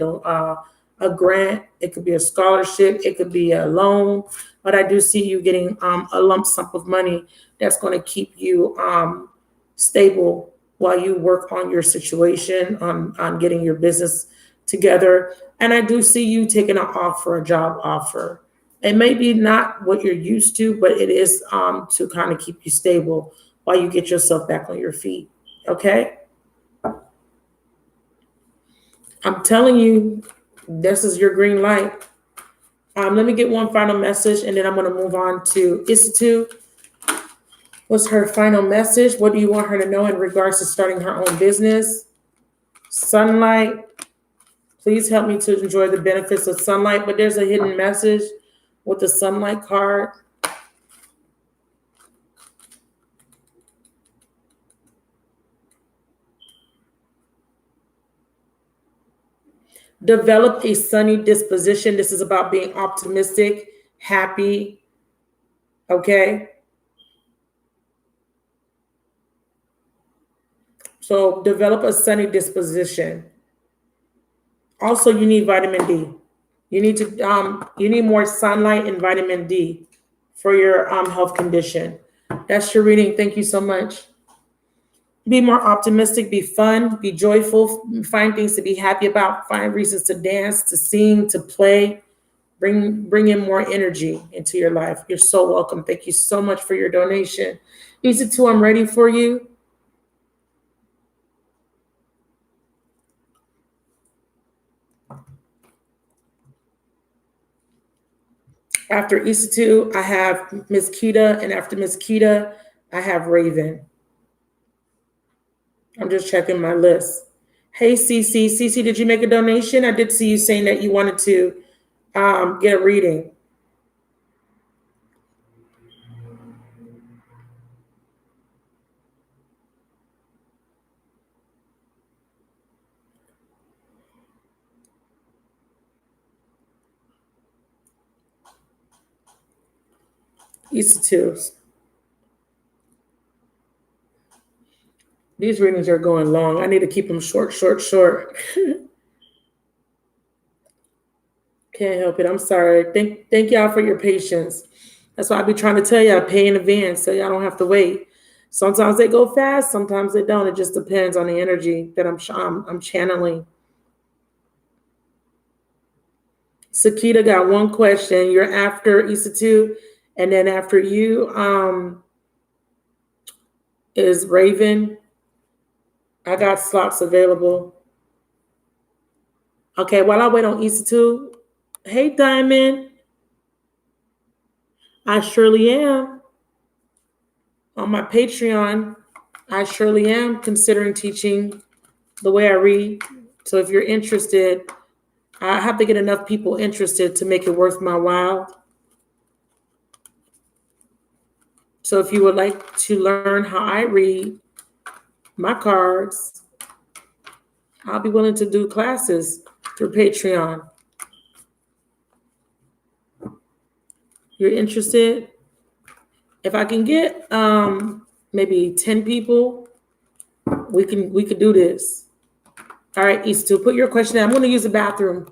grant. It could be a scholarship. It could be a loan. But I do see you getting a lump sum of money that's going to keep you stable while you work on your situation, on getting your business together. And I do see you taking an offer, a job offer. It may be not what you're used to, but it is to kind of keep you stable while you get yourself back on your feet. Okay? I'm telling you, this is your green light. Let me get one final message, and then I'm going to move on to Institute. What's her final message? What do you want her to know in regards to starting her own business? Sunlight. Please help me to enjoy the benefits of sunlight. But there's a hidden message with the sunlight card. Develop a sunny disposition. This is about being optimistic, happy. Okay? So develop a sunny disposition. Also, you need vitamin D. You need more sunlight and vitamin D for your health condition. That's your reading. Thank you so much. Be more optimistic, be fun, be joyful, find things to be happy about, find reasons to dance, to sing, to play. Bring in more energy into your life. You're so welcome. Thank you so much for your donation. Easy two, I'm ready for you. After Isatu, I have Miss Kita, and after Miss Kita, I have Raven. I'm just checking my list. Hey, Cece. Cece, did you make a donation? I did see you saying that you wanted to get a reading. Isatu. These readings are going long. I need to keep them short. Can't help it. I'm sorry. Thank y'all for your patience. That's why I be trying to tell y'all, pay in advance so y'all don't have to wait. Sometimes they go fast, sometimes they don't. It just depends on the energy that I'm channeling. Sakita got one question. You're after Isatu, and then after you is Raven. I got slots available. Okay, while I wait on Isatu, hey Diamond. I surely am. On my Patreon, I surely am considering teaching the way I read. So if you're interested, I have to get enough people interested to make it worth my while. So if you would like to learn how I read my cards, I'll be willing to do classes through Patreon. You're interested? If I can get maybe 10 people, we could do this. All right, Easter, put your question in. I'm going to use the bathroom.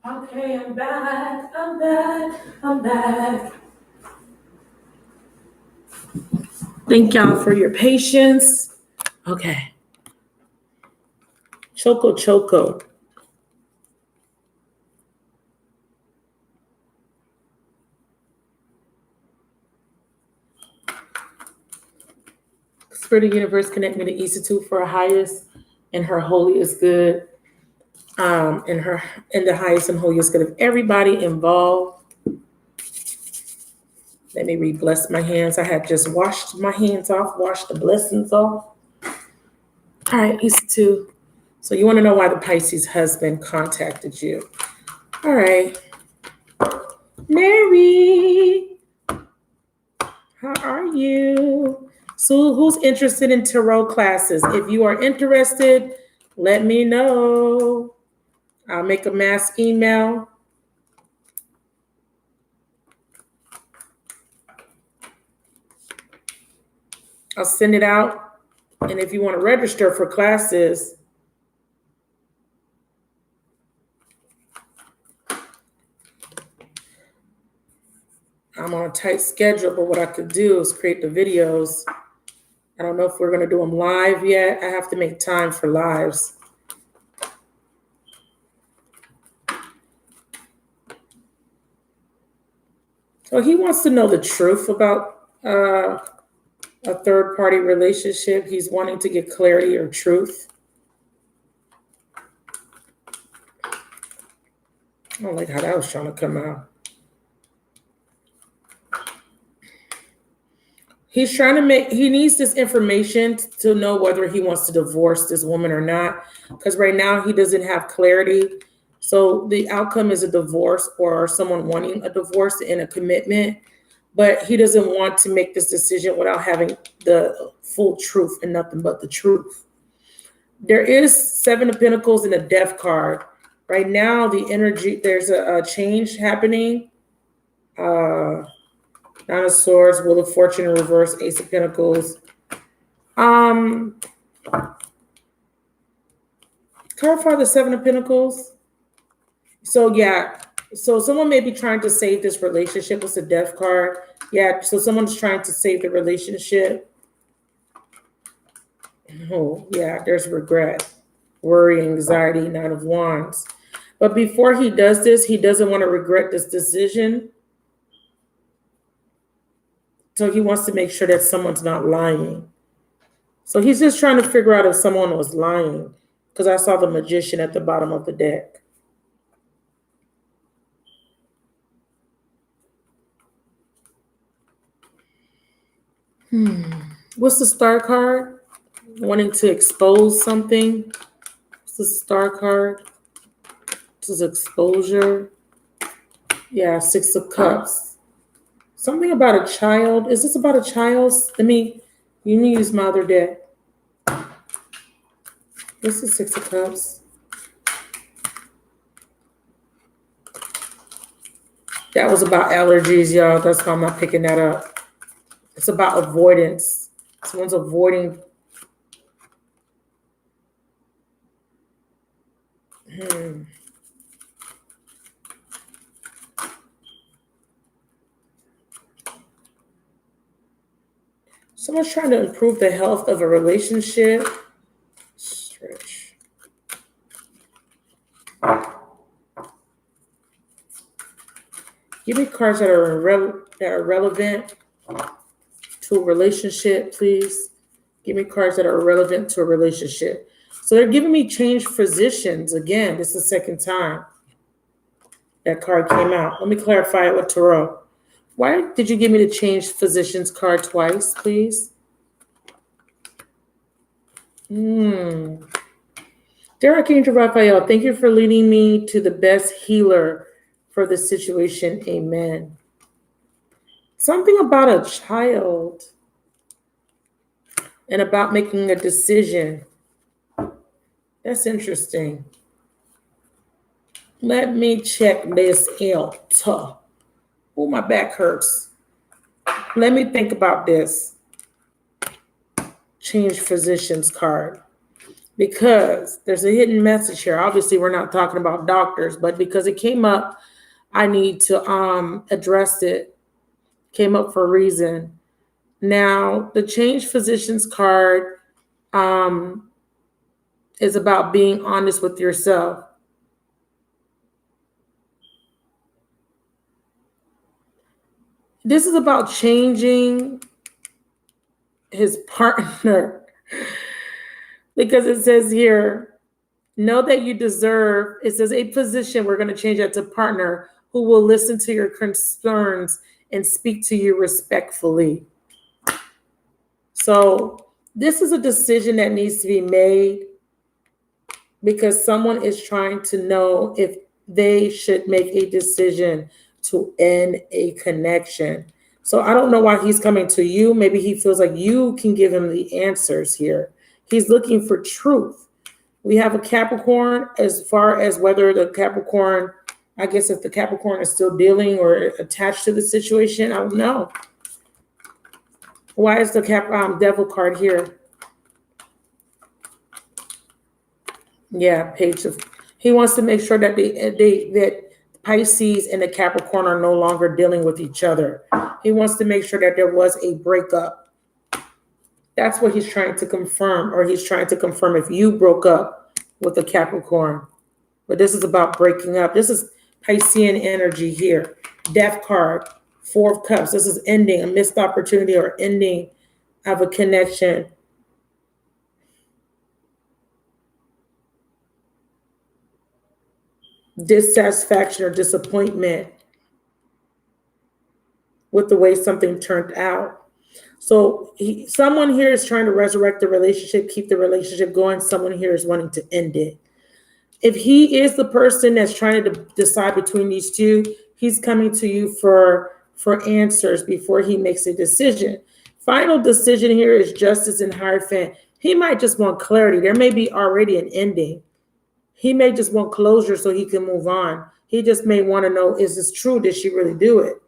Okay, I'm back. I'm back. I'm back. Thank y'all for your patience. Okay. Choco Choco. Spirit of the universe, connect me to Institute for her highest and her holiest good. And her in the highest and holiest good of everybody involved. Let me re-bless my hands. I had just washed my hands off, washed the blessings off. All right, Institute. So you want to know why the Pisces husband contacted you. All right. Mary, how are you? So who's interested in tarot classes? If you are interested, let me know. I'll make a mass email. I'll send it out. And if you want to register for classes, I'm on a tight schedule, but what I could do is create the videos. I don't know if we're going to do them live yet. I have to make time for lives. So he wants to know the truth about a third-party relationship. He's wanting to get clarity or truth. I don't like how that was trying to come out. He's trying to he needs this information to know whether he wants to divorce this woman or not. Because right now he doesn't have clarity. So the outcome is a divorce or someone wanting a divorce and a commitment. But he doesn't want to make this decision without having the full truth and nothing but the truth. There is Seven of Pentacles and a Death card. Right now, the energy, there's a change happening. Nine of Swords, Wheel of Fortune in reverse, Ace of Pentacles. Clarify the Seven of Pentacles. So yeah, so someone may be trying to save this relationship. It's a Death card. Yeah, so someone's trying to save the relationship. Oh, yeah, there's regret, worry, anxiety, Nine of Wands. But before he does this, he doesn't want to regret this decision. So he wants to make sure that someone's not lying. So he's just trying to figure out if someone was lying, because I saw the Magician at the bottom of the deck. What's the Star card? Wanting to expose something. What's the Star card? This is exposure. Yeah, Six of Cups. Something about a child. Is this about a child? Let me use my other deck. This is Six of Cups. That was about allergies, y'all. That's why I'm not picking that up. It's about avoidance. Someone's avoiding. Someone's trying to improve the health of a relationship. Stretch. Give me cards that are relevant to a relationship, please. Give me cards that are relevant to a relationship. So they're giving me change positions. Again, this is the second time that card came out. Let me clarify it with Tarot. Why did you give me the change positions card twice, please? Dear Archangel Raphael, thank you for leading me to the best healer for the situation. Amen. Something about a child and about making a decision. That's interesting. Let me check this out. Oh, my back hurts. Let me think about this. Change physicians card. because there's a hidden message here. Obviously, we're not talking about doctors, but because it came up, I need to address it. Came up for a reason. Now, the Change Physicians card is about being honest with yourself. This is about changing his partner. Because it says here, know that you deserve, it says a position, we're going to change that to partner, who will listen to your concerns and speak to you respectfully. So this is a decision that needs to be made because someone is trying to know if they should make a decision to end a connection. So I don't know why he's coming to you. Maybe he feels like you can give him the answers here. He's looking for truth. We have a Capricorn. As far as whether the Capricorn, I guess if the Capricorn is still dealing or attached to the situation, I don't know. Why is the Devil card here? Yeah, Page of. He wants to make sure that that Pisces and the Capricorn are no longer dealing with each other. He wants to make sure that there was a breakup. That's what he's trying to confirm, or he's trying to confirm if you broke up with a Capricorn. But this is about breaking up. This is Piscean energy here. Death card, Four of Cups. This is ending, a missed opportunity or ending of a connection. Dissatisfaction or disappointment with the way something turned out. So someone here is trying to resurrect the relationship, keep the relationship going. Someone here is wanting to end it. If he is the person that's trying to decide between these two, he's coming to you for answers before he makes a decision. Final decision here is Justice and Hierophant. He might just want clarity. There may be already an ending. He may just want closure so he can move on. He just may want to know, is this true? Did she really do it?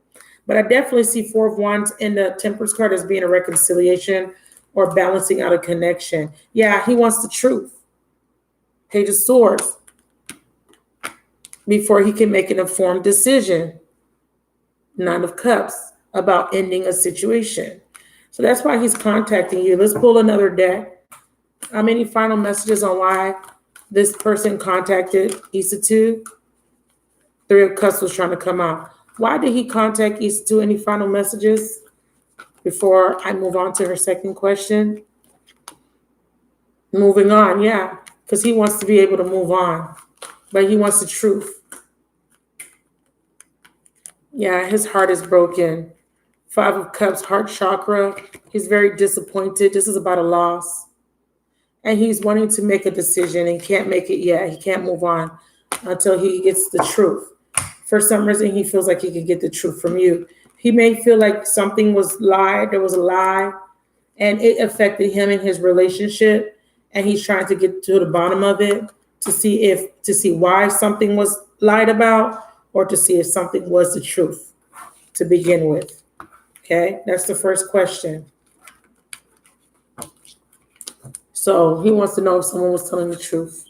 But I definitely see Four of Wands in the Temperance card as being a reconciliation or balancing out a connection. Yeah, he wants the truth. Page of Swords. Before he can make an informed decision. Nine of Cups about ending a situation. So that's why he's contacting you. Let's pull another deck. How many final messages on why this person contacted Issa? Three of Cups was trying to come out. Why did he contact Issa? Any final messages before I move on to her second question? Moving on, yeah, because he wants to be able to move on, but he wants the truth. Yeah, his heart is broken. Five of Cups, heart chakra. He's very disappointed. This is about a loss. And he's wanting to make a decision and can't make it yet. He can't move on until he gets the truth. For some reason, he feels like he can get the truth from you. He may feel like something was lied. There was a lie, and it affected him in his relationship. And he's trying to get to the bottom of it to see why something was lied about, or to see if something was the truth to begin with. Okay, that's the first question. So he wants to know if someone was telling the truth.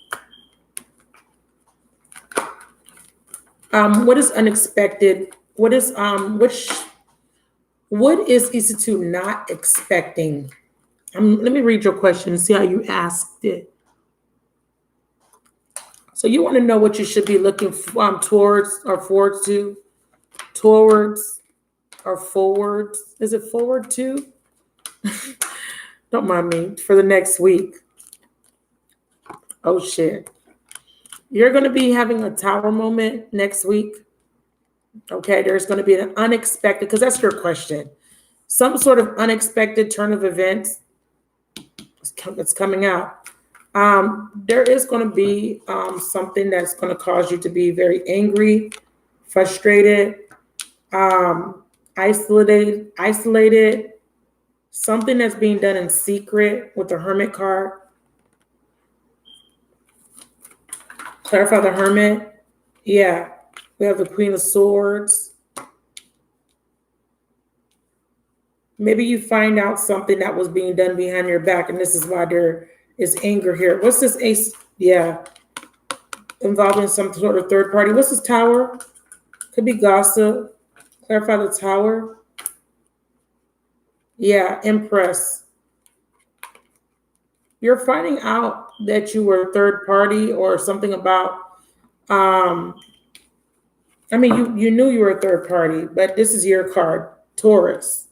What is unexpected? What is Issa not expecting? Let me read your question and see how you asked it. So you want to know what you should be looking towards or forward to? Towards or forwards? Is it forward to? Don't mind me. For the next week. Oh, shit. You're going to be having a tower moment next week. Okay, there's going to be an unexpected, because that's your question. Some sort of unexpected turn of events that's coming out. There is going to be something that's going to cause you to be very angry, frustrated, isolated, something that's being done in secret with the Hermit card. Clarify the Hermit. Yeah, we have the Queen of Swords. Maybe you find out something that was being done behind your back, and this is why they're is anger here. What's this ace? Yeah. Involving some sort of third party. What's this tower? Could be gossip. Clarify the tower. Yeah, Empress. You're finding out that you were third party or something about, you knew you were a third party, but this is your card, Taurus.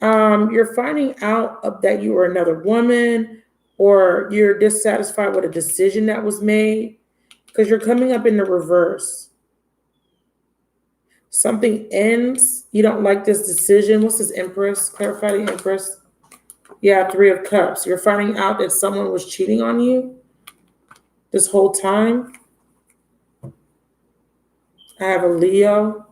You're finding out that you were another woman, or you're dissatisfied with a decision that was made, because you're coming up in the reverse. Something ends. You don't like this decision. What's this, Empress? Clarify the Empress. Yeah, Three of Cups. You're finding out that someone was cheating on you this whole time. I have a Leo.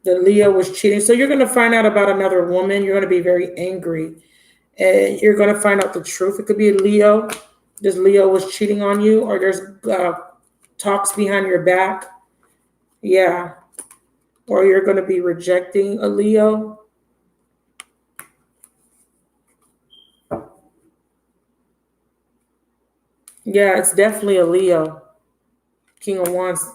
The Leo was cheating. So you're going to find out about another woman. You're going to be very angry. And you're going to find out the truth. It could be a Leo. This Leo was cheating on you, or there's talks behind your back. Yeah. Or you're going to be rejecting a Leo. Yeah, it's definitely a Leo. King of Wands.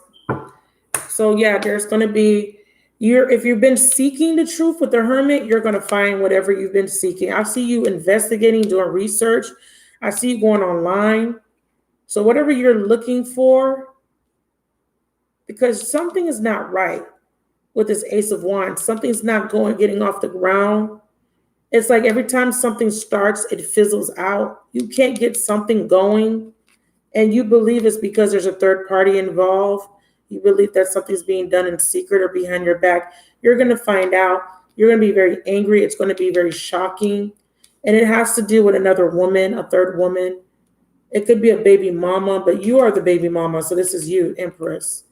So yeah, there's going to be, if you've been seeking the truth with the Hermit, you're going to find whatever you've been seeking. I see you investigating, doing research. I see you going online. So whatever you're looking for, because something is not right with this Ace of Wands. Something's not getting off the ground. It's like every time something starts, it fizzles out. You can't get something going. And you believe it's because there's a third party involved. You believe that something's being done in secret or behind your back. You're going to find out. You're going to be very angry. It's going to be very shocking. And it has to do with another woman, a third woman. It could be a baby mama, but you are the baby mama. So this is you, Empress.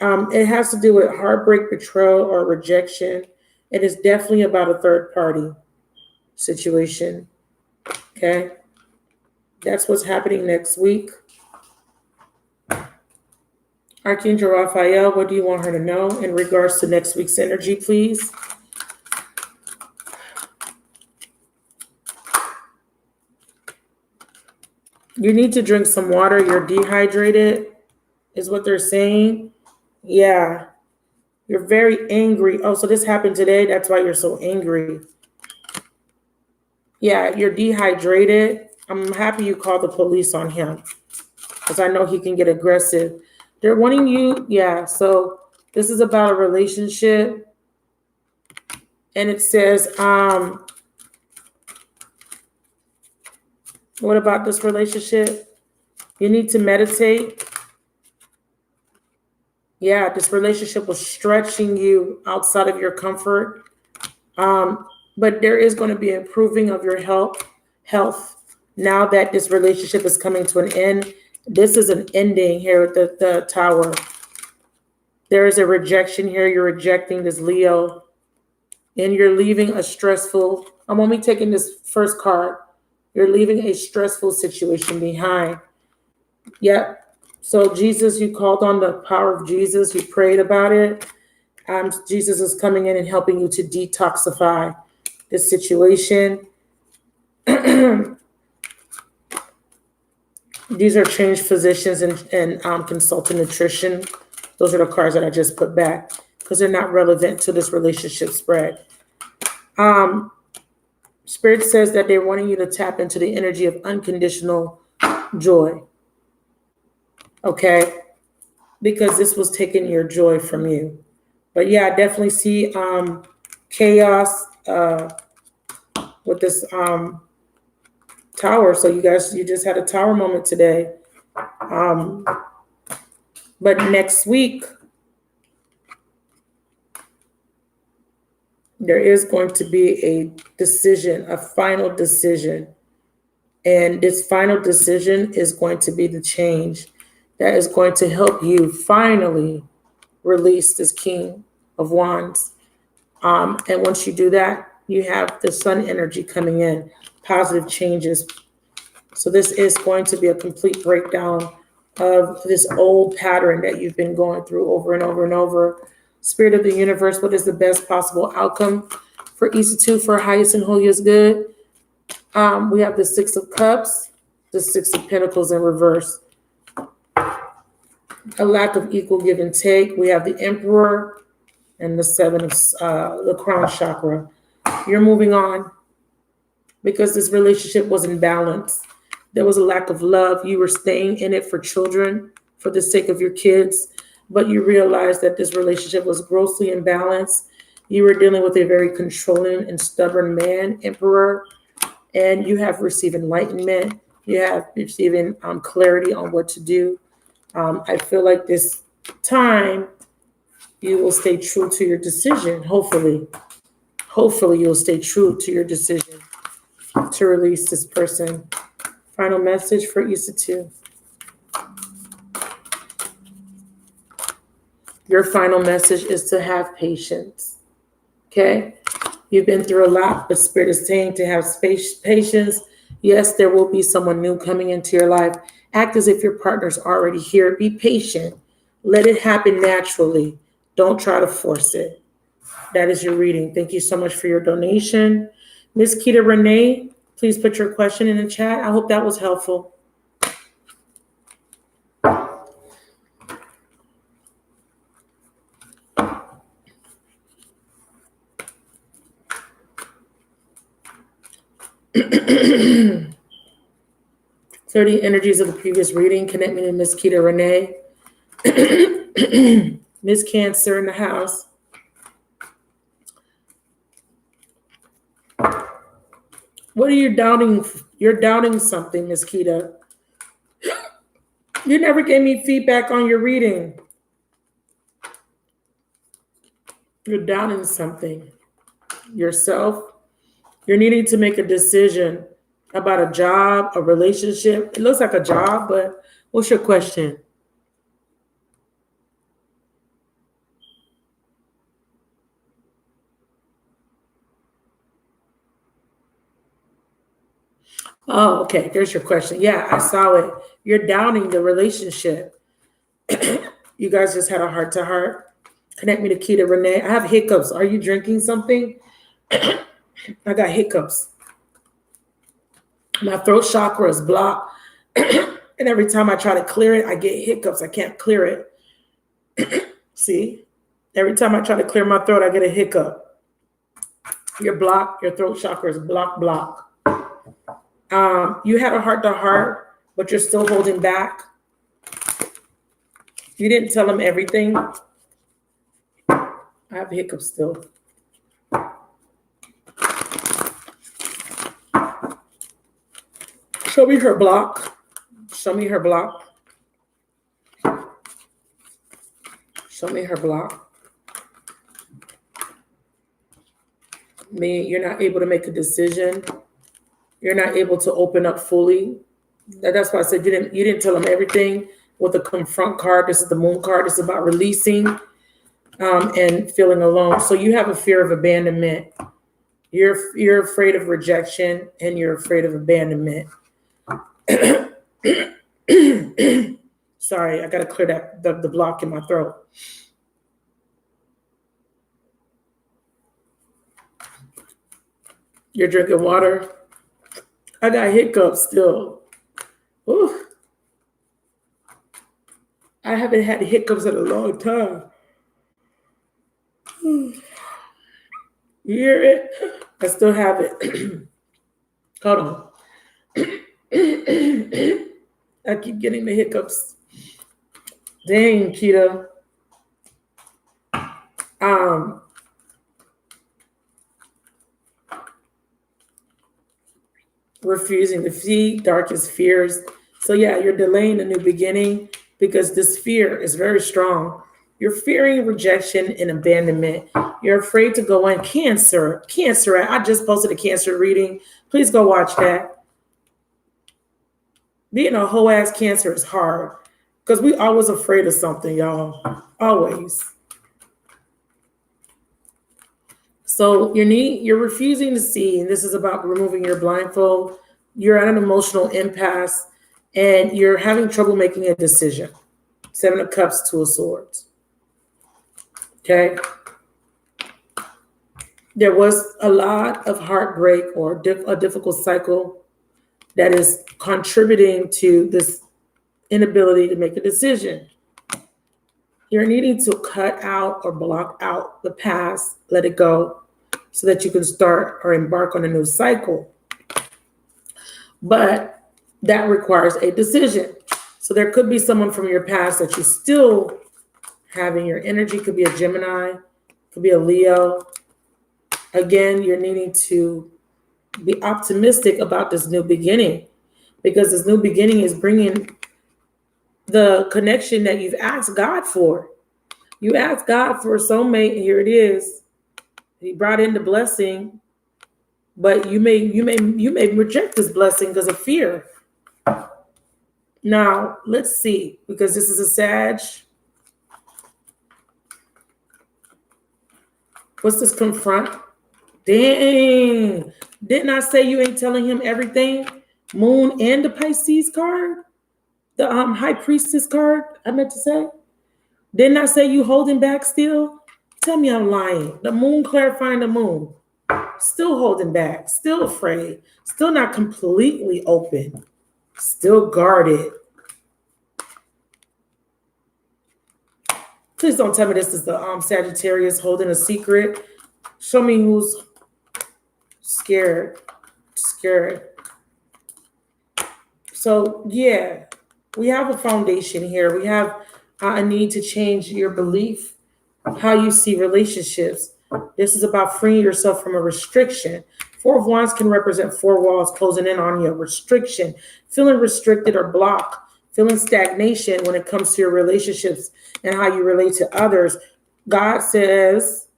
It has to do with heartbreak, betrayal, or rejection. It is definitely about a third party situation. Okay. That's what's happening next week. Archangel Raphael, what do you want her to know in regards to next week's energy, please? You need to drink some water. You're dehydrated, is what they're saying. Yeah. You're very angry. Oh, so this happened today. That's why you're so angry. Yeah, you're dehydrated. I'm happy you called the police on him, because I know he can get aggressive. They're wanting you. Yeah, so this is about a relationship. And it says, what about this relationship? You need to meditate. Yeah, this relationship was stretching you outside of your comfort. But there is going to be improving of your health. Now that this relationship is coming to an end, this is an ending here with the Tower. There is a rejection here. You're rejecting this Leo. And you're leaving a stressful, I'm only taking this first card. You're leaving a stressful situation behind. Yep. So Jesus, you called on the power of Jesus. You prayed about it. Jesus is coming in and helping you to detoxify this situation. These are changed physicians and consultant nutrition. Those are the cards that I just put back because they're not relevant to this relationship spread. Spirit says that they're wanting you to tap into the energy of unconditional joy. Okay? Because this was taking your joy from you. But yeah, I definitely see chaos with this Tower. So you just had a Tower moment today. But next week, there is going to be a decision, a final decision. And this final decision is going to be the change that is going to help you finally release this King of Wands. And once you do that, you have the Sun energy coming in, positive changes. So this is going to be a complete breakdown of this old pattern that you've been going through over and over and over. Spirit of the universe, what is the best possible outcome for each two, for highest and holiest good? We have the Six of Cups, the Six of Pentacles in reverse. A lack of equal give and take. We have the Emperor and the Seven of the Crown Chakra. You're moving on because this relationship wasn't balanced. There was a lack of love. You were staying in it for children, for the sake of your kids, but you realized that this relationship was grossly imbalanced. You were dealing with a very controlling and stubborn man, Emperor, and you have received enlightenment. You have receiving clarity on what to do. I feel like this time you will stay true to your decision. Hopefully you'll stay true to your decision to release this person. Final message for Issa 2. Your final message is to have patience. Okay? You've been through a lot, but Spirit is saying to have patience. Yes, there will be someone new coming into your life. Act as if your partner's already here. Be patient. Let it happen naturally. Don't try to force it. That is your reading. Thank you so much for your donation. Miss Keita Renee, please put your question in the chat. I hope that was helpful. "30 energies of the previous reading. Connect me to Miss Keita Renee." Miss Cancer in the house. What are you doubting? You're doubting something, Miss Keita. You never gave me feedback on your reading. You're doubting something. Yourself. You're needing to make a decision about a job, a relationship. It looks like a job, but what's your question? Oh, okay. There's your question. Yeah, I saw it. You're doubting the relationship. You guys just had a heart-to-heart. Connect me to Keita Renee. I have hiccups. Are you drinking something? I got hiccups. My throat chakra is blocked. And every time I try to clear it, I get hiccups. I can't clear it. See? Every time I try to clear my throat, I get a hiccup. You're blocked. Your throat chakra is blocked. You had a heart-to-heart, but you're still holding back. You didn't tell them everything. I have hiccups still. Show me her block. Show me her block. Show me her block. You're not able to make a decision. You're not able to open up fully. That's why I said you didn't tell them everything. With the confront card, this is the moon card. This is about releasing and feeling alone. So you have a fear of abandonment. You're afraid of rejection and you're afraid of abandonment. Sorry, I gotta clear that the block in my throat. You're drinking water. I got hiccups still. Ooh. I haven't had hiccups in a long time. You hear it? I still have it. Hold on. I keep getting the hiccups. Dang, Keita. Refusing to feed, darkest fears. So yeah, you're delaying a new beginning because this fear is very strong. You're fearing rejection and abandonment. You're afraid to go in. Cancer. I just posted a Cancer reading. Please go watch that. Being a whole ass Cancer is hard because we always afraid of something, y'all. Always. So you're refusing to see, and this is about removing your blindfold. You're at an emotional impasse, and you're having trouble making a decision. 7 of Cups, 2 of Swords. Okay? There was a lot of heartbreak or a difficult cycle that is contributing to this inability to make a decision. You're needing to cut out or block out the past, let it go, so that you can start or embark on a new cycle. But that requires a decision. So there could be someone from your past that you still have in your energy. Could be a Gemini, could be a Leo. Again, you're needing to be optimistic about this new beginning, because this new beginning is bringing the connection that you've asked God for. You asked God for a soulmate, and here it is. He brought in the blessing, but you may reject this blessing because of fear. Now, let's see, because this is a Sag. What's this confront? Dang. Didn't I say you ain't telling him everything? Moon and the Pisces card? The High Priestess card, I meant to say. Didn't I say you holding back still? Tell me I'm lying. The moon clarifying the moon. Still holding back, still afraid, still not completely open, still guarded. Please don't tell me this is the Sagittarius holding a secret. Show me who's scared. So yeah, we have a foundation here. We have a need to change your belief, how you see relationships. This is about freeing yourself from a restriction. Four of Wands can represent four walls closing in on you, restriction, feeling restricted or blocked, feeling stagnation when it comes to your relationships and how you relate to others. God says,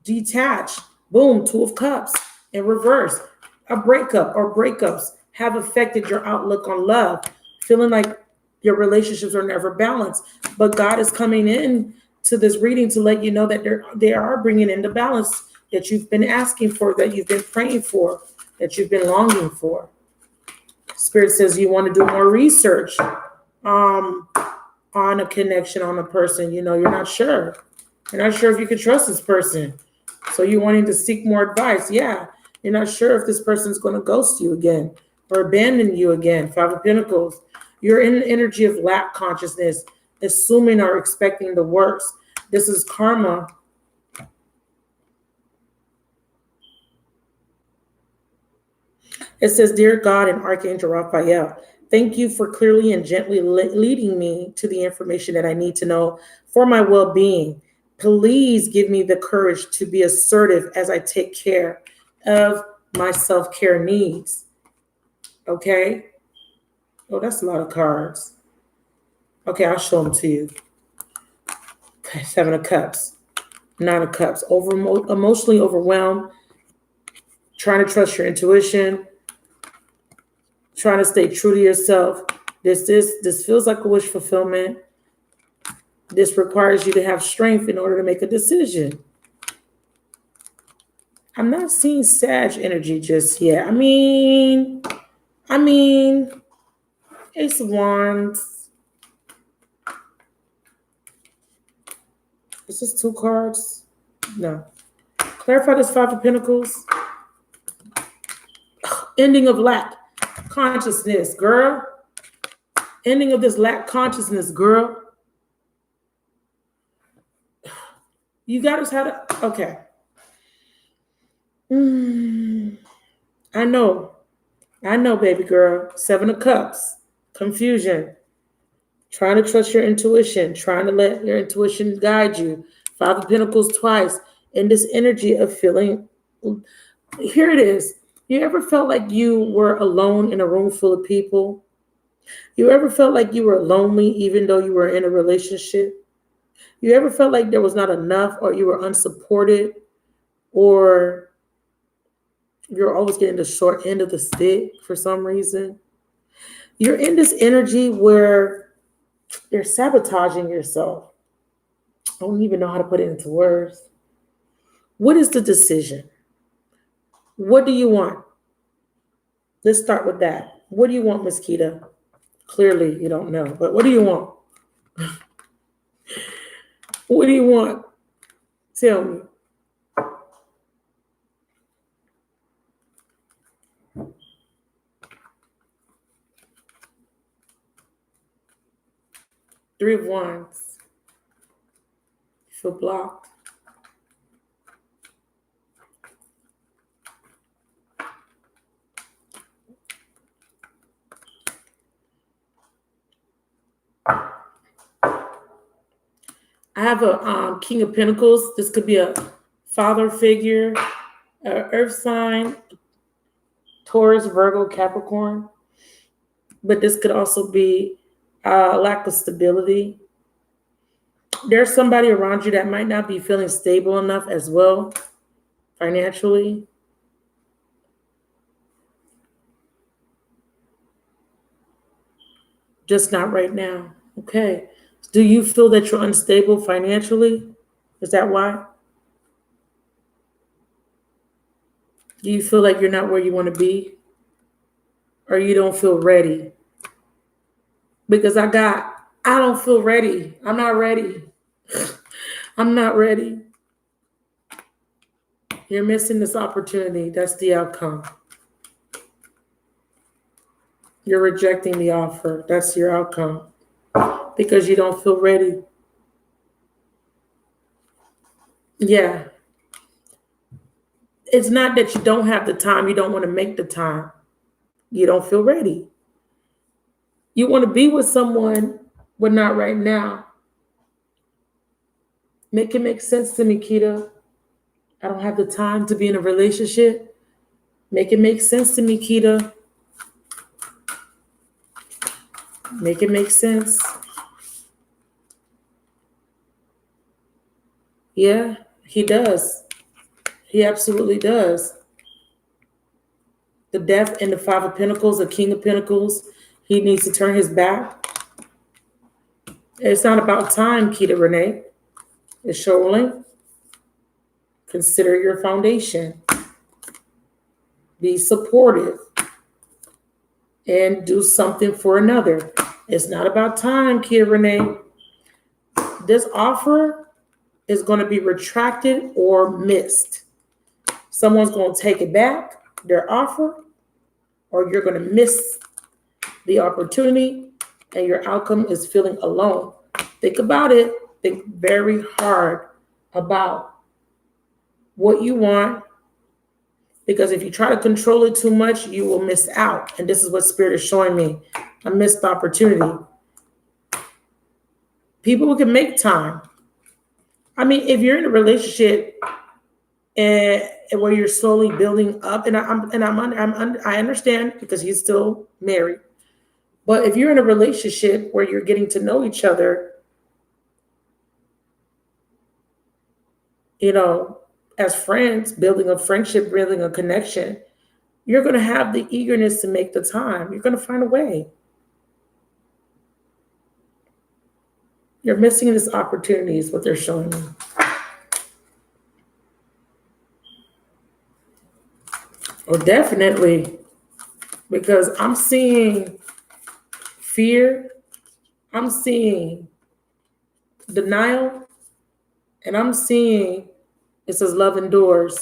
detach. Boom, Two of Cups in reverse. A breakup or breakups have affected your outlook on love, feeling like your relationships are never balanced. But God is coming in to this reading to let you know that they are bringing in the balance that you've been asking for, that you've been praying for, that you've been longing for. Spirit says you want to do more research on a connection, on a person. You know, you're not sure. You're not sure if you can trust this person. So you're wanting to seek more advice. Yeah, you're not sure if this person's going to ghost you again or abandon you again. Five of Pentacles. You're in an energy of lack consciousness, assuming or expecting the worst. This is karma. It says, Dear God and Archangel Raphael, thank you for clearly and gently leading me to the information that I need to know for my well-being. Please give me the courage to be assertive as I take care of my self-care needs. Okay? Oh, that's a lot of cards. Okay, I'll show them to you. Okay, Seven of Cups, Nine of Cups, emotionally overwhelmed, trying to trust your intuition, trying to stay true to yourself. This feels like a wish fulfillment. This requires you to have strength in order to make a decision. I'm not seeing Sag energy just yet. I mean, Ace of Wands. Is this two cards? No. Clarify this Five of Pentacles. Ending of lack consciousness, girl. Ending of this lack consciousness, girl. You got us how to, okay. I know, baby girl. Seven of Cups, confusion, trying to trust your intuition, trying to let your intuition guide you. Five of Pentacles twice, in this energy of feeling, here it is. You ever felt like you were alone in a room full of people? You ever felt like you were lonely even though you were in a relationship? You ever felt like there was not enough, or you were unsupported, or you're always getting the short end of the stick for some reason? You're in this energy where you're sabotaging yourself. I don't even know how to put it into words. What is the decision? What do you want? Let's start with that. What do you want, Miss Keita? Clearly, you don't know, but what do you want? What do you want? Tell me. Three of Wands. You feel blocked. I have a King of Pentacles. This could be a father figure, earth sign, Taurus, Virgo, Capricorn. But this could also be a lack of stability. There's somebody around you that might not be feeling stable enough as well, financially. Just not right now. Okay. Do you feel that you're unstable financially? Is that why? Do you feel like you're not where you want to be? Or you don't feel ready? Because I don't feel ready. I'm not ready. I'm not ready. You're missing this opportunity. That's the outcome. You're rejecting the offer. That's your outcome. Because you don't feel ready. Yeah. It's not that you don't have the time. You don't want to make the time. You don't feel ready. You want to be with someone, but not right now. Make it make sense to me, Keita. I don't have the time to be in a relationship. Make it make sense to me, Keita. Make it make sense. Yeah, he does. He absolutely does. The Death and the Five of Pentacles, the King of Pentacles. He needs to turn his back. It's not about time, Keita Renee. It's showing. Consider your foundation. Be supportive. And do something for another. It's not about time, Keita Renee. This offer is going to be retracted or missed. Someone's going to take it back, their offer, or you're going to miss the opportunity and your outcome is feeling alone. Think about it. Think very hard about what you want, because if you try to control it too much, you will miss out. And this is what Spirit is showing me, a missed opportunity. People can make time. I mean, if you're in a relationship and where you're slowly building up, and I understand because he's still married. But if you're in a relationship where you're getting to know each other, as friends, building a friendship, building a connection, you're going to have the eagerness to make the time. You're going to find a way. You're missing this opportunity is what they're showing me. Oh, definitely. Because I'm seeing fear. I'm seeing denial. And I'm seeing, it says love endures.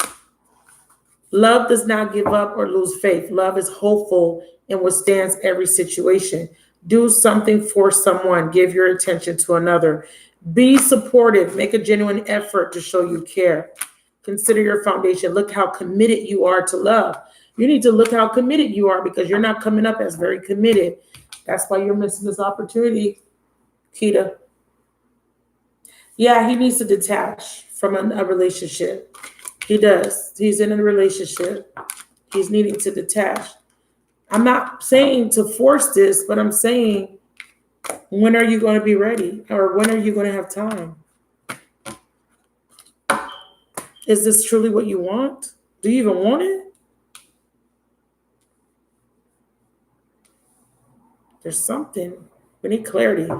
Love does not give up or lose faith. Love is hopeful and withstands every situation. Do something for someone. Give your attention to another. Be supportive. Make a genuine effort to show you care. Consider your foundation. Look how committed you are to love. You need to look how committed you are, because you're not coming up as very committed. That's why you're missing this opportunity, Keita. Yeah, he needs to detach from a relationship. He does. He's in a relationship. He's needing to detach. I'm not saying to force this, but I'm saying, when are you going to be ready? Or when are you going to have time? Is this truly what you want? Do you even want it? There's something. We need clarity.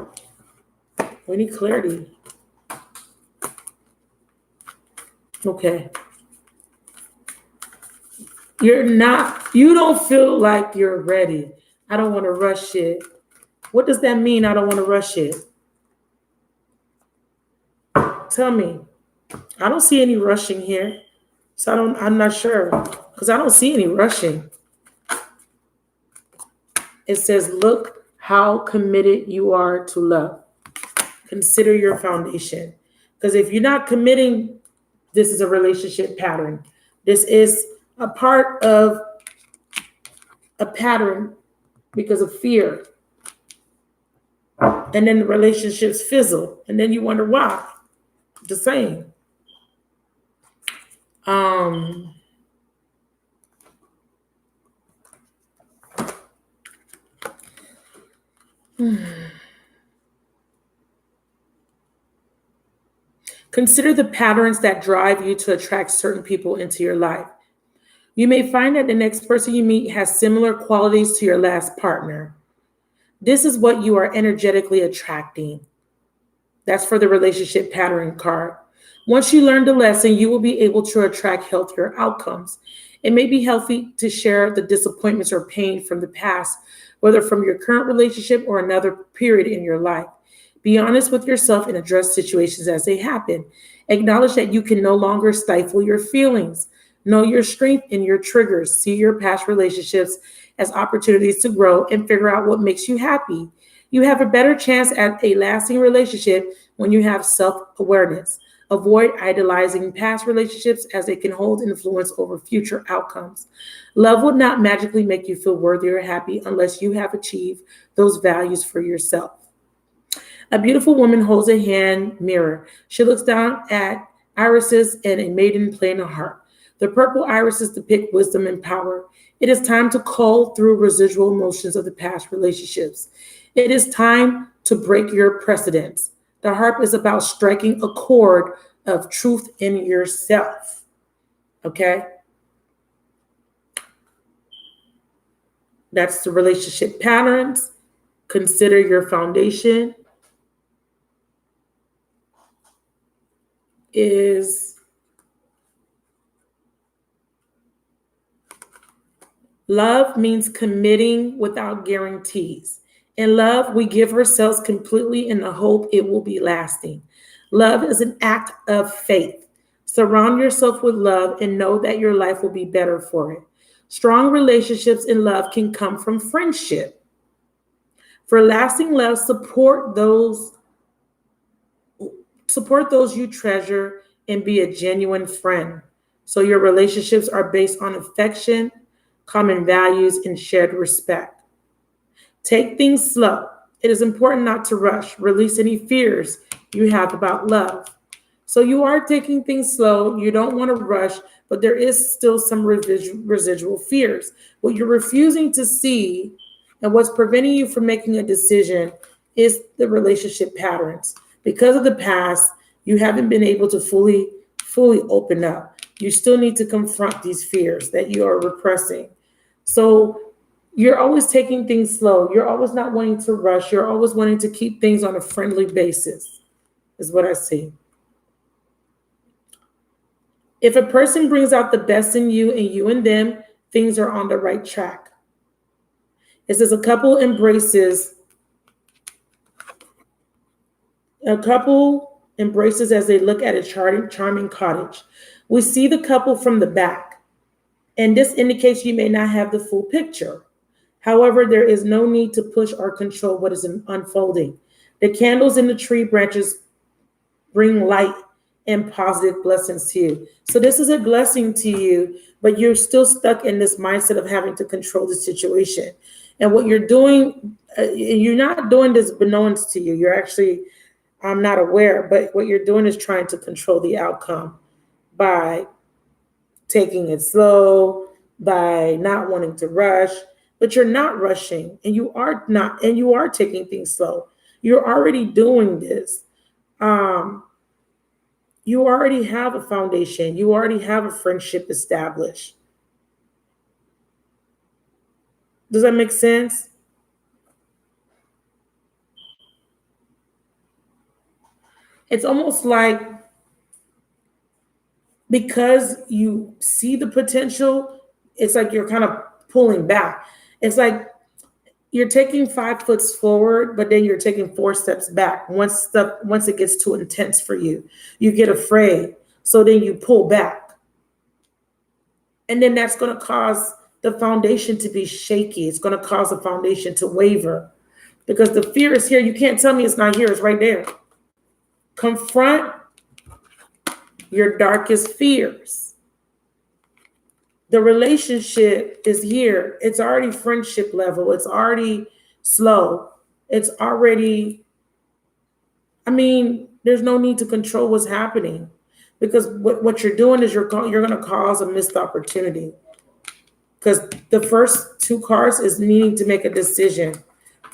We need clarity. Okay. You don't feel like you're ready. I don't want to rush it. What does that mean? I don't want to rush it. Tell me. I don't see any rushing here. So I'm not sure, because I don't see any rushing. It says, look how committed you are to love. Consider your foundation. Because if you're not committing, this is a relationship pattern. This is a part of a pattern because of fear. And then the relationships fizzle. And then you wonder why. The same. Consider the patterns that drive you to attract certain people into your life. You may find that the next person you meet has similar qualities to your last partner. This is what you are energetically attracting. That's for the relationship pattern card. Once you learn the lesson, you will be able to attract healthier outcomes. It may be healthy to share the disappointments or pain from the past, whether from your current relationship or another period in your life. Be honest with yourself and address situations as they happen. Acknowledge that you can no longer stifle your feelings. Know your strength and your triggers. See your past relationships as opportunities to grow and figure out what makes you happy. You have a better chance at a lasting relationship when you have self-awareness. Avoid idolizing past relationships as they can hold influence over future outcomes. Love will not magically make you feel worthy or happy unless you have achieved those values for yourself. A beautiful woman holds a hand mirror. She looks down at irises and a maiden playing a harp. The purple irises depict wisdom and power. It is time to cull through residual emotions of the past relationships. It is time to break your precedents. The harp is about striking a chord of truth in yourself. Okay? That's the relationship patterns. Consider your foundation is love means committing without guarantees. In love, we give ourselves completely in the hope it will be lasting. Love is an act of faith. Surround yourself with love and know that your life will be better for it. Strong relationships in love can come from friendship. For lasting love, support those you treasure and be a genuine friend. So your relationships are based on affection, common values, and shared respect. Take things slow. It is important not to rush. Release any fears you have about love. So you are taking things slow. You don't want to rush, but there is still some residual fears. What you're refusing to see and what's preventing you from making a decision is the relationship patterns. Because of the past, you haven't been able to fully open up. You still need to confront these fears that you are repressing. So you're always taking things slow. You're always not wanting to rush. You're always wanting to keep things on a friendly basis, is what I see. If a person brings out the best in you and you in them, things are on the right track. It says a couple embraces as they look at a charming cottage. We see the couple from the back, and this indicates you may not have the full picture. However, there is no need to push or control what is unfolding. The candles in the tree branches bring light and positive blessings to you. So this is a blessing to you, but you're still stuck in this mindset of having to control the situation. And what you're doing, you're not doing this beknownst to you. You're actually, I'm not aware, but what you're doing is trying to control the outcome by taking it slow, by not wanting to rush. But you're not rushing, and you are taking things slow. You're already doing this. You already have a foundation. You already have a friendship established. Does that make sense? It's almost like because you see the potential, it's like you're kind of pulling back. It's like you're taking 5 foot forward, but then you're taking 4 steps back. Once it gets too intense for you, you get afraid. So then you pull back. And then that's going to cause the foundation to be shaky. It's going to cause the foundation to waver because the fear is here. You can't tell me it's not here. It's right there. Confront your darkest fears. The relationship is here. It's already friendship level. It's already slow. It's already, there's no need to control what's happening because what you're doing is you're going to cause a missed opportunity. Because the first two cards is needing to make a decision.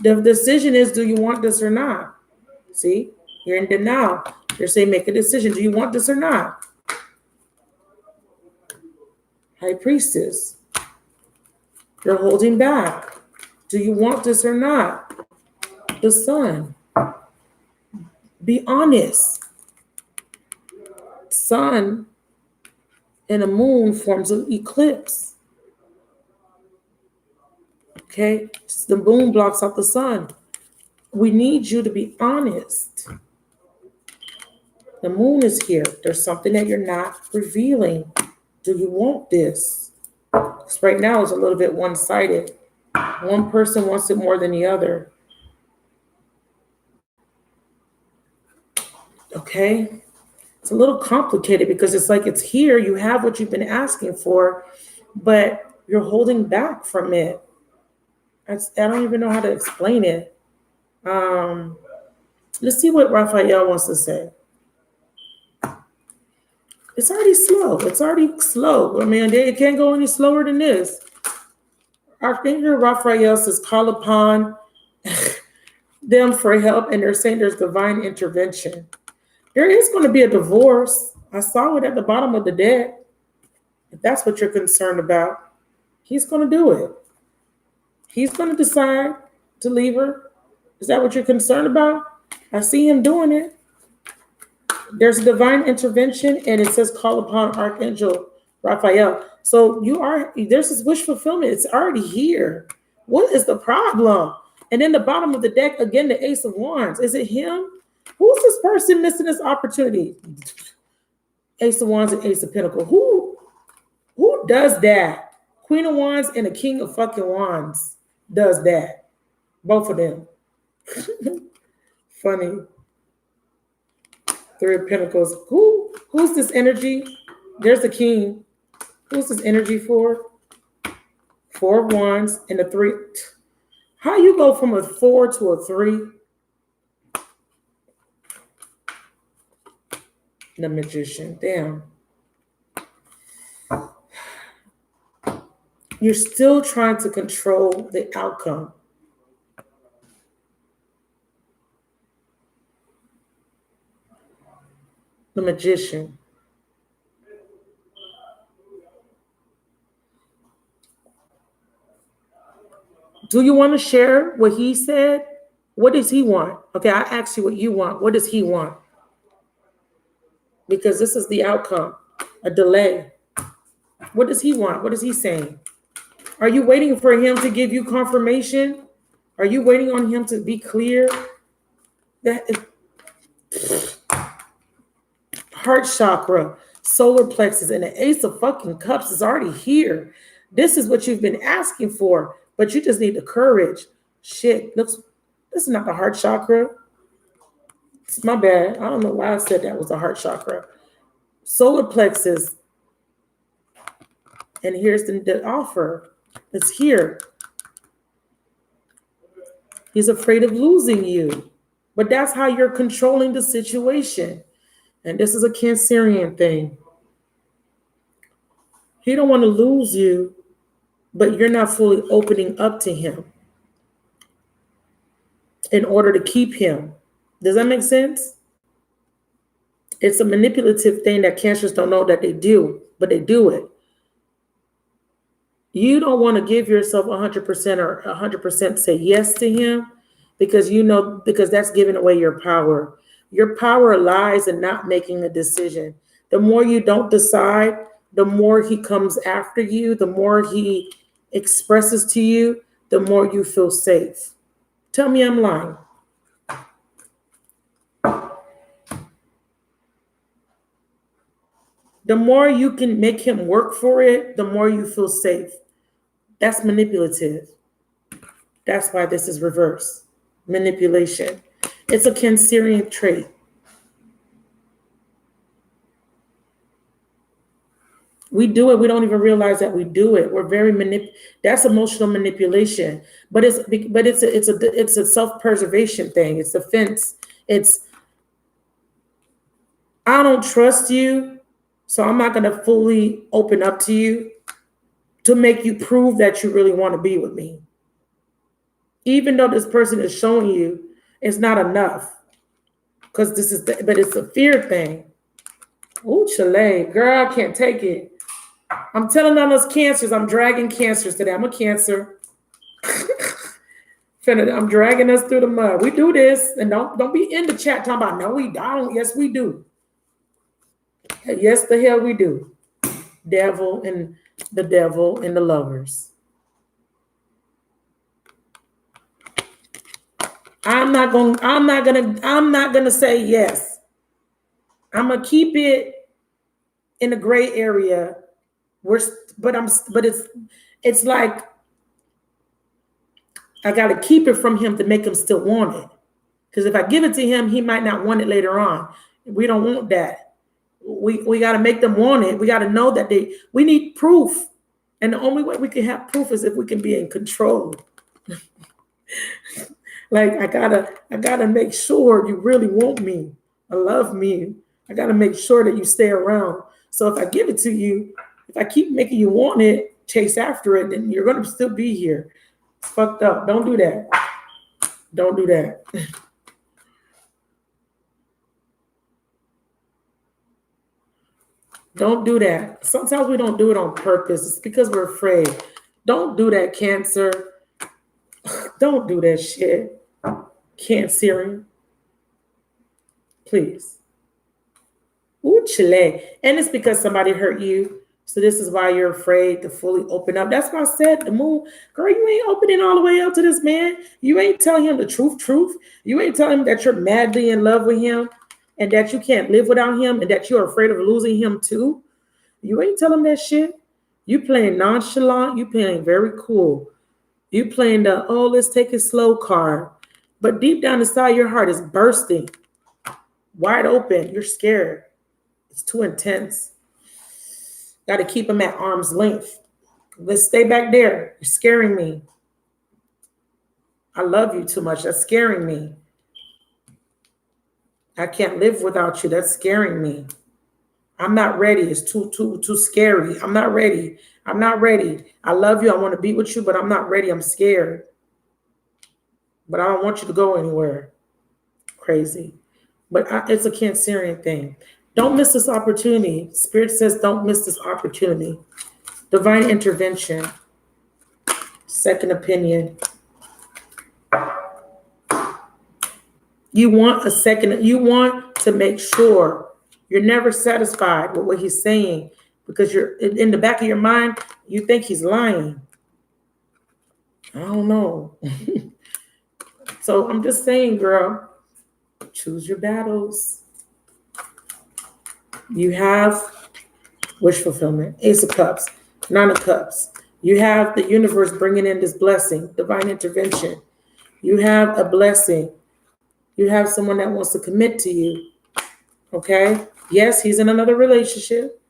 The decision is, do you want this or not? See, you're in denial. You're saying, make a decision. Do you want this or not? High Priestess. You're holding back. Do you want this or not? The Sun. Be honest. Sun and a moon forms an eclipse. Okay? The moon blocks out the sun. We need you to be honest. The moon is here. There's something that you're not revealing. Do you want this? Because right now it's a little bit one-sided. One person wants it more than the other. Okay? It's a little complicated because it's like it's here. You have what you've been asking for, but you're holding back from it. I don't even know how to explain it. Let's see what Raphael wants to say. It's already slow. It's already slow. It can't go any slower than this. Archangel Raphael says, call upon them for help, and they're saying there's divine intervention. There is going to be a divorce. I saw it at the bottom of the deck. If that's what you're concerned about, he's going to do it. He's going to decide to leave her. Is that what you're concerned about? I see him doing it. There's a divine intervention, and it says call upon Archangel Raphael. So there's this wish fulfillment. It's already here. What is the problem? And then the bottom of the deck, again, the Ace of Wands. Is it him? Who's this person missing this opportunity? Ace of Wands and Ace of Pentacles. Who does that? Queen of Wands and the King of fucking Wands does that. Both of them. Funny. Three of Pentacles. Who's this energy? There's the King. Who's this energy for? Four of Wands and the three. How you go from a 4 to a 3? The Magician. Damn. You're still trying to control the outcome. The Magician. Do you want to share what he said? What does he want? Okay, I asked you what you want. What does he want? Because this is the outcome, a delay. What does he want? What is he saying? Are you waiting for him to give you confirmation? Are you waiting on him to be clear? Heart chakra, solar plexus, and the Ace of fucking Cups is already here. This is what you've been asking for, but you just need the courage. Shit, this is not the heart chakra. It's my bad. I don't know why I said that was the heart chakra. Solar plexus. And here's the offer. It's here. He's afraid of losing you. But that's how you're controlling the situation. And this is a Cancerian thing. He don't want to lose you, but you're not fully opening up to him in order to keep him. Does that make sense? It's a manipulative thing that Cancers don't know that they do, but they do it. You don't want to give yourself 100% or 100% say yes to him because that's giving away your power. Your power lies in not making a decision. The more you don't decide, the more he comes after you, the more he expresses to you, the more you feel safe. Tell me I'm lying. The more you can make him work for it, the more you feel safe. That's manipulative. That's why this is reverse. Manipulation. It's a Cancerian trait. We do it. We don't even realize that we do it. We're very That's emotional manipulation. But it's a self-preservation thing. It's defense. It's I don't trust you, so I'm not going to fully open up to you to make you prove that you really want to be with me. Even though this person is showing you it's not enough, because but it's a fear thing. Ooh, Chile, girl, I can't take it. I'm telling on those cancers, I'm dragging cancers today. I'm a cancer. I'm dragging us through the mud. We do this, and don't be in the chat talking about no, we don't. Yes, we do. Yes, the hell we do. Devil and the lovers. I'm not gonna say yes. I'm gonna keep it in the gray area. But it's like I gotta keep it from him to make him still want it. Because if I give it to him, he might not want it later on. We don't want that. We got to make them want it. We got to know that we need proof. And the only way we can have proof is if we can be in control. Like I gotta make sure you really want me or love me. I gotta make sure that you stay around. So if I give it to you, if I keep making you want it, chase after it, then you're gonna still be here. It's fucked up. Don't do that. Don't do that. Don't do that. Sometimes we don't do it on purpose. It's because we're afraid. Don't do that, Cancer. Don't do that shit. Cancerian. Please. Ooh, Chile. And it's because somebody hurt you. So this is why you're afraid to fully open up. That's why I said the moon. Girl, you ain't opening all the way up to this man. You ain't telling him the truth. You ain't telling him that you're madly in love with him and that you can't live without him and that you're afraid of losing him too. You ain't telling him that shit. You playing nonchalant. You playing very cool. You playing the, let's take it slow card. But deep down inside, your heart is bursting. Wide open. You're scared. It's too intense. Got to keep him at arm's length. Let's stay back there. You're scaring me. I love you too much. That's scaring me. I can't live without you. That's scaring me. I'm not ready. It's too scary. I'm not ready. I'm not ready. I love you. I want to be with you, but I'm not ready. I'm scared. But I don't want you to go anywhere. Crazy. But it's a Cancerian thing. Don't miss this opportunity. Spirit says don't miss this opportunity. Divine intervention. Second opinion. You want to make sure you're never satisfied with what he's saying because you're in the back of your mind, you think he's lying. I don't know. So I'm just saying, girl, choose your battles. You have wish fulfillment, Ace of Cups, Nine of Cups. You have the universe bringing in this blessing, divine intervention. You have a blessing. You have someone that wants to commit to you. Okay? Yes, he's in another relationship,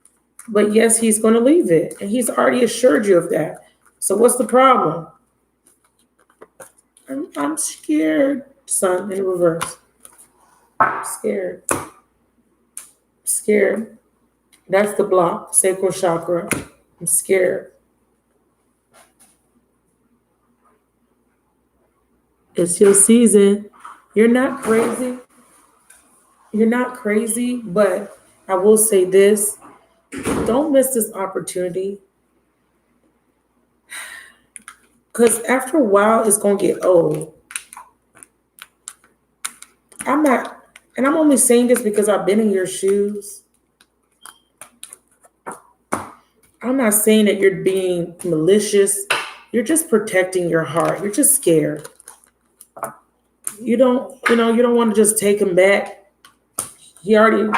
but yes, he's going to leave it. And he's already assured you of that. So what's the problem? I'm scared, Sun in reverse. Scared. Scared. That's the block, sacral chakra. I'm scared. It's your season. You're not crazy. You're not crazy, but I will say this. Don't miss this opportunity. Because after a while, it's going to get old. I'm only saying this because I've been in your shoes. I'm not saying that you're being malicious. You're just protecting your heart. You're just scared. You don't want to just take him back. He already,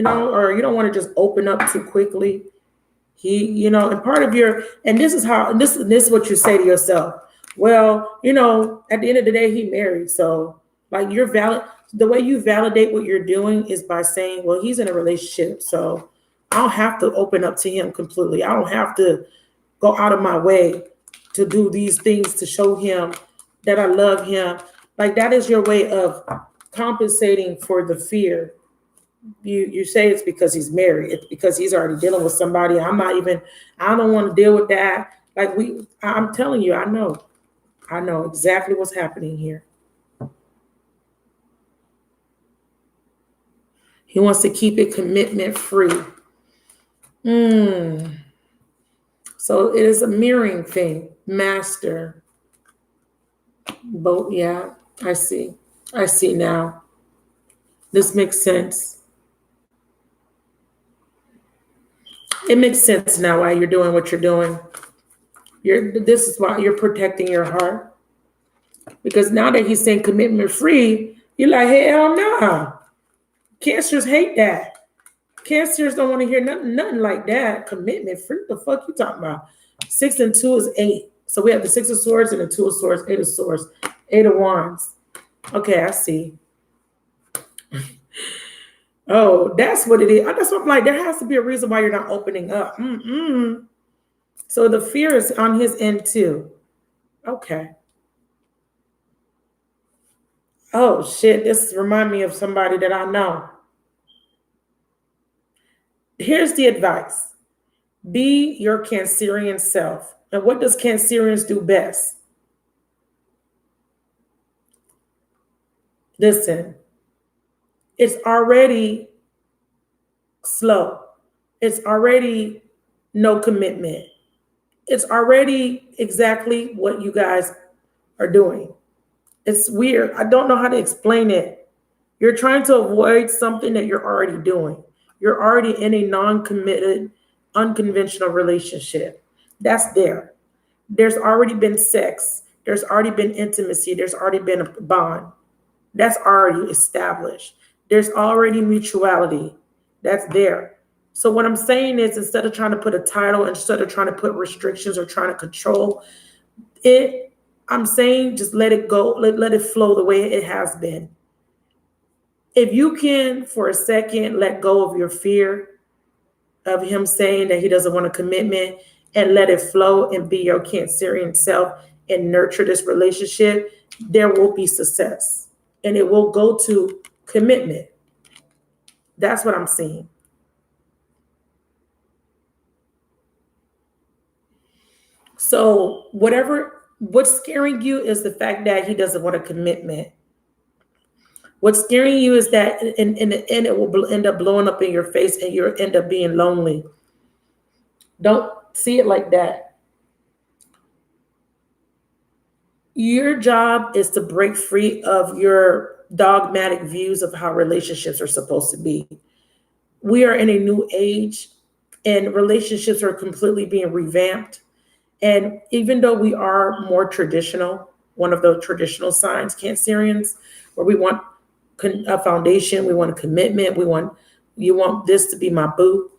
or you don't want to just open up too quickly. And part of and this is what you say to yourself. Well, at the end of the day, he married. So like the way you validate what you're doing is by saying, well, he's in a relationship. So I don't have to open up to him completely. I don't have to go out of my way to do these things to show him that I love him. Like that is your way of compensating for the fear. You say it's because he's married. It's because he's already dealing with somebody. I don't want to deal with that. I'm telling you, I know exactly what's happening here. He wants to keep it commitment free. So it is a mirroring thing. Master. Both, yeah, I see now. This makes sense. It makes sense now why you're doing what you're doing. This is why you're protecting your heart. Because now that he's saying commitment free, you're like, hell nah. Cancers hate that. Cancers don't want to hear nothing like that. Commitment free. What the fuck you talking about? 6 and 2 is 8. So we have the 6 of swords and the 2 of swords, 8 of swords, 8 of wands. Okay, I see. Oh, that's what it is. That's what I'm like. There has to be a reason why you're not opening up. So the fear is on his end too. Okay. Oh shit, this reminds me of somebody that I know. Here's the advice. Be your Cancerian self. And what does Cancerians do best? Listen, it's already slow. It's already no commitment. It's already exactly what you guys are doing. It's weird. I don't know how to explain it. You're trying to avoid something that you're already doing. You're already in a non-committed, unconventional relationship. That's there. There's already been sex. There's already been intimacy. There's already been a bond. That's already established. There's already mutuality. That's there. So what I'm saying is, instead of trying to put a title, instead of trying to put restrictions or trying to control it, I'm saying just let it go. Let it flow the way it has been. If you can, for a second, let go of your fear of him saying that he doesn't want a commitment and let it flow and be your Cancerian self and nurture this relationship, there will be success. And it will go to commitment. That's what I'm seeing. So what's scaring you is the fact that he doesn't want a commitment. What's scaring you is that in the end, it will end up blowing up in your face and you'll end up being lonely. Don't see it like that. Your job is to break free of your dogmatic views of how relationships are supposed to be. We are in a new age and relationships are completely being revamped. And even though we are more traditional, one of the traditional signs, Cancerians, where we want a foundation, we want a commitment, you want this to be my boo.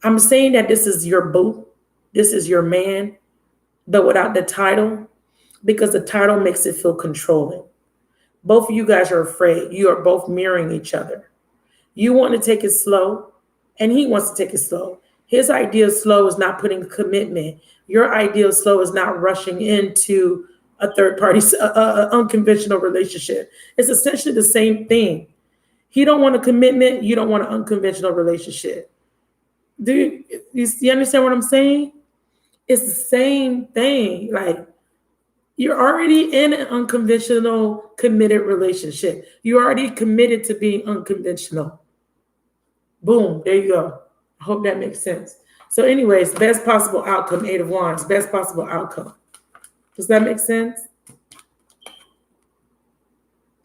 I'm saying that this is your boo, this is your man, but without the title, because the title makes it feel controlling. Both of you guys are afraid. You are both mirroring each other. You want to take it slow, and he wants to take it slow. His idea of slow is not putting commitment. Your idea of slow is not rushing into a third party, unconventional relationship. It's essentially the same thing. He don't want a commitment. You don't want an unconventional relationship. Do you understand what I'm saying? It's the same thing. Like, you're already in an unconventional, committed relationship. You're already committed to being unconventional. Boom, there you go. I hope that makes sense. So anyways, best possible outcome, 8 of Wands, best possible outcome. Does that make sense?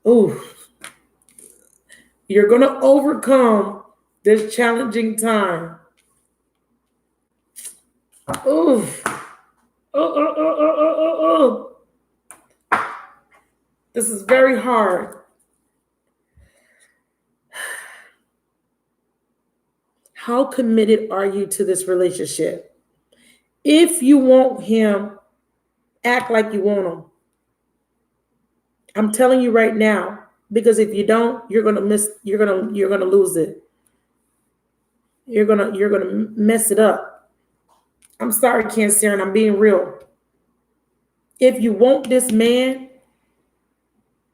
Ooh. You're going to overcome this challenging time. Ooh. Oh. This is very hard. How committed are you to this relationship? If you want him, act like you want him. I'm telling you right now, because if you don't, you're gonna lose it. You're gonna mess it up. I'm sorry, Cancer, and I'm being real. If you want this man,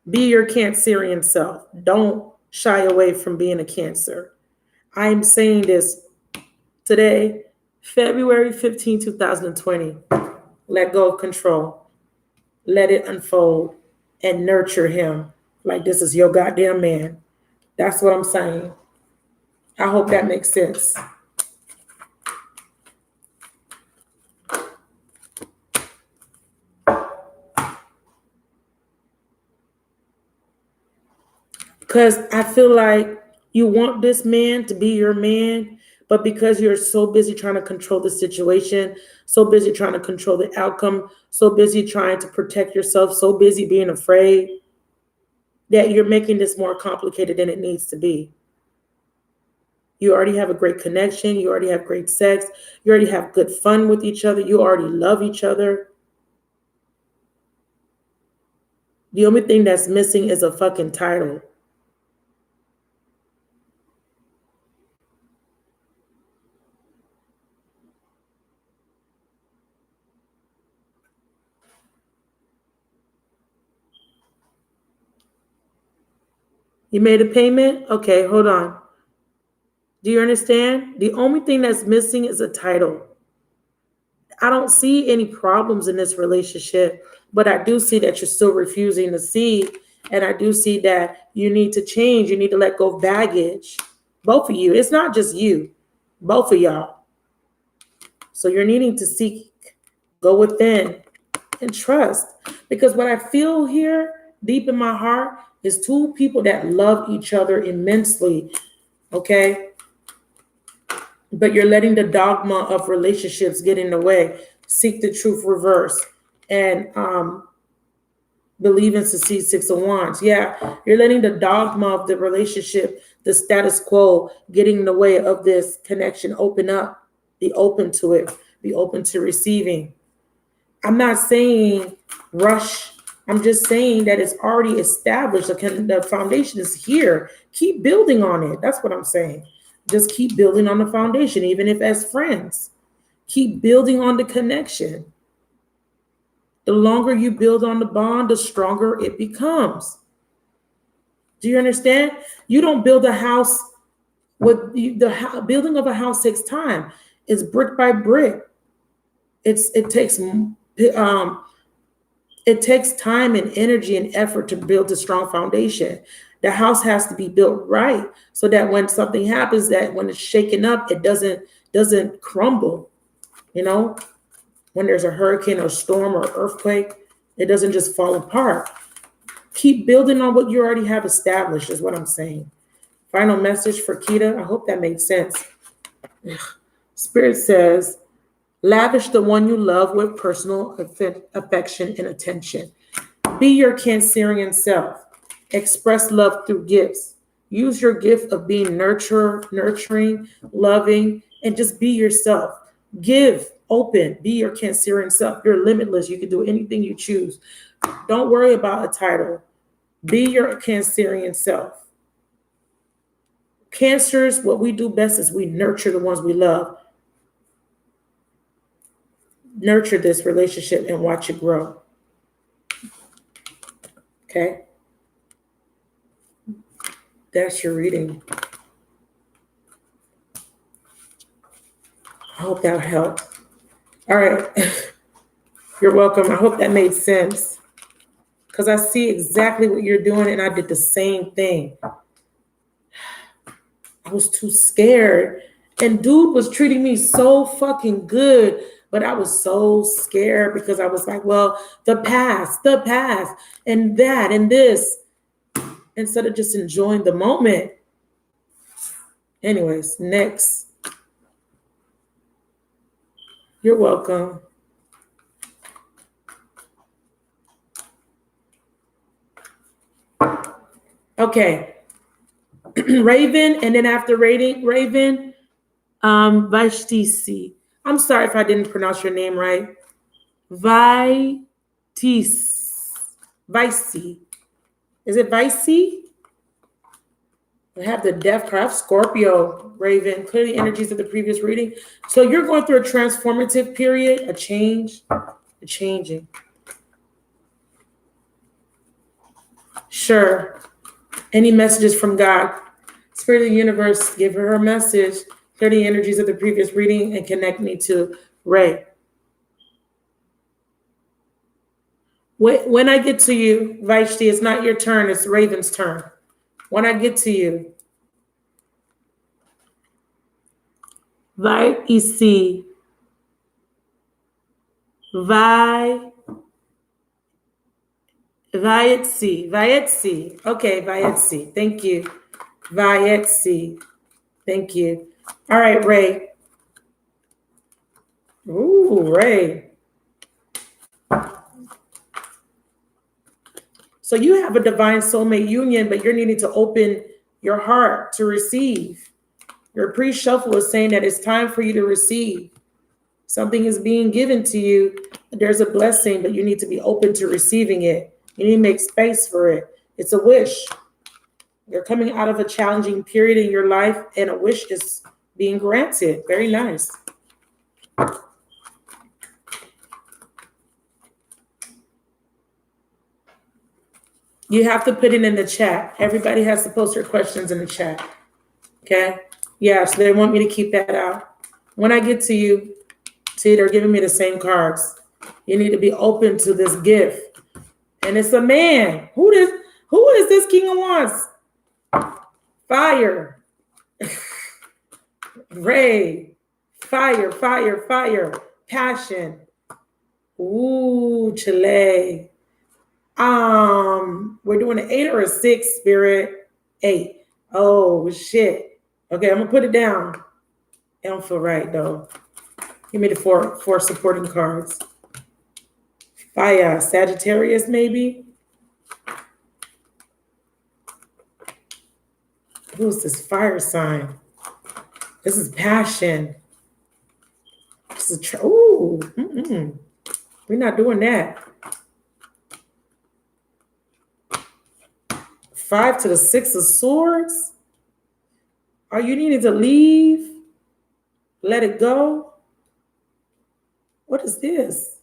be your Cancerian self. Don't shy away from being a Cancer. I'm saying this today, February 15, 2020. Let go of control. Let it unfold and nurture him like this is your goddamn man. That's what I'm saying. I hope that makes sense. Because I feel like you want this man to be your man, but because you're so busy trying to control the situation, so busy trying to control the outcome, so busy trying to protect yourself, so busy being afraid, that you're making this more complicated than it needs to be. You already have a great connection. You already have great sex. You already have good fun with each other. You already love each other. The only thing that's missing is a fucking title. You made a payment? Okay, hold on. Do you understand? The only thing that's missing is a title. I don't see any problems in this relationship, but I do see that you're still refusing to see. And I do see that you need to change. You need to let go of baggage. Both of you. It's not just you. Both of y'all. So you're needing to seek, go within, and trust. Because what I feel here, deep in my heart, is two people that love each other immensely. Okay? But you're letting the dogma of relationships get in the way. Seek the truth, reverse, and believe and succeed, Six of Wands. Yeah, you're letting the dogma of the relationship, the status quo, getting in the way of this connection. Open up. Be open to it. Be open to receiving. I'm not saying rush. I'm just saying that it's already established. The foundation is here. Keep building on it. That's what I'm saying. Just keep building on the foundation, even if as friends. Keep building on the connection. The longer you build on the bond, the stronger it becomes. Do you understand? You don't build a house with the building of a house takes time. It's brick by brick. It takes time and energy and effort to build a strong foundation. The house has to be built right so that when something happens, that when it's shaken up, it doesn't crumble. You know, when there's a hurricane or storm or earthquake, it doesn't just fall apart. Keep building on what you already have established is what I'm saying. Final message for Kita. I hope that made sense. Spirit says, lavish the one you love with personal affection and attention. Be your Cancerian self. Express love through gifts. Use your gift of being nurturing, loving, and just be yourself. Give, open, be your Cancerian self. You're limitless. You can do anything you choose. Don't worry about a title. Be your Cancerian self. Cancers, what we do best is we nurture the ones we love. Nurture this relationship and watch it grow. Okay? That's your reading. I hope that helped. All right. You're welcome. I hope that made sense. Because I see exactly what you're doing, and I did the same thing. I was too scared. And dude was treating me so fucking good. But I was so scared because I was like, well, the past, and that, and this. Instead of just enjoying the moment. Anyways, next. You're welcome. Okay. Raven, and then after Raven, Vaishtisi. I'm sorry if I didn't pronounce your name right. Vaitis. Vicey. Is it Vicey? I have the death card. Scorpio, Raven. Clear the energies of the previous reading. So you're going through a transformative period, a change, a changing. Sure. Any messages from God? Spirit of the universe, give her a message. Clear the energies of the previous reading and connect me to Ray. When I get to you, Vaishti, it's not your turn, it's Raven's turn. When I get to you, Vaishti, Vayetsi. Okay, Vayetsi. Thank you. Vayetsi. Thank you. All right, Ray. Ooh, Ray. So you have a divine soulmate union, but you're needing to open your heart to receive. Your pre-shuffle is saying that it's time for you to receive. Something is being given to you. There's a blessing, but you need to be open to receiving it. You need to make space for it. It's a wish. You're coming out of a challenging period in your life, and a wish is being granted. Very nice. You have to put it in the chat. Everybody has to post their questions in the chat. Okay? Yeah, so they want me to keep that out. When I get to you, see, they're giving me the same cards. You need to be open to this gift. And it's a man. Who is this King of Wands? Fire. Ray. Fire, fire, fire. Passion. Ooh, Chile. We're doing an 8 or a 6, Spirit. 8. Oh, shit. Okay, I'm going to put it down. I don't feel right, though. Give me the four supporting cards. Fire. Sagittarius, maybe? Who's this fire sign? This is passion. This is ooh. We're not doing that. 5 to the 6 of swords. Are you needing to leave? Let it go? What is this?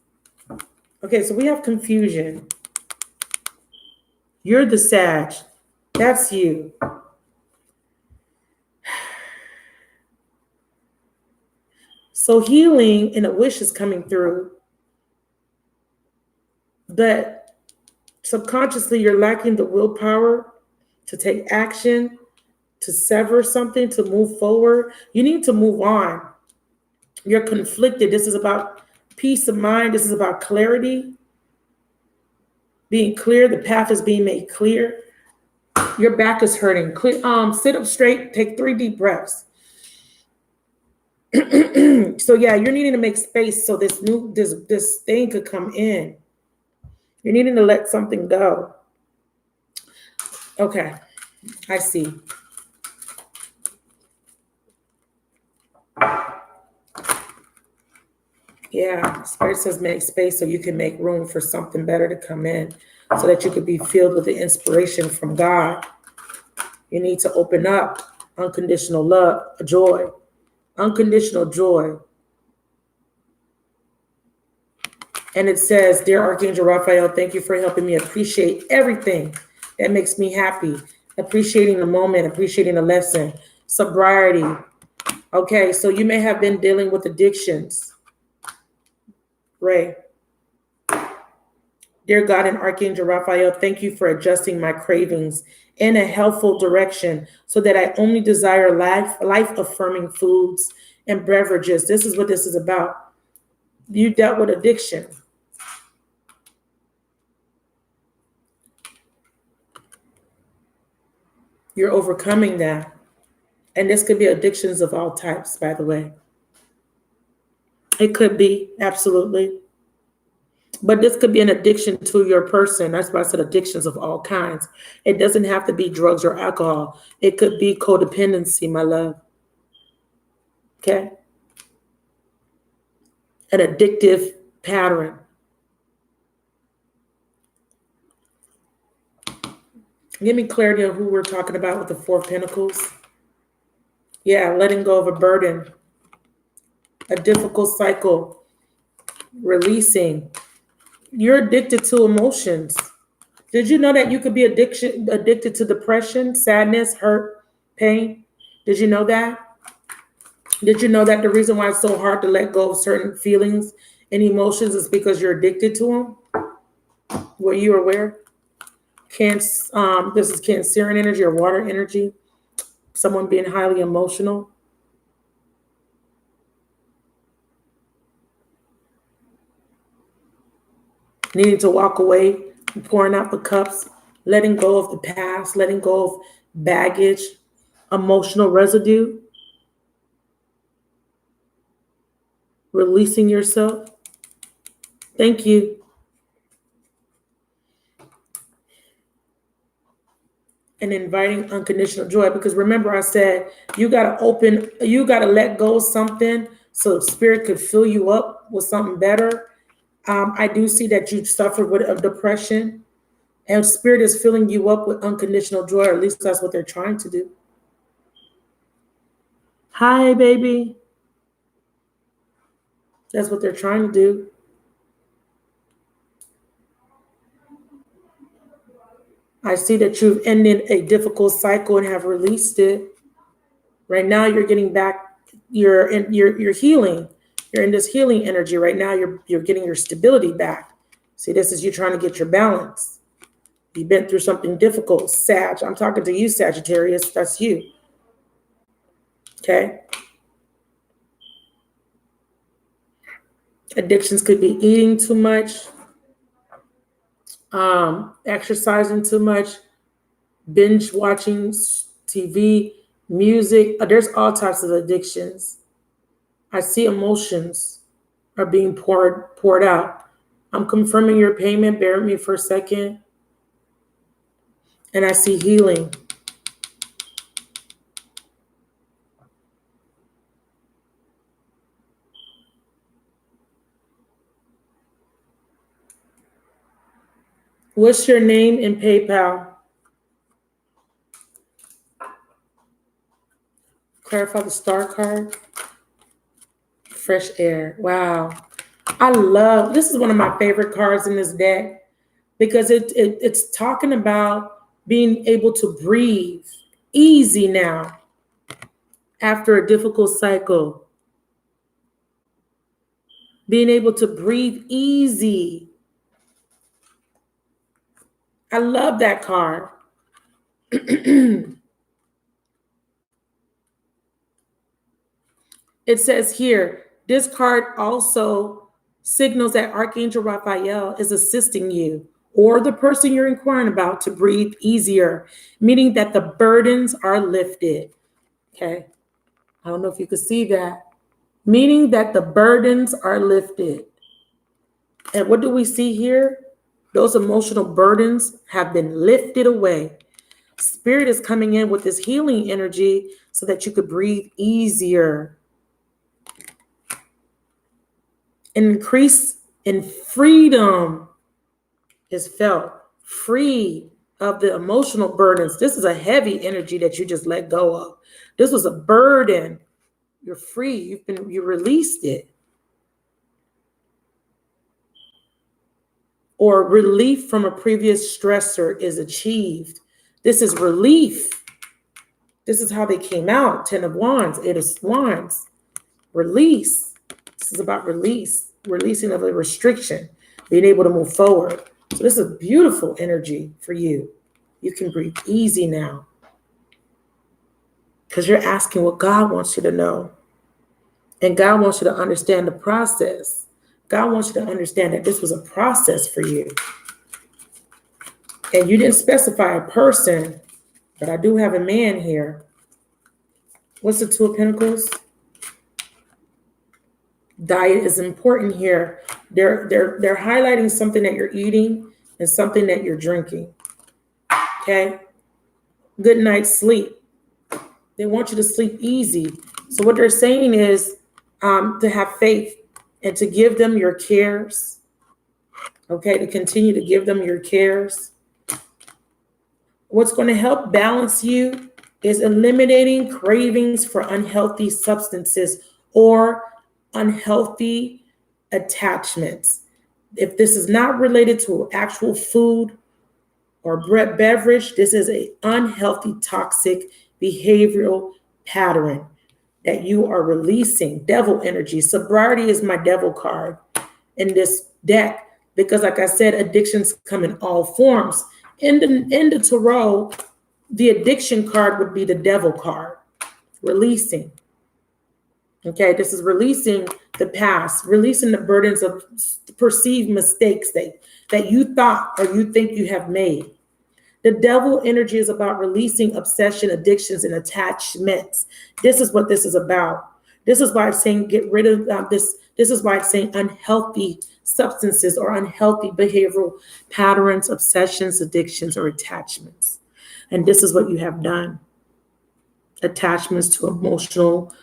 Okay, so we have confusion. You're the Sag. That's you. So healing and a wish is coming through. But subconsciously, you're lacking the willpower to take action, to sever something, to move forward. You need to move on. You're conflicted. This is about peace of mind. This is about clarity. Being clear. The path is being made clear. Your back is hurting. Sit up straight. Take 3 deep breaths. So yeah, you're needing to make space so this thing could come in. You're needing to let something go. Okay, I see. Yeah, Spirit says make space so you can make room for something better to come in, so that you could be filled with the inspiration from God. You need to open up. Unconditional love, joy, unconditional joy. And it says, Dear Archangel Raphael, thank you for helping me appreciate everything that makes me happy. Appreciating the moment, appreciating the lesson, sobriety. Okay, so you may have been dealing with addictions. Ray. Dear God and Archangel Raphael, thank you for adjusting my cravings in a helpful direction so that I only desire life-affirming foods and beverages. This is what this is about. You dealt with addiction. You're overcoming that. And this could be addictions of all types, by the way. It could be, absolutely. But this could be an addiction to your person. That's why I said addictions of all kinds. It doesn't have to be drugs or alcohol. It could be codependency, my love. Okay? An addictive pattern. Give me clarity on who we're talking about with the Four of Pentacles. Yeah, letting go of a burden, a difficult cycle, releasing. You're addicted to emotions. Did you know that you could be addicted to depression, sadness, hurt, pain? Did you know that? Did you know that the reason why it's so hard to let go of certain feelings and emotions is because you're addicted to them? Were you aware? This is Cancerian energy or water energy. Someone being highly emotional. Needing to walk away, pouring out the cups, letting go of the past, letting go of baggage, emotional residue, releasing yourself. Thank you. And inviting unconditional joy. Because remember, I said you got to let go of something so spirit could fill you up with something better. I do see that you suffered with a depression, and spirit is filling you up with unconditional joy, or at least that's what they're trying to do. Hi, baby. That's what they're trying to do. I see that you've ended a difficult cycle and have released it. Right now, you're getting back. You're healing. You're in this healing energy right now. You're getting your stability back. See, this is you trying to get your balance. You've been through something difficult, Sag. I'm talking to you, Sagittarius. That's you. Okay. Addictions could be eating too much, exercising too much, binge watching TV, music. There's all types of addictions. I see emotions are being poured out. I'm confirming your payment. Bear with me for a second. And I see healing. What's your name in PayPal? Clarify the star card. Fresh air. Wow. This is one of my favorite cards in this deck because it's talking about being able to breathe easy now after a difficult cycle. Being able to breathe easy. I love that card. It says here, this card also signals that Archangel Raphael is assisting you or the person you're inquiring about to breathe easier, meaning that the burdens are lifted. Okay. I don't know if you could see that. Meaning that the burdens are lifted. And what do we see here? Those emotional burdens have been lifted away. Spirit is coming in with this healing energy so that you could breathe easier. An increase in freedom is felt. Free of the emotional burdens. This is a heavy energy that you just let go of. This was a burden. You're free. You released it. Or relief from a previous stressor is achieved. This is relief. This is how they came out. 10 of Wands, 8 of Wands. Release. This is about release. Releasing of a restriction. Being able to move forward. So this is beautiful energy for you. You can breathe easy now. Because you're asking what God wants you to know. And God wants you to understand the process. God wants you to understand that this was a process for you. And you didn't specify a person, but I do have a man here. What's the Two of Pentacles? Diet is important here. They're highlighting something that you're eating and something that you're drinking. Okay? Good night's sleep. They want you to sleep easy. So what they're saying is to have faith and to give them your cares. Okay, to continue to give them your cares. What's going to help balance you is eliminating cravings for unhealthy substances or unhealthy attachments. If this is not related to actual food or beverage, this is an unhealthy, toxic behavioral pattern that you are releasing. Devil energy. Sobriety is my devil card in this deck because, like I said, addictions come in all forms. In the tarot, the addiction card would be the devil card, releasing. Okay, this is releasing the past, releasing the burdens of perceived mistakes that you thought or you think you have made. The devil energy is about releasing obsession, addictions, and attachments. This is what this is about. This is why it's saying get rid of this. This is why it's saying unhealthy substances or unhealthy behavioral patterns, obsessions, addictions, or attachments. And this is what you have done. Attachments to emotional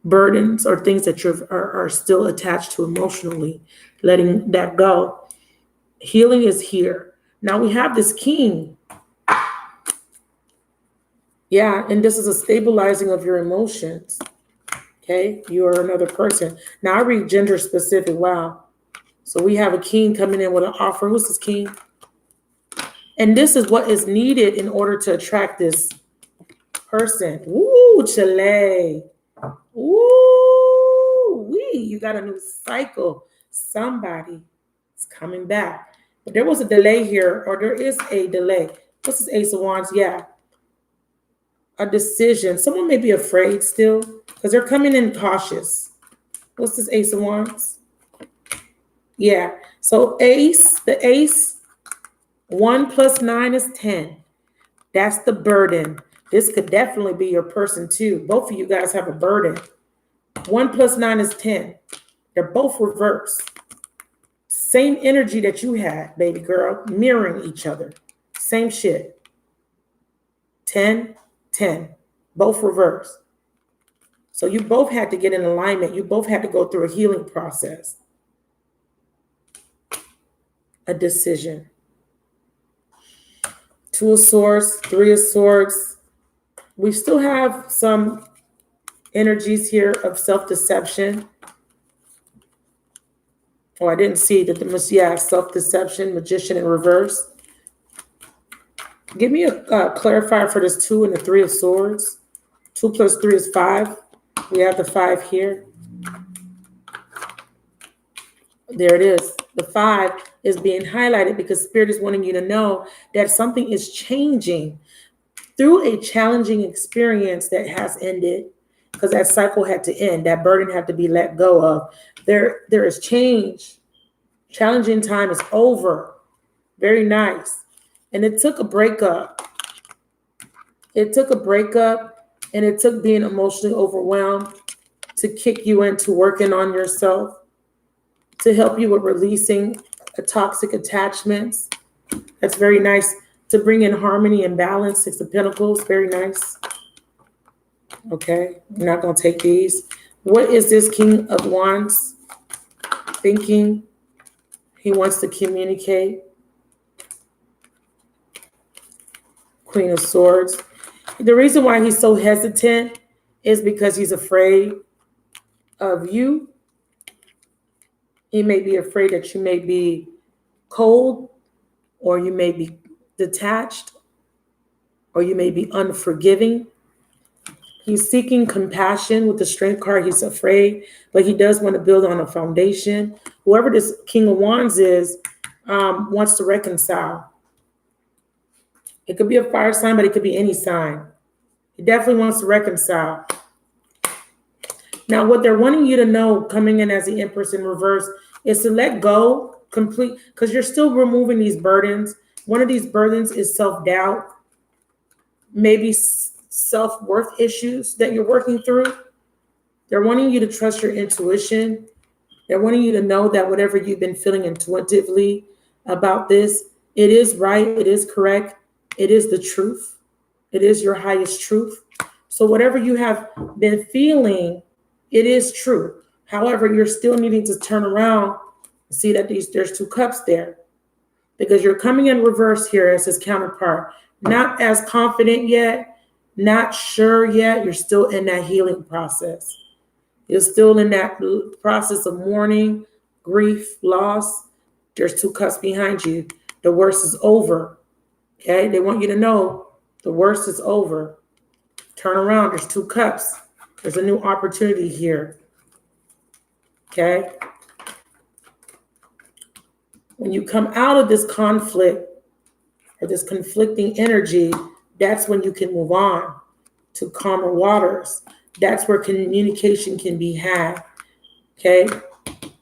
burdens or things that are still attached to emotionally, letting that go. Healing is here. Now we have this king. Yeah, and this is a stabilizing of your emotions. Okay, you are another person. Now I read gender specific. Wow. So we have a king coming in with an offer. Who's this king? And this is what is needed in order to attract this person. Ooh, Chile. Ooh, you got a new cycle. Somebody is coming back. But there was a delay here, or there is a delay. What's this Ace of Wands? Yeah. A decision. Someone may be afraid still because they're coming in cautious. What's this Ace of Wands? Yeah. So the ace, 1 + 9 is 10. That's the burden. This could definitely be your person too. Both of you guys have a burden. 1 + 9 is 10. They're both reversed. Same energy that you had, baby girl, mirroring each other. Same shit. 10, 10, both reversed. So you both had to get in alignment. You both had to go through a healing process. A decision. 2 of Swords, 3 of Swords. We still have some energies here of self-deception. Oh, I didn't see that. Self-deception, Magician in reverse. Give me a clarifier for this 2 and the 3 of Swords. 2 + 3 is 5. We have the 5 here. There it is. The 5 is being highlighted because Spirit is wanting you to know that something is changing through a challenging experience that has ended, because that cycle had to end. That burden had to be let go of. There is change. Challenging time is over. Very nice. And it took a breakup. It took a breakup, and it took being emotionally overwhelmed to kick you into working on yourself, to help you with releasing toxic attachments. That's very nice. To bring in harmony and balance. 6 of Pentacles. Very nice. Okay, I'm not going to take these. What is this King of Wands thinking? He wants to communicate. Queen of Swords. The reason why he's so hesitant is because he's afraid of you. He may be afraid that you may be cold, or you may be detached, or you may be unforgiving. He's seeking compassion with the Strength card. He's afraid, but he does want to build on a foundation. Whoever this King of Wands is wants to reconcile. It could be a fire sign, but it could be any sign. He definitely wants to reconcile. Now, what they're wanting you to know coming in as the Empress in reverse is to let go complete, because you're still removing these burdens. One of these burdens is self-doubt, maybe self-worth issues that you're working through. They're wanting you to trust your intuition. They're wanting you to know that whatever you've been feeling intuitively about this, it is right, it is correct, it is the truth. It is your highest truth. So whatever you have been feeling, it is true. However, you're still needing to turn around and see that there's 2 cups there, because you're coming in reverse here as his counterpart. Not as confident yet, not sure yet. You're still in that healing process. You're still in that process of mourning, grief, loss. There's 2 cups behind you. The worst is over. Okay? They want you to know the worst is over. Turn around. There's 2 cups. There's a new opportunity here. Okay? When you come out of this conflict or this conflicting energy, that's when you can move on to calmer waters. That's where communication can be had. Okay?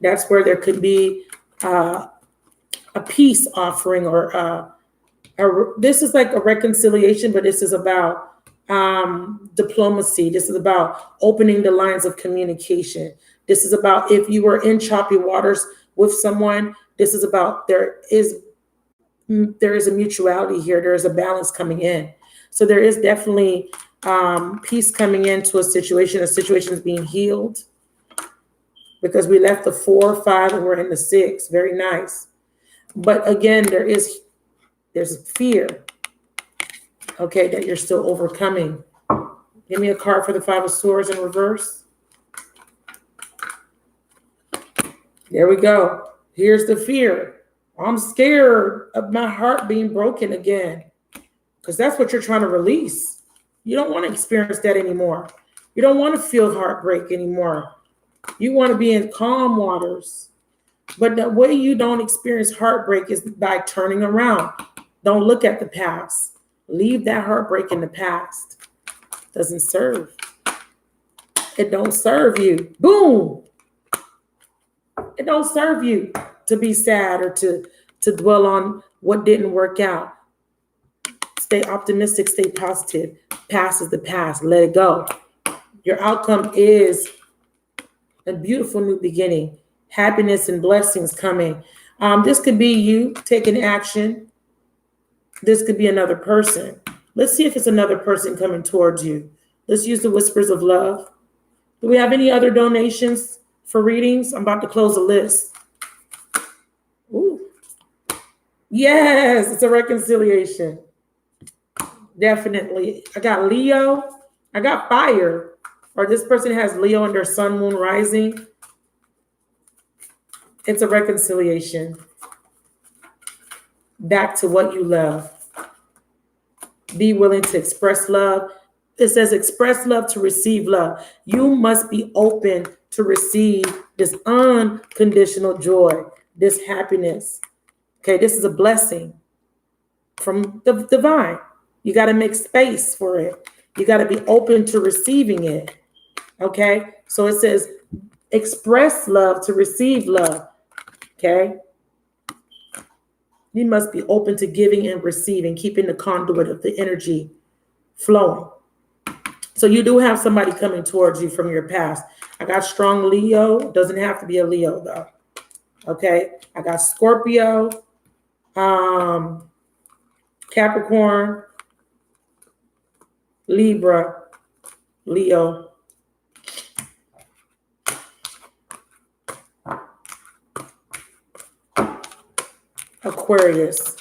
That's where there could be a peace offering, or this is like a reconciliation, but this is about diplomacy. This is about opening the lines of communication. This is about, if you were in choppy waters with someone, this is about there is a mutuality here. There is a balance coming in. So there is definitely peace coming into a situation. A situation is being healed, because we left the 4, 5, and we're in the 6. Very nice. But again, there's fear, okay, that you're still overcoming. Give me a card for the 5 of Swords in reverse. There we go. Here's the fear. I'm scared of my heart being broken again, because that's what you're trying to release. You don't want to experience that anymore. You don't want to feel heartbreak anymore. You want to be in calm waters. But the way you don't experience heartbreak is by turning around. Don't look at the past. Leave that heartbreak in the past. Doesn't serve. It don't serve you. Boom. It don't serve you to be sad or to dwell on what didn't work out. Stay optimistic, stay positive. Past is the past. Let it go. Your outcome is a beautiful new beginning. Happiness and blessings coming. This could be you taking action. This could be another person. Let's see if it's another person coming towards you. Let's use the whispers of love. Do we have any other donations for readings? I'm about to close the list. Ooh. Yes, it's a reconciliation. Definitely. I got Leo. I got fire. Or this person has Leo in their sun, moon, rising. It's a reconciliation. Back to what you love. Be willing to express love. It says express love to receive love. You must be open to receive this unconditional joy, this happiness. Okay, this is a blessing from the divine. You got to make space for it. You got to be open to receiving it. Okay, so it says express love to receive love. Okay, you must be open to giving and receiving, keeping the conduit of the energy flowing. So you do have somebody coming towards you from your past. I got strong Leo. Doesn't have to be a Leo though. Okay, I got Scorpio, Capricorn, Libra, Leo. Aquarius.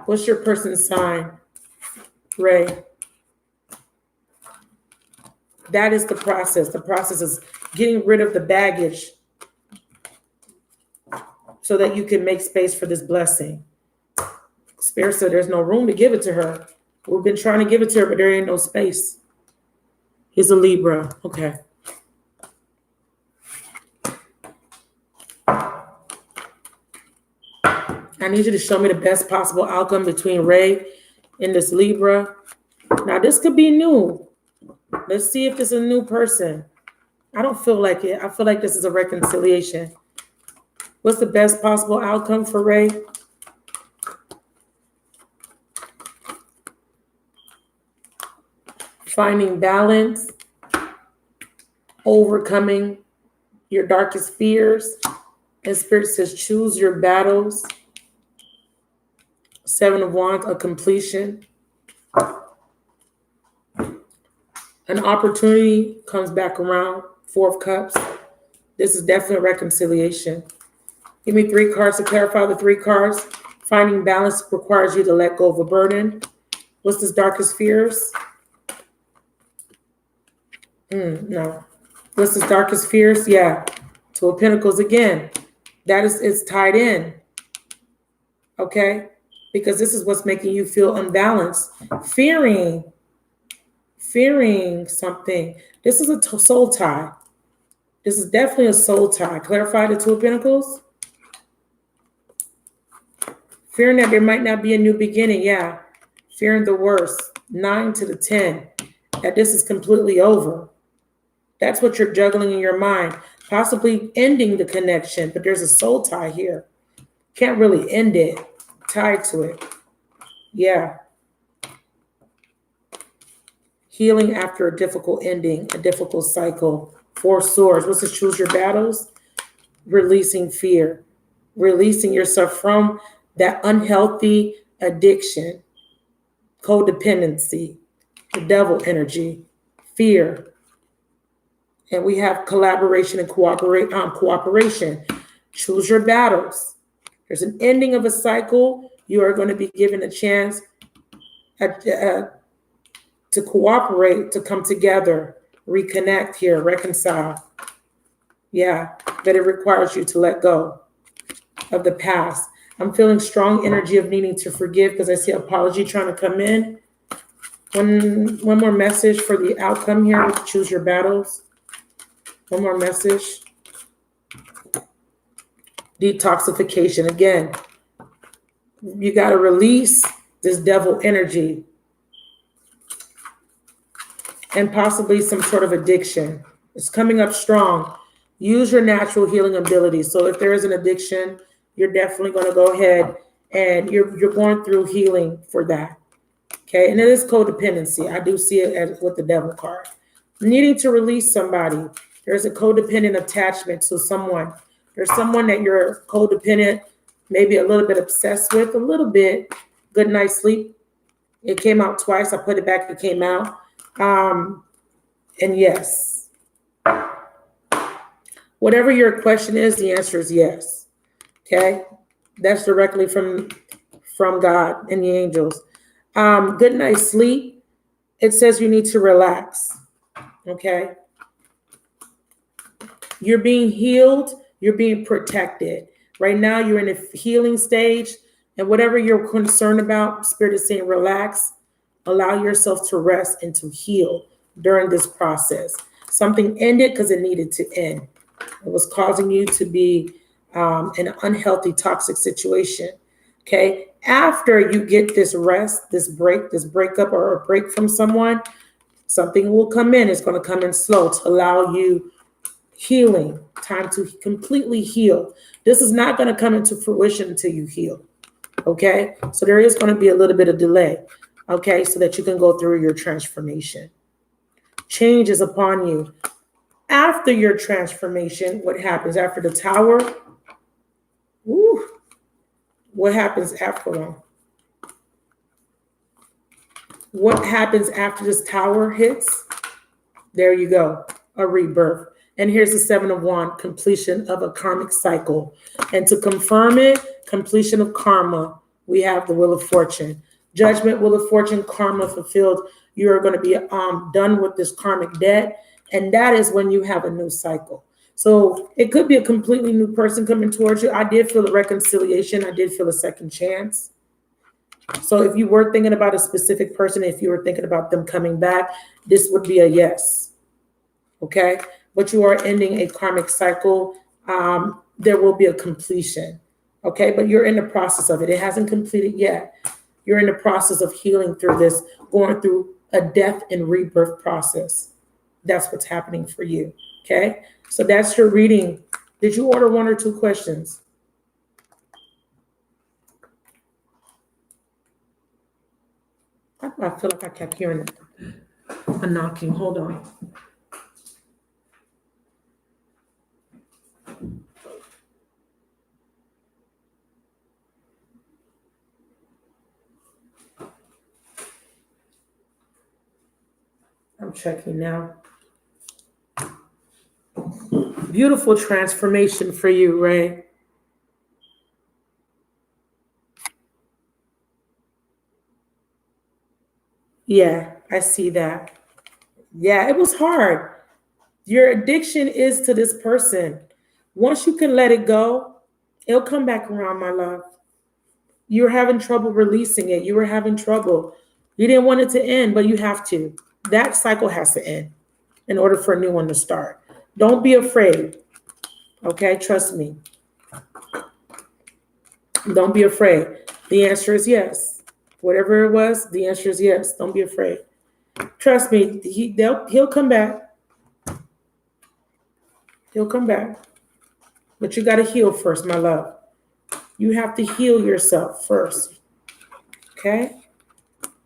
What's your person's sign? Ray. That is the process. The process is getting rid of the baggage so that you can make space for this blessing. Spirit said there's no room to give it to her. We've been trying to give it to her, but there ain't no space. He's a Libra. Okay. I need you to show me the best possible outcome between Ray and this Libra. Now, this could be new. Let's see if this is a new person. I don't feel like it. I feel like this is a reconciliation. What's the best possible outcome for Ray? Finding balance, overcoming your darkest fears. And Spirit says, choose your battles. 7 of Wands, a completion. An opportunity comes back around. Four of Cups. This is definitely reconciliation. Give me 3 cards to clarify the 3 cards. Finding balance requires you to let go of a burden. What's this darkest fears? No. What's this darkest fears? Yeah. Two of Pentacles again. That is, it's tied in. Okay? Because this is what's making you feel unbalanced. Fearing something. This is a soul tie. This is definitely a soul tie. Clarify the Two of Pentacles. Fearing that there might not be a new beginning. Yeah. Fearing the worst. 9 to the 10. That this is completely over. That's what you're juggling in your mind. Possibly ending the connection, but there's a soul tie here. Can't really end it. Tied to it. Yeah. Healing after a difficult ending, a difficult cycle. 4 swords. What's this? Choose your battles. Releasing fear. Releasing yourself from that unhealthy addiction. Codependency. The devil energy. Fear. And we have collaboration and cooperation. Choose your battles. There's an ending of a cycle. You are going to be given a chance to cooperate, to come together, reconnect here, reconcile. Yeah, but it requires you to let go of the past. I'm feeling strong energy of needing to forgive because I see apology trying to come in. One more message for the outcome here. Choose your battles. One more message. Detoxification. Again, you got to release this devil energy and possibly some sort of addiction. It's coming up strong. Use your natural healing abilities. So if there is an addiction, you're definitely going to go ahead and you're going through healing for that. Okay, and it is codependency. I do see it as with the devil card. Needing to release somebody. There's a codependent attachment to someone. There's someone that you're codependent, maybe a little bit obsessed with, a little bit. Good night's sleep. It came out twice. I put it back. It came out. And yes. Whatever your question is, the answer is yes. Okay? That's directly from God and the angels. Good night's sleep. It says you need to relax. Okay? You're being healed. You're being protected. Right now, you're in a healing stage. And whatever you're concerned about, Spirit is saying relax. Allow yourself to rest and to heal during this process. Something ended because it needed to end. It was causing you to be in an unhealthy, toxic situation. Okay. After you get this rest, this breakup or a break from someone, something will come in. It's going to come in slow to allow you healing, time to completely heal. This is not going to come into fruition until you heal. Okay. So there is going to be a little bit of delay. Okay. So that you can go through your transformation. Change is upon you. After your transformation, what happens after the Tower? Woo, what happens after? What happens after this Tower hits? There you go, a rebirth. And here's the 7 of Wands, completion of a karmic cycle. And to confirm it, completion of karma, we have the Wheel of Fortune. Judgment, Wheel of Fortune, karma fulfilled. You are going to be done with this karmic debt. And that is when you have a new cycle. So it could be a completely new person coming towards you. I did feel a reconciliation. I did feel a second chance. So if you were thinking about a specific person, if you were thinking about them coming back, this would be a yes. Okay? But you are ending a karmic cycle. There will be a completion. Okay? But you're in the process of it. It hasn't completed yet. You're in the process of healing through this, going through a death and rebirth process. That's what's happening for you. Okay? So that's your reading. Did you order 1 or 2 questions? I feel like I kept hearing a knocking. Hold on. I'm I'm checking now. Beautiful transformation for you, Ray. Yeah, I see that. Yeah, it was hard. Your addiction is to this person. Once you can let it go, it'll come back around, my love. You were having trouble releasing it. You were having trouble. You didn't want it to end, but you have to. That cycle has to end in order for a new one to start. Don't be afraid. Okay, trust me. Don't be afraid. The answer is yes. Whatever it was, the answer is yes. Don't be afraid. Trust me, he'll come back. He'll come back. But you got to heal first, my love. You have to heal yourself first. Okay?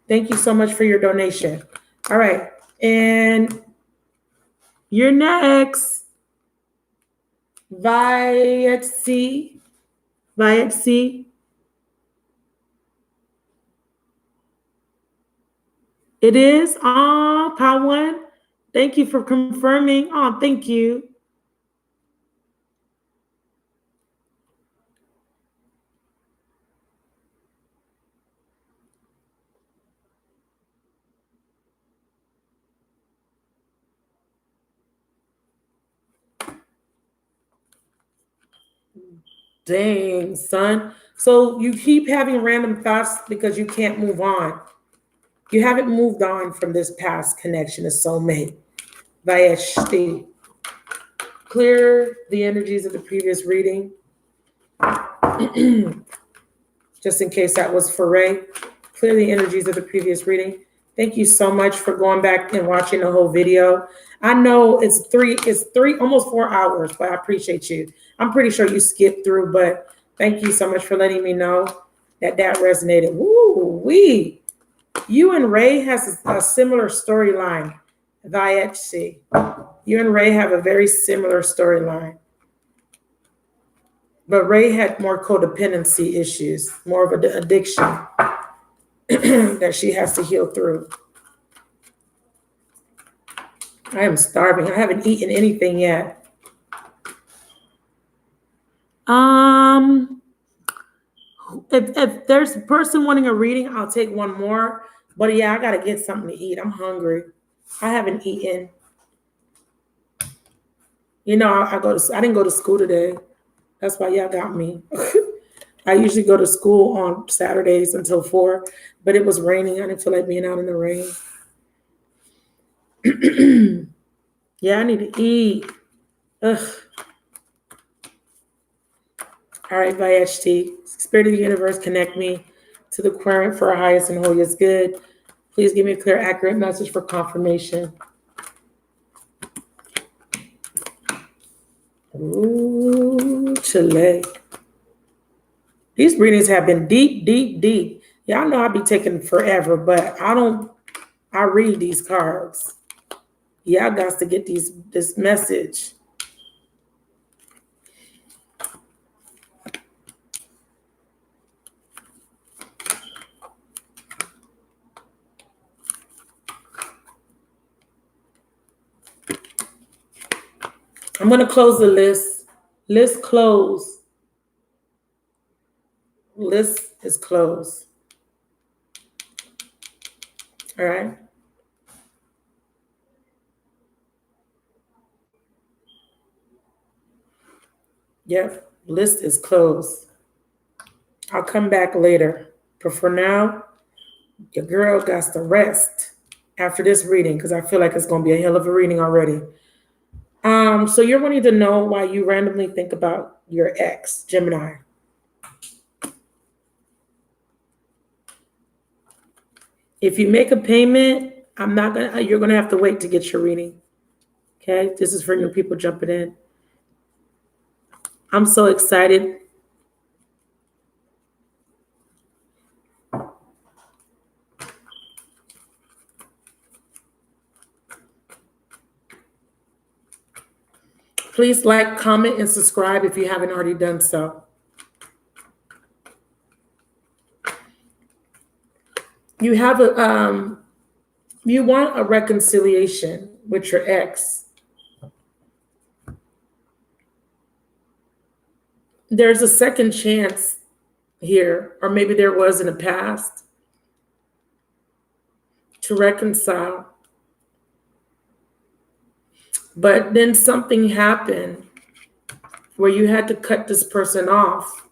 Thank you so much for your donation. All right. And you're next. Vyetsy. It is. Oh, Pawan. Thank you for confirming. Oh, thank you. Dang, son. So you keep having random thoughts because you can't move on. You haven't moved on from this past connection, a soulmate. Vayeshti. Clear the energies of the previous reading. Just in case that was for Ray. Clear the energies of the previous reading. Thank you so much for going back and watching the whole video. I know it's almost 4 hours, but I appreciate you. I'm pretty sure you skipped through, but thank you so much for letting me know that resonated. Woo-wee. You and Ray has a similar storyline. Vayetsi. You and Ray have a very similar storyline. But Ray had more codependency issues, more of an addiction that she has to heal through. I am starving. I haven't eaten anything yet. If there's a person wanting a reading, I'll take one more. But yeah, I gotta get something to eat. I'm hungry. I haven't eaten. You know, I didn't go to school today. That's why y'all got me. I usually go to school on Saturdays until 4, but it was raining. I didn't feel like being out in the rain. Yeah, I need to eat. Ugh. All right, Vayeshti. Spirit of the universe, connect me to the Aquarian for our highest and holiest good. Please give me a clear, accurate message for confirmation. Ooh, Chile. These readings have been deep, deep, deep. Y'all know I'll be taking forever, but I read these cards. Y'all got to get this message. I'm going to close the list. List closed. List is closed. All right. Yep. List is closed. I'll come back later. But for now, your girl got to rest after this reading because I feel like it's going to be a hell of a reading already. So you're wanting to know why you randomly think about your ex, Gemini. If you make a payment, you're gonna have to wait to get your reading. Okay, this is for new people jumping in. I'm so excited. Please like, comment, and subscribe if you haven't already done so. You have You want a reconciliation with your ex. There's a second chance here, or maybe there was in the past, to reconcile. But then something happened where you had to cut this person off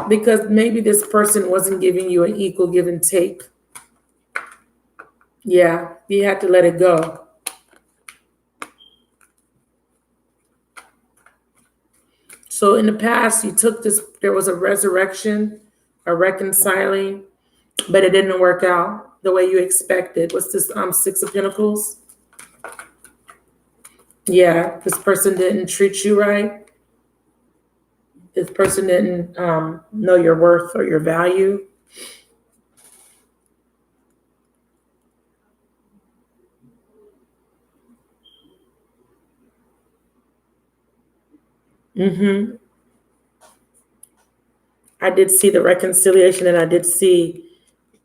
because maybe this person wasn't giving you an equal give and take. Yeah, you had to let it go. So in the past, you took this, there was a resurrection, a reconciling, but it didn't work out the way you expected. What's this, Six of Pentacles? Yeah, this person didn't treat you right. This person didn't know your worth or your value. I did see the reconciliation, and I did see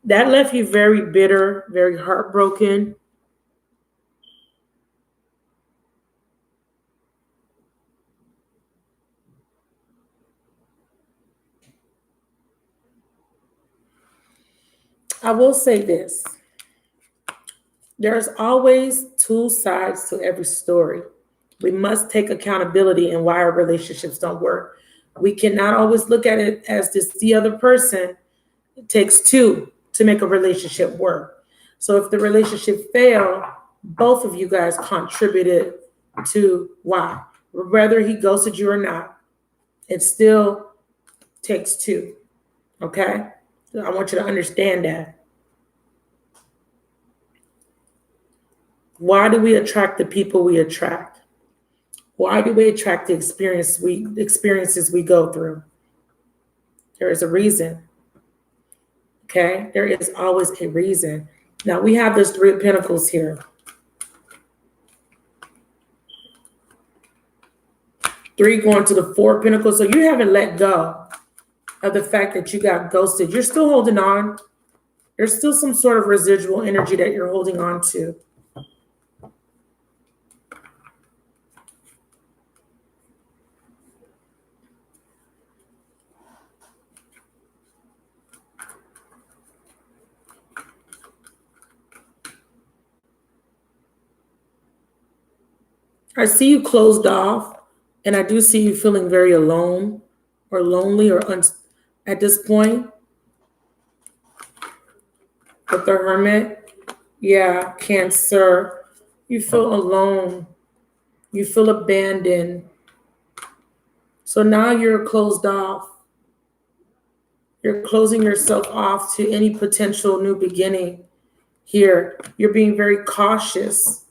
that left you very bitter, very heartbroken. I will say this. There's always two sides to every story. We must take accountability in why our relationships don't work. We cannot always look at it as this the other person. It takes two to make a relationship work. So if the relationship failed, both of you guys contributed to why. Whether he ghosted you or not, it still takes two. Okay? So I want you to understand that. Why do we attract the people we attract? Why do we attract the experiences we go through? There is a reason. Okay? There is always a reason. Now we have this Three of Pentacles here. Three going to the Four of Pentacles. So you haven't let go of the fact that you got ghosted. You're still holding on. There's still some sort of residual energy that you're holding on to. I see you closed off, and I do see you feeling very alone or lonely or at this point with the Hermit. Yeah, Cancer. You feel alone. You feel abandoned. So now you're closed off. You're closing yourself off to any potential new beginning here. You're being very cautious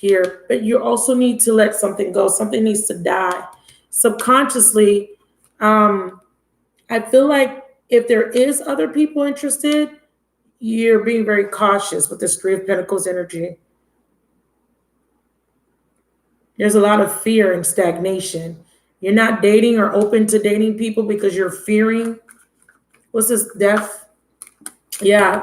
here, but you also need to let something go. Something needs to die. Subconsciously, I feel like if there is other people interested, you're being very cautious with this Three of Pentacles energy. There's a lot of fear and stagnation. You're not dating or open to dating people because you're fearing. What's this? Death? Yeah,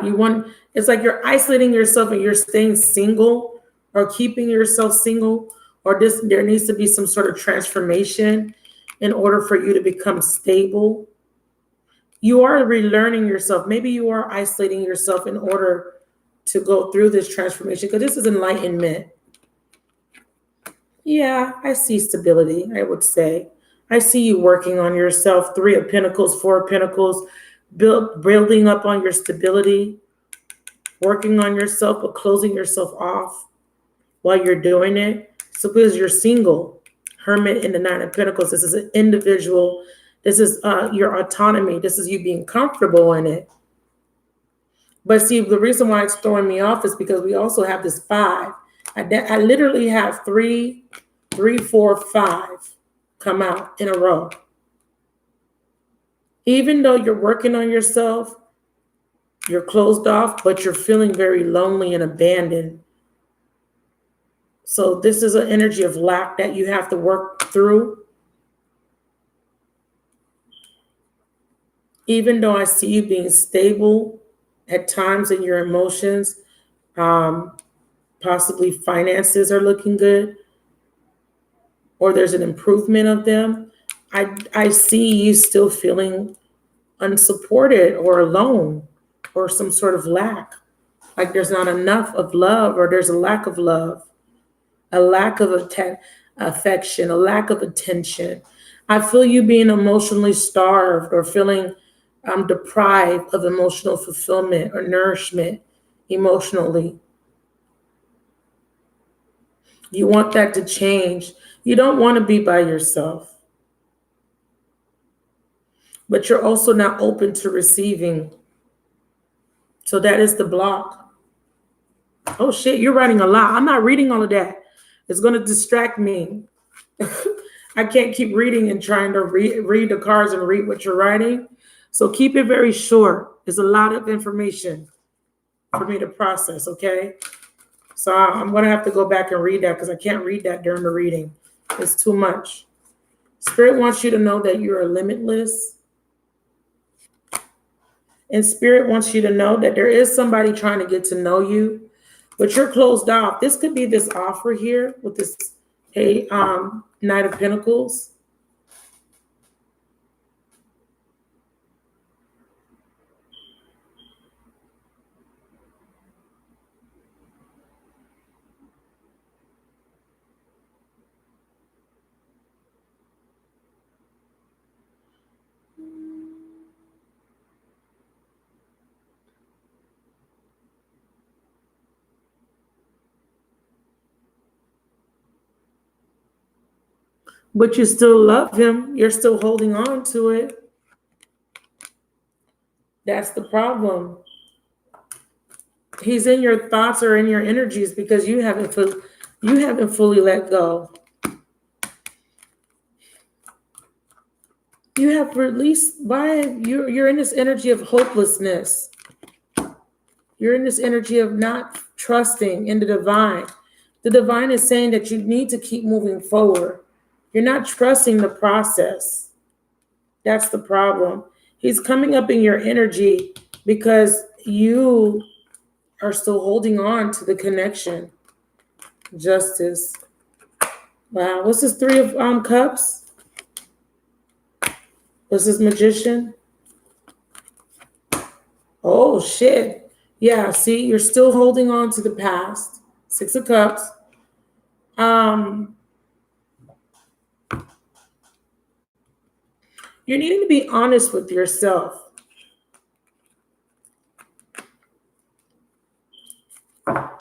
it's like you're isolating yourself and you're staying single or keeping yourself single, or there needs to be some sort of transformation in order for you to become stable. You are relearning yourself. Maybe you are isolating yourself in order to go through this transformation, because this is enlightenment. Yeah, I see stability, I would say. I see you working on yourself. Three of Pentacles, Four of Pentacles, building up on your stability, working on yourself, but closing yourself off while you're doing it. So because you're single, Hermit in the Nine of Pentacles, this is an individual. This is your autonomy. This is you being comfortable in it. But see, the reason why it's throwing me off is because we also have this five. I literally have three, four, five come out in a row. Even though you're working on yourself, you're closed off, but you're feeling very lonely and abandoned. So this is an energy of lack that you have to work through. Even though I see you being stable at times in your emotions, Possibly finances are looking good, or there's an improvement of them. I see you still feeling unsupported or alone or some sort of lack. Like there's not enough of love, or there's a lack of love, a lack of affection, a lack of attention. I feel you being emotionally starved or feeling deprived of emotional fulfillment or nourishment emotionally. You want that to change. You don't want to be by yourself, but you're also not open to receiving. So that is the block. Oh shit, you're writing a lot. I'm not reading all of that. It's going to distract me. I can't keep reading and trying to read the cards and read what you're writing. So keep it very short. There's a lot of information for me to process, okay? So I'm going to have to go back and read that because I can't read that during the reading. It's too much. Spirit wants you to know that you are limitless. And Spirit wants you to know that there is somebody trying to get to know you, but you're closed off. This could be this offer here with this Knight of Pentacles. But you still love him. You're still holding on to it. That's the problem. He's in your thoughts or in your energies because you haven't fully let go. You have released you're in this energy of hopelessness. You're in this energy of not trusting in the divine. The divine is saying that you need to keep moving forward. You're not trusting the process. That's the problem. He's coming up in your energy because you are still holding on to the connection. Justice. Wow. What's this Three of Cups? What's this Magician? Oh, shit. Yeah, see, you're still holding on to the past. Six of Cups. You're needing to be honest with yourself.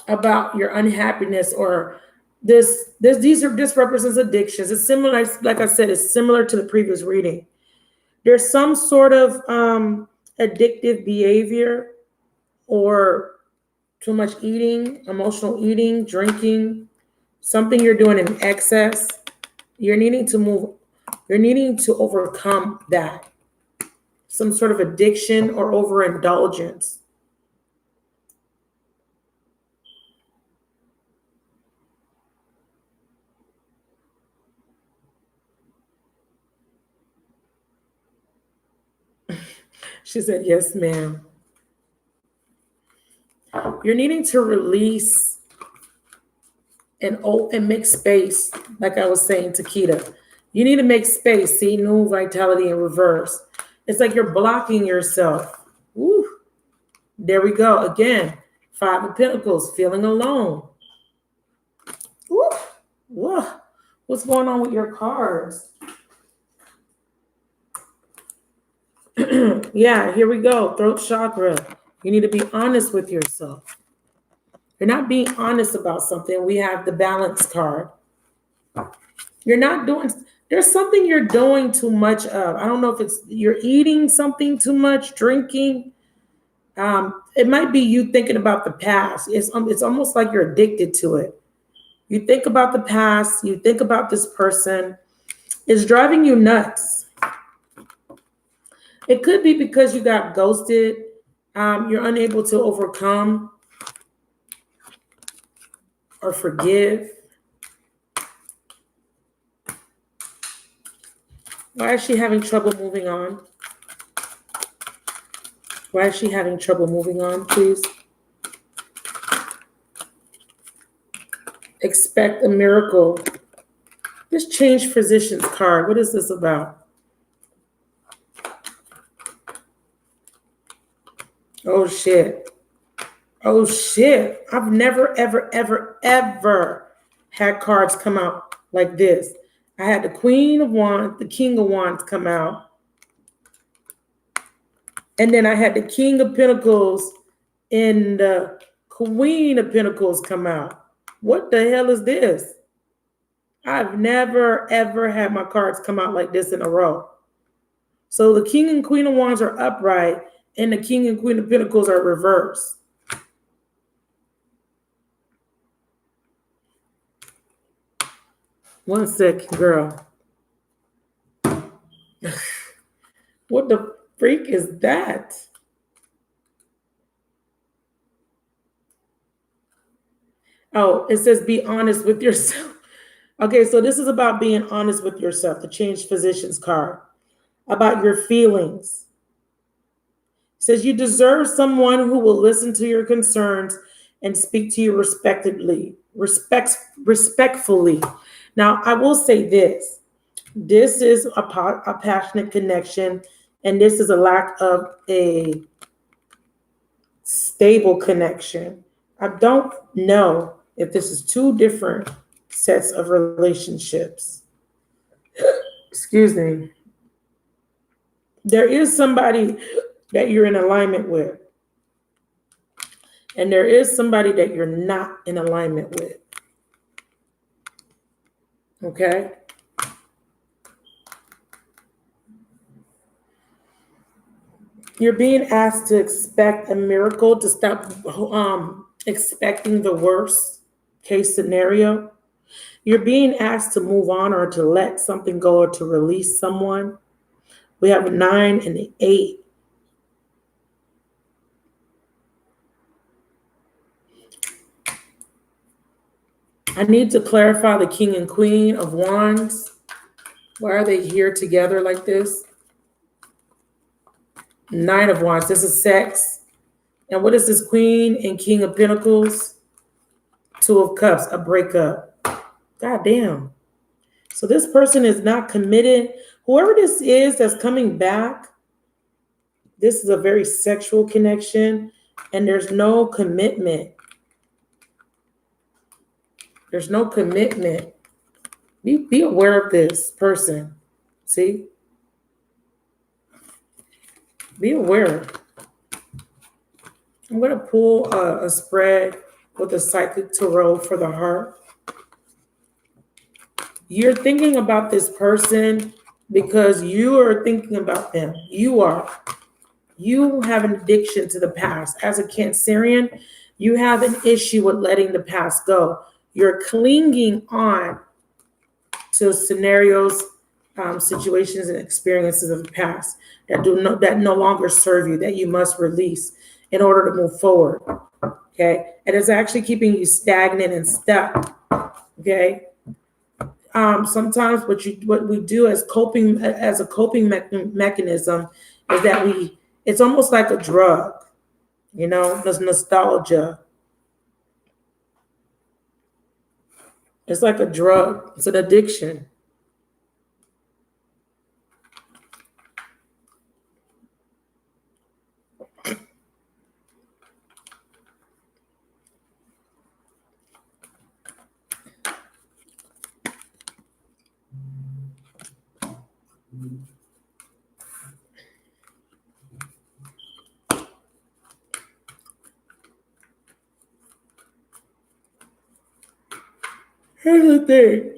About your unhappiness or this represents addictions. It's similar, like I said, it's similar to the previous reading. There's some sort of addictive behavior or too much eating, emotional eating, drinking, something you're doing in excess. You're needing to overcome that. Some sort of addiction or overindulgence. She said, yes, ma'am. You're needing to release and make space, like I was saying to Kita. You need to make space. See, new vitality in reverse. It's like you're blocking yourself. Woo. There we go. Again, Five of Pentacles, feeling alone. Woo. Whoa. What's going on with your cards? Yeah, here we go. Throat chakra. You need to be honest with yourself. You're not being honest about something. We have the Balance card. There's something you're doing too much of. I don't know if it's you're eating something too much, drinking. It might be you thinking about the past. It's almost like you're addicted to it. You think about the past. You think about this person. It's driving you nuts. It could be because you got ghosted. You're unable to overcome or forgive. Why is she having trouble moving on? Why is she having trouble moving on, please? expect a miracle. This change physicians card, what is this about? Oh shit. Oh shit. I've never, ever, ever, ever had cards come out like this. I had the Queen of Wands, the King of Wands come out. And then I had the King of Pentacles and the Queen of Pentacles come out. What the hell is this? I've never, ever had my cards come out like this in a row. So the King and Queen of Wands are upright, and the King and Queen of Pentacles are reversed. One second, girl. What the freak is that? Oh, it says be honest with yourself. Okay, so this is about being honest with yourself, the Change Physicians card, about your feelings. It says you deserve someone who will listen to your concerns and speak to you respectfully. Now, I will say this. This is a passionate connection, and this is a lack of a stable connection. I don't know if this is two different sets of relationships. Excuse me. There is somebody that you're in alignment with, and there is somebody that you're not in alignment with. Okay? You're being asked to expect a miracle, to stop expecting the worst case scenario. You're being asked to move on or to let something go or to release someone. We have a 9 and an 8. I need to clarify the King and Queen of Wands. Why are they here together like this? 9 of Wands, this is sex. And what is this Queen and King of Pentacles? 2 of Cups, a breakup. God damn. So this person is not committed. Whoever this is that's coming back, this is a very sexual connection, and there's no commitment. There's no commitment. Be aware of this person. See? Be aware. I'm going to pull a spread with a psychic tarot for the heart. You're thinking about this person because you are thinking about them. You are. You have an addiction to the past. As a Cancerian, you have an issue with letting the past go. You're clinging on to scenarios, situations, and experiences of the past that no longer serve you, that you must release in order to move forward. Okay, and it's actually keeping you stagnant and stuck. Okay. Sometimes what we do as a coping mechanism is that it's almost like a drug, there's nostalgia. It's like a drug. It's an addiction. Here's the thing.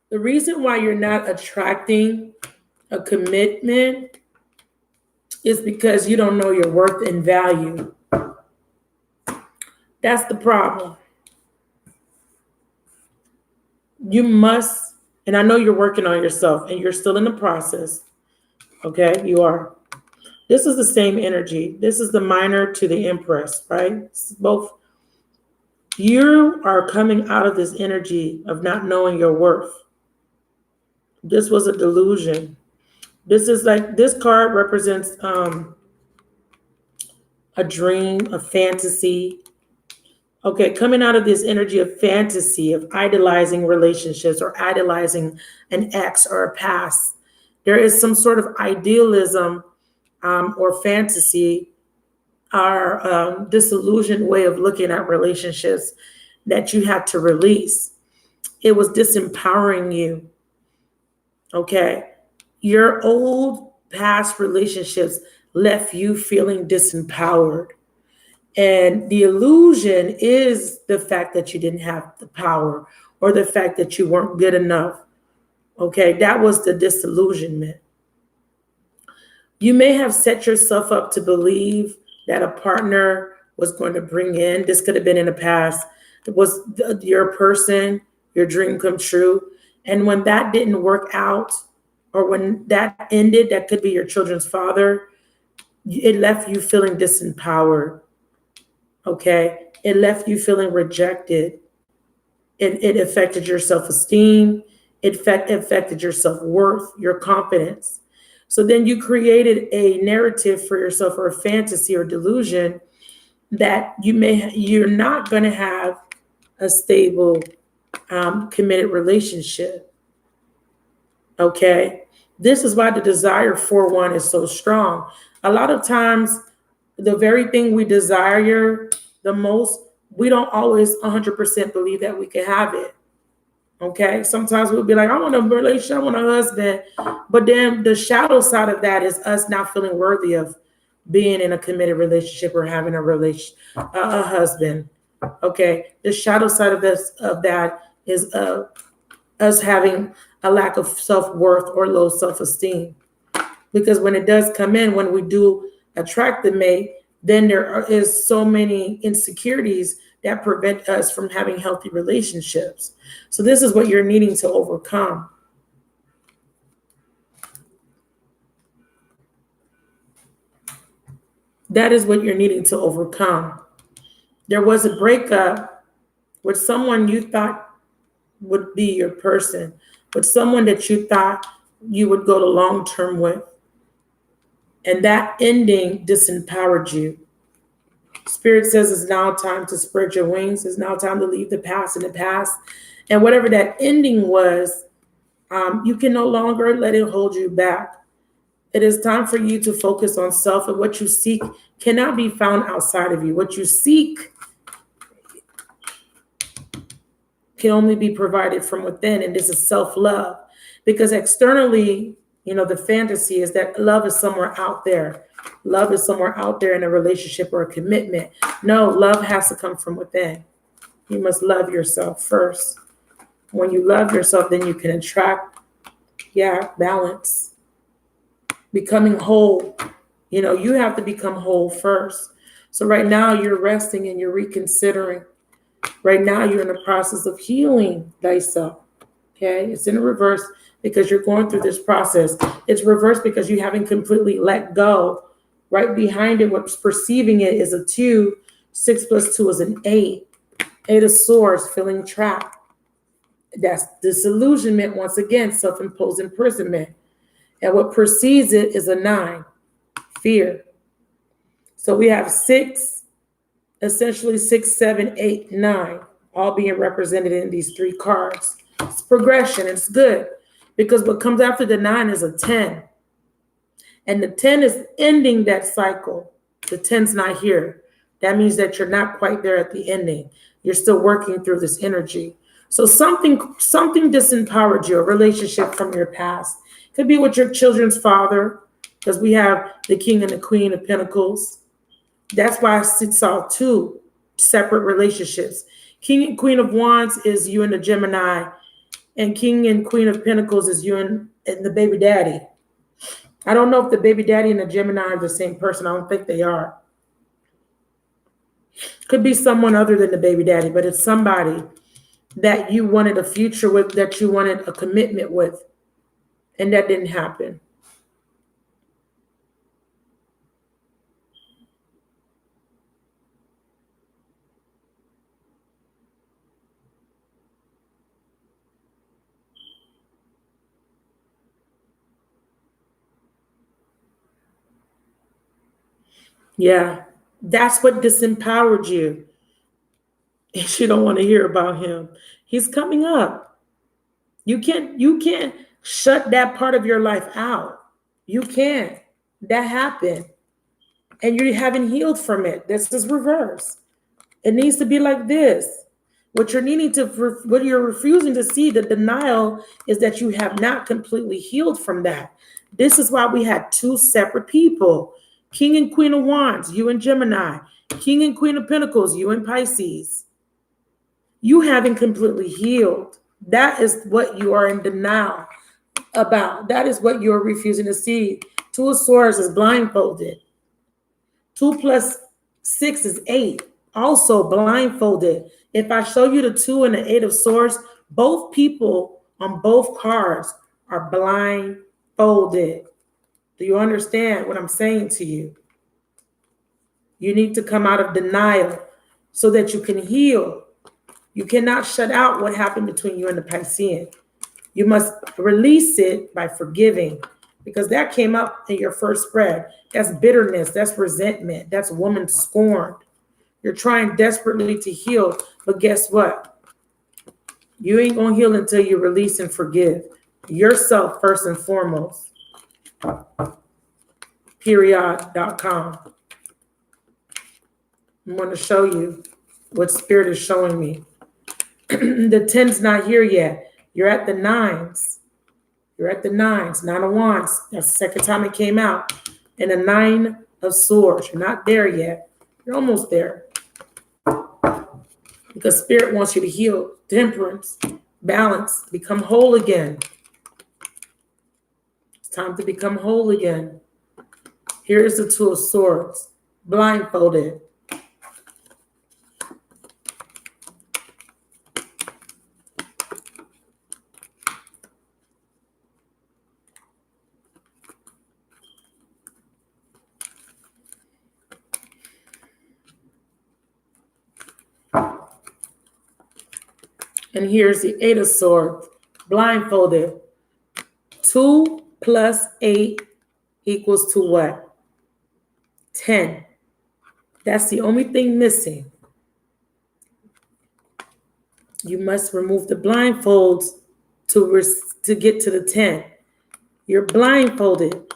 The reason why you're not attracting a commitment is because you don't know your worth and value. That's the problem. You must, and I know you're working on yourself and you're still in the process. Okay, you are. This is the same energy. This is the minor to the Empress, right? It's both. You are coming out of this energy of not knowing your worth. This was a delusion. This card represents a dream, a fantasy, Okay, coming out of this energy of fantasy, of idolizing relationships or idolizing an ex or a past, there is some sort of idealism or fantasy or disillusioned way of looking at relationships that you had to release. It was disempowering you. Okay, your old past relationships left you feeling disempowered. And the illusion is the fact that you didn't have the power or the fact that you weren't good enough. Okay, that was the disillusionment. You may have set yourself up to believe that a partner was going to bring in, this could have been in the past, it was your person, your dream come true. And when that didn't work out, or when that ended, that could be your children's father, it left you feeling disempowered. Okay, it left you feeling rejected. It affected your self-esteem. It affected your self-worth, your confidence. So then you created a narrative for yourself or a fantasy or delusion that you're not going to have a stable, committed relationship. Okay, this is why the desire for one is so strong. A lot of times, the very thing we desire the most, we don't always 100% believe that we can have it. Okay, sometimes we'll be like, I want a relationship, I want a husband, but then the shadow side of that is us not feeling worthy of being in a committed relationship or having a husband. Okay, the shadow side of that is us having a lack of self-worth or low self-esteem. Because when it does come in, when we do attract the mate, then is so many insecurities that prevent us from having healthy relationships. So this is what you're needing to overcome. That is what you're needing to overcome. There was a breakup with someone you thought would be your person, with someone that you thought you would go to long term with. And that ending disempowered you. Spirit says it's now time to spread your wings. It's now time to leave the past in the past. And whatever that ending was, you can no longer let it hold you back. It is time for you to focus on self, and what you seek cannot be found outside of you. What you seek can only be provided from within, and this is self-love. Because externally, the fantasy is that love is somewhere out there. Love is somewhere out there in a relationship or a commitment. No, love has to come from within. You must love yourself first. When you love yourself, then you can attract, balance. Becoming whole. You have to become whole first. So right now you're resting and you're reconsidering. Right now you're in the process of healing thyself. Okay, it's in reverse because you're going through this process. It's reversed because you haven't completely let go. Right behind it, what's perceiving it is a 2. 6 plus 2 is an 8. 8 of swords, feeling trapped. That's disillusionment, once again, self-imposed imprisonment. And what precedes it is a 9, fear. So we have 6, essentially 6, 7, 8, 9, all being represented in these 3 cards. It's progression. It's good because what comes after the 9 is a 10. And the 10 is ending that cycle. The 10's not here. That means that you're not quite there at the ending. You're still working through this energy. So something disempowered you, a relationship from your past. Could be with your children's father, because we have the King and the Queen of Pentacles. That's why I saw 2 separate relationships. King and Queen of Wands is you and the Gemini, and King and Queen of Pentacles is you and the baby daddy. I don't know if the baby daddy and the Gemini are the same person. I don't think they are. Could be someone other than the baby daddy, but it's somebody that you wanted a future with, that you wanted a commitment with, and that didn't happen. Yeah, that's what disempowered you. and you don't want to hear about him. He's coming up. You can't shut that part of your life out. You can't. That happened. And you haven't healed from it. This is reverse. It needs to be like this. What you're refusing to see, the denial, is that you have not completely healed from that. This is why we had two separate people. King and Queen of Wands, you and Gemini. King and Queen of Pentacles, you and Pisces. You haven't completely healed. That is what you are in denial about. That is what you're refusing to see. Two of Swords is blindfolded. 2 plus 6 is 8. Also blindfolded. If I show you the 2 and the 8 of Swords, both people on both cards are blindfolded. Do you understand what I'm saying to you? You need to come out of denial so that you can heal. You cannot shut out what happened between you and the Piscean. You must release it by forgiving, because that came up in your first spread. That's bitterness. That's resentment. That's woman scorned. You're trying desperately to heal, but guess what? You ain't going to heal until you release and forgive yourself first and foremost. Period.com. I'm going to show you what Spirit is showing me. The 10's not here yet. You're at the 9s. You're at the 9s. 9 of Wands. That's the second time it came out. And a 9 of Swords. You're not there yet. You're almost there. Because Spirit wants you to heal. Temperance. Balance. Become whole again. It's time to become whole again. Here's the 2 of Swords. Blindfolded. And here's the 8 of Swords, blindfolded. 2 plus 8 equals to what? 10. That's the only thing missing. You must remove the blindfolds to get to the 10. You're blindfolded.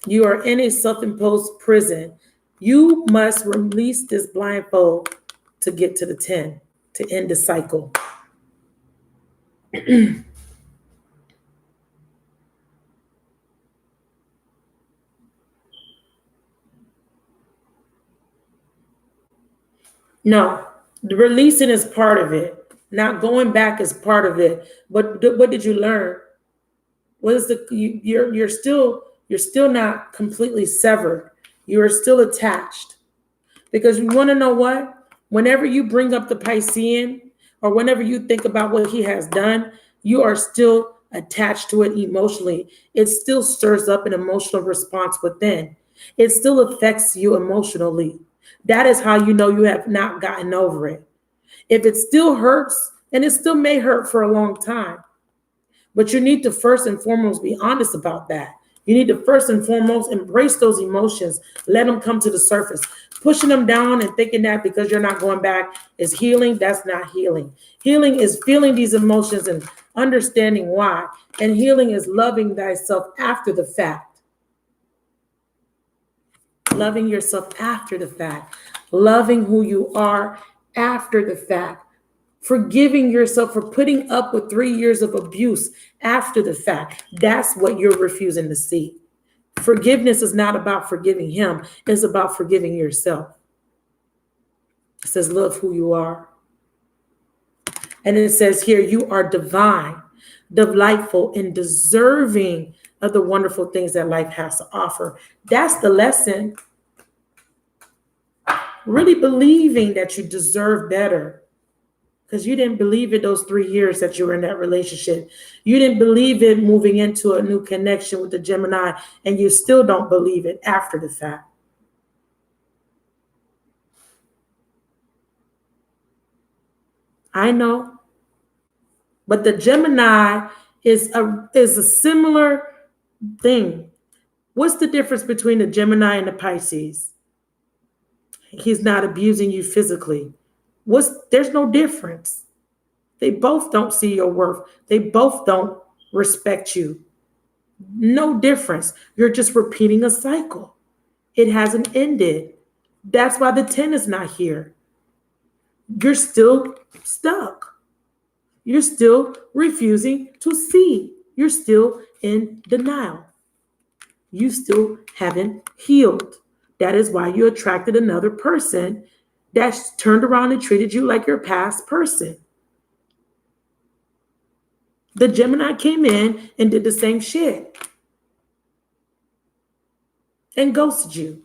You are in a self-imposed prison. You must release this blindfold to get to the 10. To end the cycle. No, the releasing is part of it. Not going back is part of it. But what did you learn? What is you're still not completely severed. You are still attached. Because you want to know what? Whenever you bring up the Piscean, or whenever you think about what he has done, you are still attached to it emotionally. It still stirs up an emotional response within. It still affects you emotionally. That is how you know you have not gotten over it. If it still hurts, and it still may hurt for a long time, but you need to first and foremost be honest about that. You need to first and foremost embrace those emotions. Let them come to the surface. Pushing them down and thinking that because you're not going back is healing, that's not healing. Healing is feeling these emotions and understanding why. And healing is loving thyself after the fact. Loving yourself after the fact. Loving who you are after the fact. Forgiving yourself for putting up with 3 years of abuse after the fact. That's what you're refusing to see. Forgiveness is not about forgiving him. It's about forgiving yourself. It says, love who you are. And it says here, you are divine, delightful, and deserving of the wonderful things that life has to offer. That's the lesson. Really believing that you deserve better. Because you didn't believe it those 3 years that you were in that relationship. You didn't believe it moving into a new connection with the Gemini, and you still don't believe it after the fact. I know. But the Gemini is a similar thing. What's the difference between the Gemini and the Pisces? He's not abusing you physically. There's no difference. They both don't see your worth. They both don't respect you. No difference. You're just repeating a cycle. It hasn't ended. That's why the 10 is not here. You're still stuck. You're still refusing to see. You're still in denial. You still haven't healed. That is why you attracted another person that's turned around and treated you like your past person. The Gemini came in and did the same shit and ghosted you.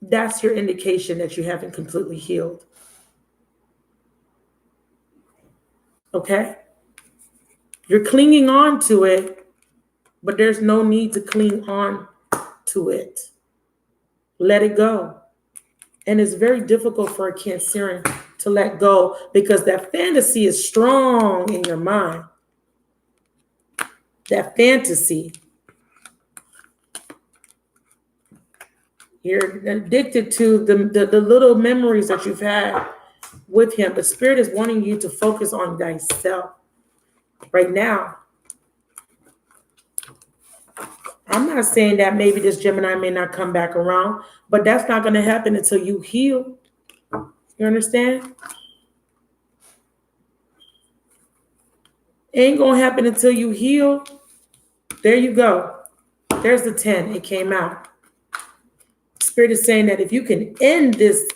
That's your indication that you haven't completely healed. Okay? You're clinging on to it, but there's no need to cling on to it. Let it go. And it's very difficult for a Cancerian to let go because that fantasy is strong in your mind. That fantasy. You're addicted to the little memories that you've had with him. The spirit is wanting you to focus on thyself right now. I'm not saying that maybe this Gemini may not come back around, but that's not going to happen until you heal. You understand? Ain't going to happen until you heal. There you go. There's the 10. It came out. Spirit is saying that if you can end this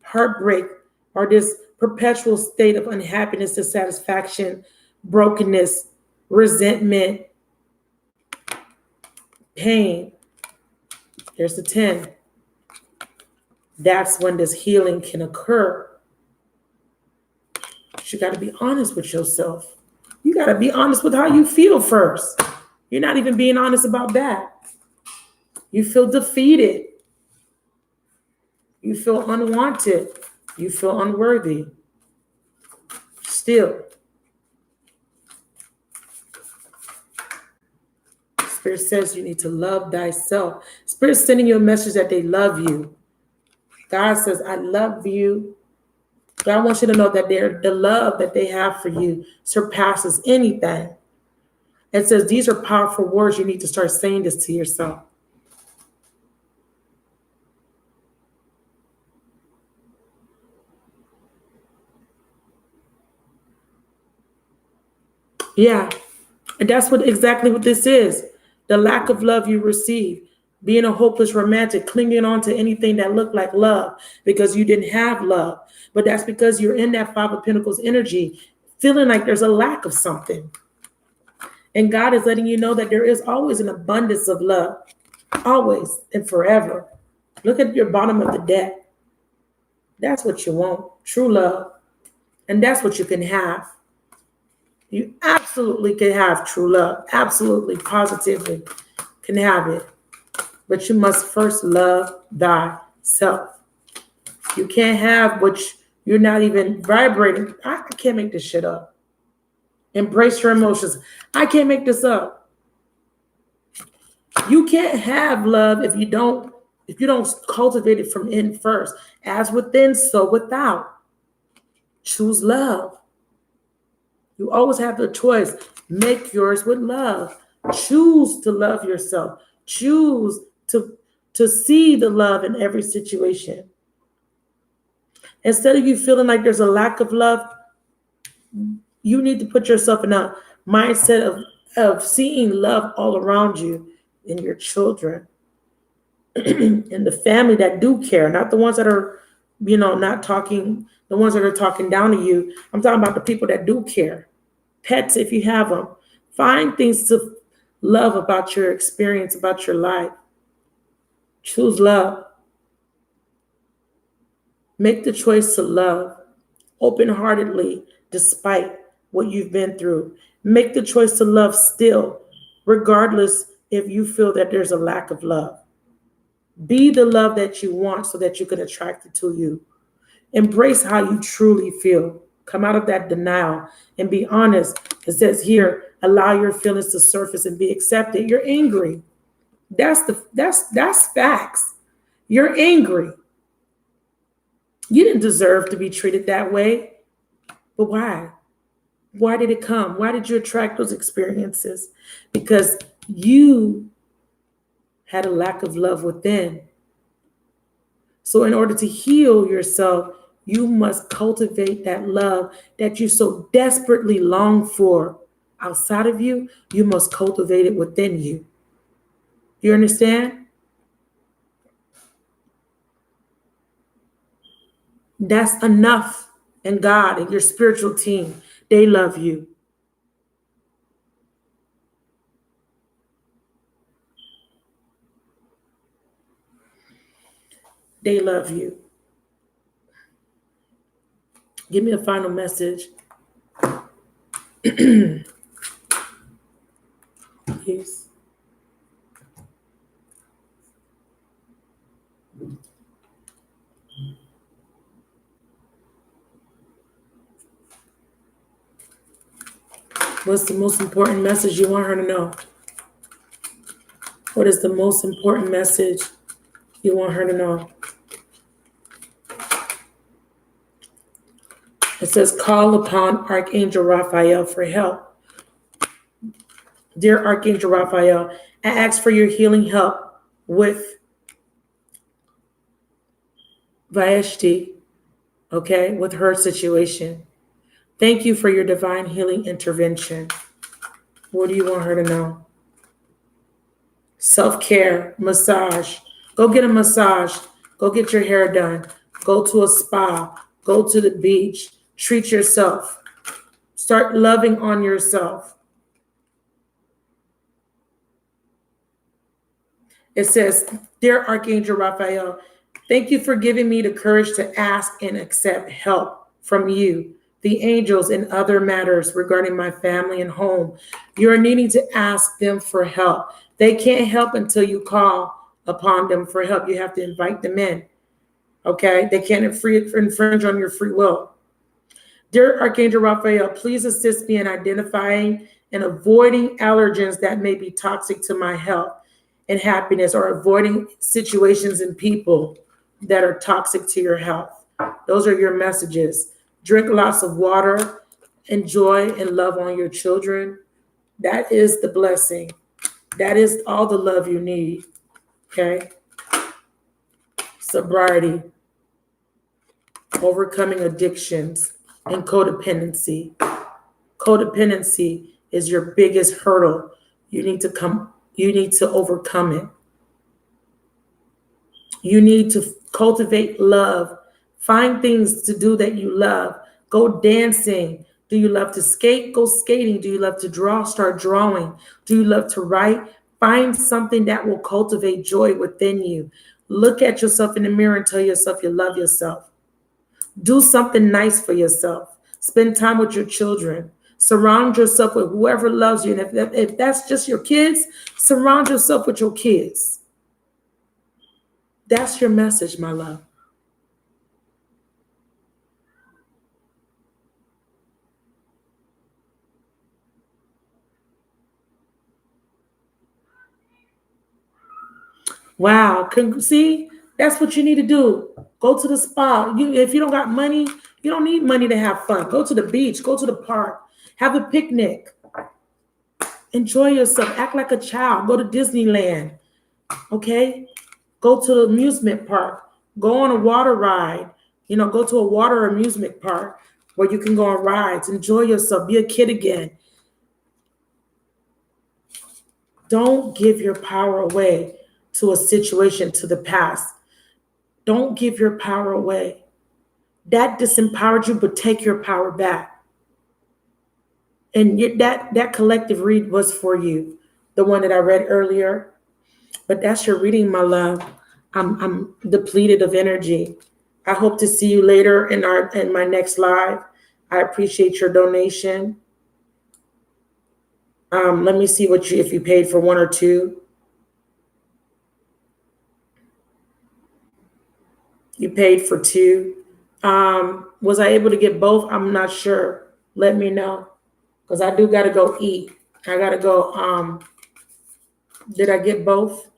heartbreak or this perpetual state of unhappiness, dissatisfaction, brokenness, resentment, pain, there's the 10. That's when this healing can occur. But you got to be honest with yourself. You got to be honest with how you feel first. You're not even being honest about that. You feel defeated. You feel unwanted. You feel unworthy. Still. Spirit says you need to love thyself. Spirit's sending you a message that they love you. God says, I love you. God wants you to know that the love that they have for you surpasses anything. It says these are powerful words. You need to start saying this to yourself. Yeah, and that's exactly what this is. The lack of love you receive. Being a hopeless romantic, clinging on to anything that looked like love because you didn't have love. But that's because you're in that 5 of Pentacles energy, feeling like there's a lack of something. And God is letting you know that there is always an abundance of love, always and forever. Look at your bottom of the deck. That's what you want, true love. And that's what you can have. You absolutely can have true love, absolutely, positively can have it. But you must first love thyself. You can't have what you're not even vibrating. I can't make this shit up. Embrace your emotions. I can't make this up. You can't have love if you don't cultivate it from in first. As within, so without. Choose love. You always have the choice. Make yours with love. Choose to love yourself. Choose to see the love in every situation. Instead of you feeling like there's a lack of love, you need to put yourself in a mindset of seeing love all around you, in your children, in the family that do care, not the ones that are, not talking, the ones that are talking down to you. I'm talking about the people that do care. Pets, if you have them. Find things to love about your experience, about your life. Choose love. Make the choice to love open-heartedly despite what you've been through. Make the choice to love still, regardless if you feel that there's a lack of love. Be the love that you want so that you can attract it to you. Embrace how you truly feel. Come out of that denial and be honest. It says here, allow your feelings to surface and be accepted. You're angry. That's facts. You're angry. You didn't deserve to be treated that way. But why? Why did it come? Why did you attract those experiences? Because you had a lack of love within. So in order to heal yourself, you must cultivate that love that you so desperately long for outside of you. You must cultivate it within you. You understand? That's enough. And God and your spiritual team, they love you. They love you. Give me a final message. Please. What's the most important message you want her to know? What is the most important message you want her to know? It says, call upon Archangel Raphael for help. Dear Archangel Raphael, I ask for your healing help with Vashti, okay, with her situation. Thank you for your divine healing intervention. What do you want her to know? Self-care, massage. Go get a massage. Go get your hair done. Go to a spa. Go to the beach. Treat yourself. Start loving on yourself. It says, Dear Archangel Raphael, thank you for giving me the courage to ask and accept help from you, the angels, and other matters regarding my family and home. You are needing to ask them for help. They can't help until you call upon them for help. You have to invite them in. Okay? They can't infringe on your free will. Dear Archangel Raphael, please assist me in identifying and avoiding allergens that may be toxic to my health and happiness, or avoiding situations and people that are toxic to your health. Those are your messages. Drink lots of water, enjoy and love on your children. That is the blessing. That is all the love you need. Okay? Sobriety, overcoming addictions, and codependency. Codependency is your biggest hurdle. You need to overcome it. You need to cultivate love. Find things to do that you love. Go dancing. Do you love to skate? Go skating. Do you love to draw? Start drawing. Do you love to write? Find something that will cultivate joy within you. Look at yourself in the mirror and tell yourself you love yourself. Do something nice for yourself. Spend time with your children. Surround yourself with whoever loves you. And if that's just your kids, surround yourself with your kids. That's your message, my love. Wow. See, that's what you need to do. Go to the spa. If you don't got money, you don't need money to have fun. Go to the beach. Go to the park. Have a picnic. Enjoy yourself. Act like a child. Go to Disneyland. Okay? Go to the amusement park. Go on a water ride. Go to a water amusement park where you can go on rides. Enjoy yourself. Be a kid again. Don't give your power away to a situation, to the past. Don't give your power away. That disempowered you, but take your power back. And that collective read was for you, the one that I read earlier. But that's your reading, my love. I'm depleted of energy. I hope to see you later in my next live. I appreciate your donation. Let me see if you paid for one or two. You paid for two. Was I able to get both? I'm not sure. Let me know, because I do got to go eat. I got to go. Did I get both?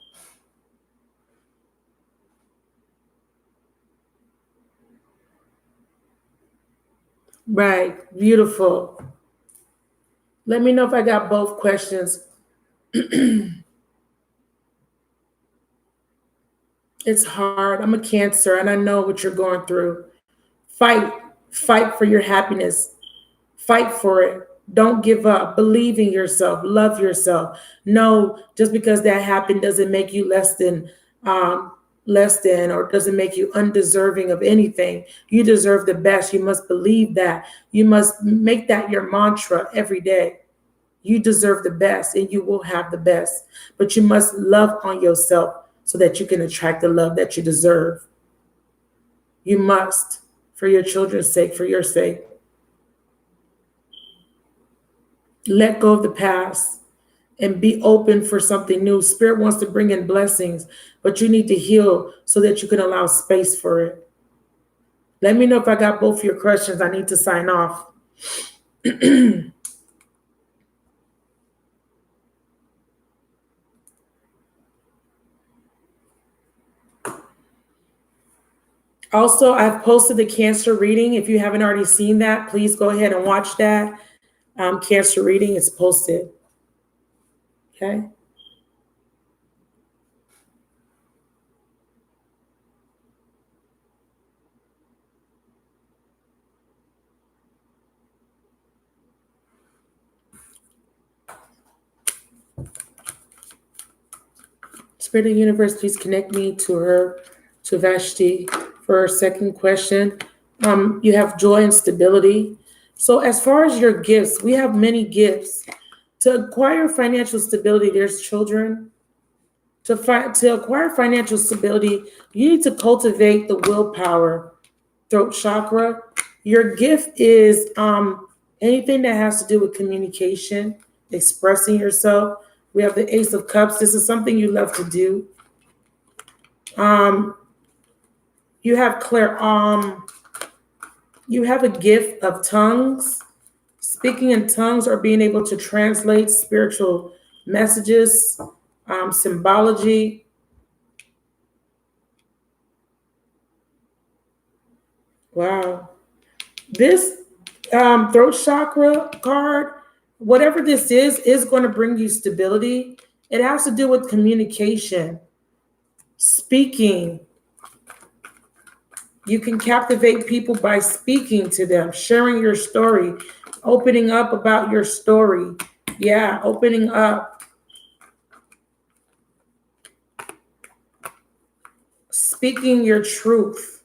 Right. Beautiful. Let me know if I got both questions. It's hard. I'm a Cancer and I know what you're going through. Fight. Fight for your happiness. Fight for it. Don't give up. Believe in yourself. Love yourself. No, just because that happened doesn't make you um, less than, or doesn't make you undeserving of anything. You deserve the best. You must believe that. You must make that your mantra every day. You deserve the best, and you will have the best. But you must love on yourself so that you can attract the love that you deserve. You must, for your children's sake, for your sake. Let go of the past and be open for something new. Spirit wants to bring in blessings, but you need to heal so that you can allow space for it. Let me know if I got both of your questions. I need to sign off. Also, I've posted the Cancer reading. If you haven't already seen that, please go ahead and watch that. Cancer reading is posted. Okay. Spirit of the universe, please connect me to her, to Vashti, for her second question. You have joy and stability. So as far as your gifts, we have many gifts. To acquire financial stability, there's children. To acquire financial stability, you need to cultivate the willpower, throat chakra. Your gift is anything that has to do with communication, expressing yourself. We have the Ace of Cups. This is something you love to do. You have you have a gift of tongues, speaking in tongues, or being able to translate spiritual messages, symbology. Wow. This throat chakra card, whatever this is going to bring you stability. It has to do with communication, speaking. You can captivate people by speaking to them, sharing your story, opening up about your story. Yeah, opening up, speaking your truth.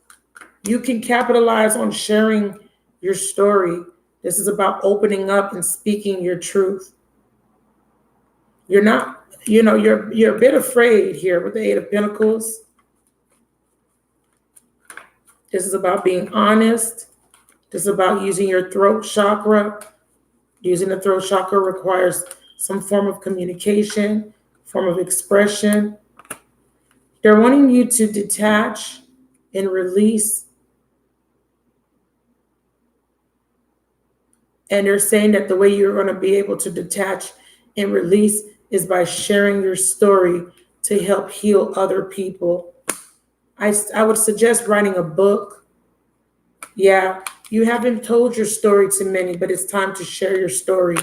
You can capitalize on sharing your story. This is about opening up and speaking your truth. You're not, you're a bit afraid here with the Eight of Pentacles. This is about being honest. This is about using your throat chakra. Using the throat chakra requires some form of communication, form of expression. They're wanting you to detach and release. And they're saying that the way you're going to be able to detach and release is by sharing your story to help heal other people. I would suggest writing a book. Yeah, you haven't told your story to many, but it's time to share your story.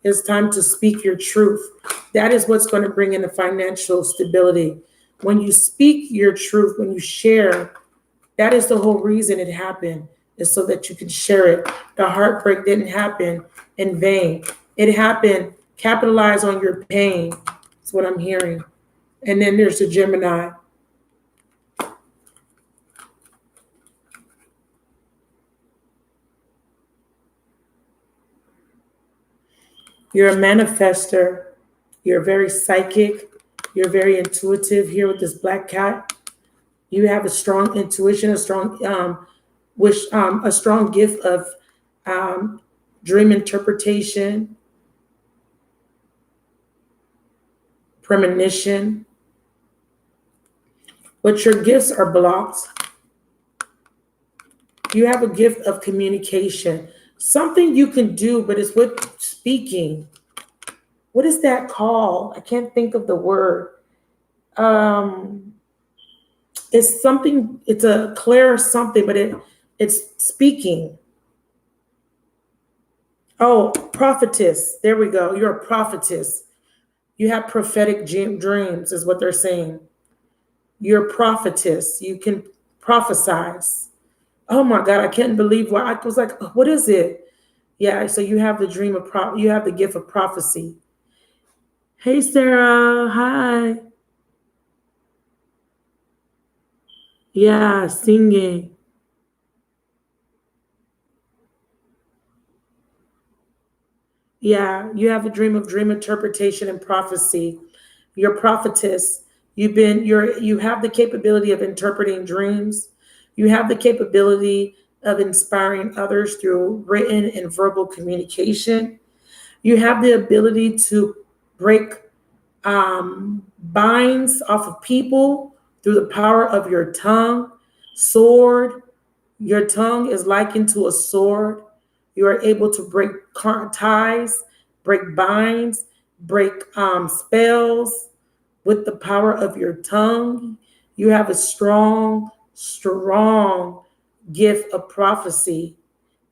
It's time to speak your truth. That is what's going to bring in the financial stability. When you speak your truth, when you share, that is the whole reason it happened, is so that you can share it. The heartbreak didn't happen in vain. It happened, capitalize on your pain. That's what I'm hearing. And then there's the Gemini. You're a manifester. You're very psychic. You're very intuitive here with this black cat. You have a strong intuition, a strong a strong gift of dream interpretation, premonition. But your gifts are blocked. You have a gift of communication, something you can do, but it's with speaking. What is that called? I can't think of the word. It's something, it's a clear something, but it's speaking. Oh, prophetess. There we go. You're a prophetess. You have prophetic dreams, is what they're saying. You're a prophetess. You can prophesize. Oh my God, I can't believe why. I was like, what is it? Yeah, so you have the dream of you have the gift of prophecy. Hey Sarah, hi. Yeah, singing. Yeah, you have a dream of dream interpretation and prophecy. You're a prophetess. You have the capability of interpreting dreams. You have the capability of inspiring others through written and verbal communication. You have the ability to break binds off of people through the power of your tongue. Sword, your tongue is likened to a sword. You are able to break ties, break binds, break spells with the power of your tongue. You have a strong, strong gift of prophecy.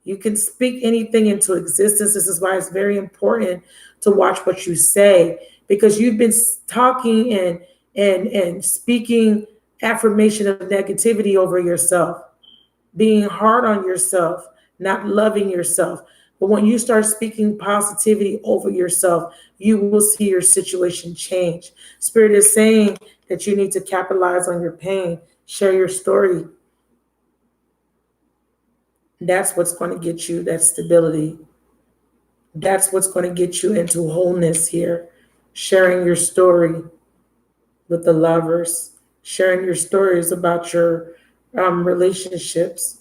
You can speak anything into existence. This is why it's very important to watch what you say, because you've been talking and speaking affirmation of negativity over yourself, being hard on yourself, not loving yourself. But when you start speaking positivity over yourself, you will see your situation change. Spirit is saying that you need to capitalize on your pain, share your story. That's what's going to get you that stability. That's what's going to get you into wholeness here. Sharing your story with the lovers, sharing your stories about your relationships.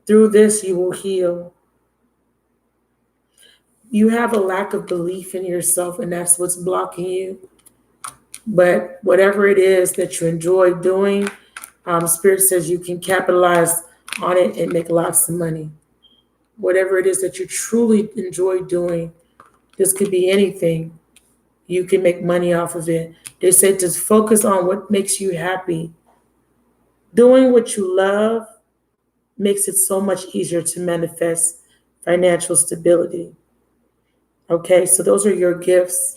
Through this, you will heal. You have a lack of belief in yourself, and that's what's blocking you. But whatever it is that you enjoy doing, Spirit says you can capitalize on it and make lots of money. Whatever it is that you truly enjoy doing, this could be anything. You can make money off of it. They said to focus on what makes you happy. Doing what you love makes it so much easier to manifest financial stability. Okay, so those are your gifts.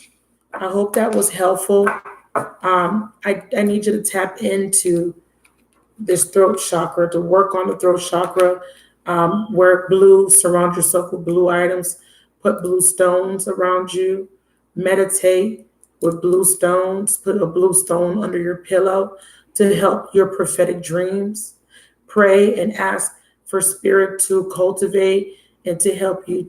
I hope that was helpful. I need you to tap into this throat chakra, to work on the throat chakra. Wear blue, surround yourself with blue items, put blue stones around you, meditate with blue stones, put a blue stone under your pillow to help your prophetic dreams. Pray and ask for spirit to cultivate and to help you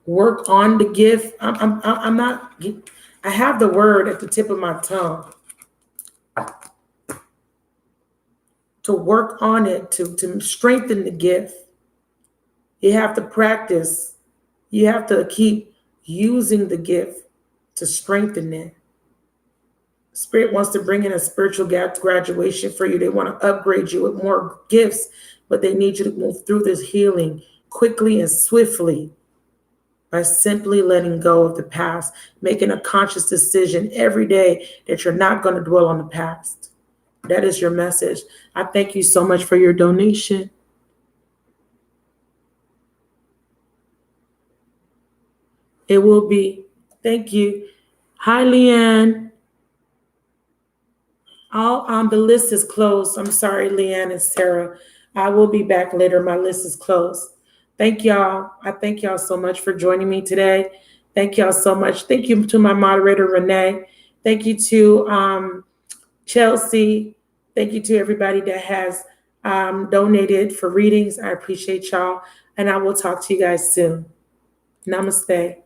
work on the gift. I'm not, I have the word at the tip of my tongue to work on it, to strengthen the gift. You have to practice. You have to keep using the gift to strengthen it. Spirit wants to bring in a spiritual graduation for you. They want to upgrade you with more gifts, but they need you to move through this healing quickly and swiftly by simply letting go of the past, making a conscious decision every day that you're not going to dwell on the past. That is your message. I thank you so much for your donation. It will be. Thank you. Hi, Leanne. The list is closed. I'm sorry, Leanne and Sarah. I will be back later. My list is closed. Thank y'all. I thank y'all so much for joining me today. Thank y'all so much. Thank you to my moderator, Renee. Thank you to Chelsea. Thank you to everybody that has donated for readings. I appreciate y'all. And I will talk to you guys soon. Namaste.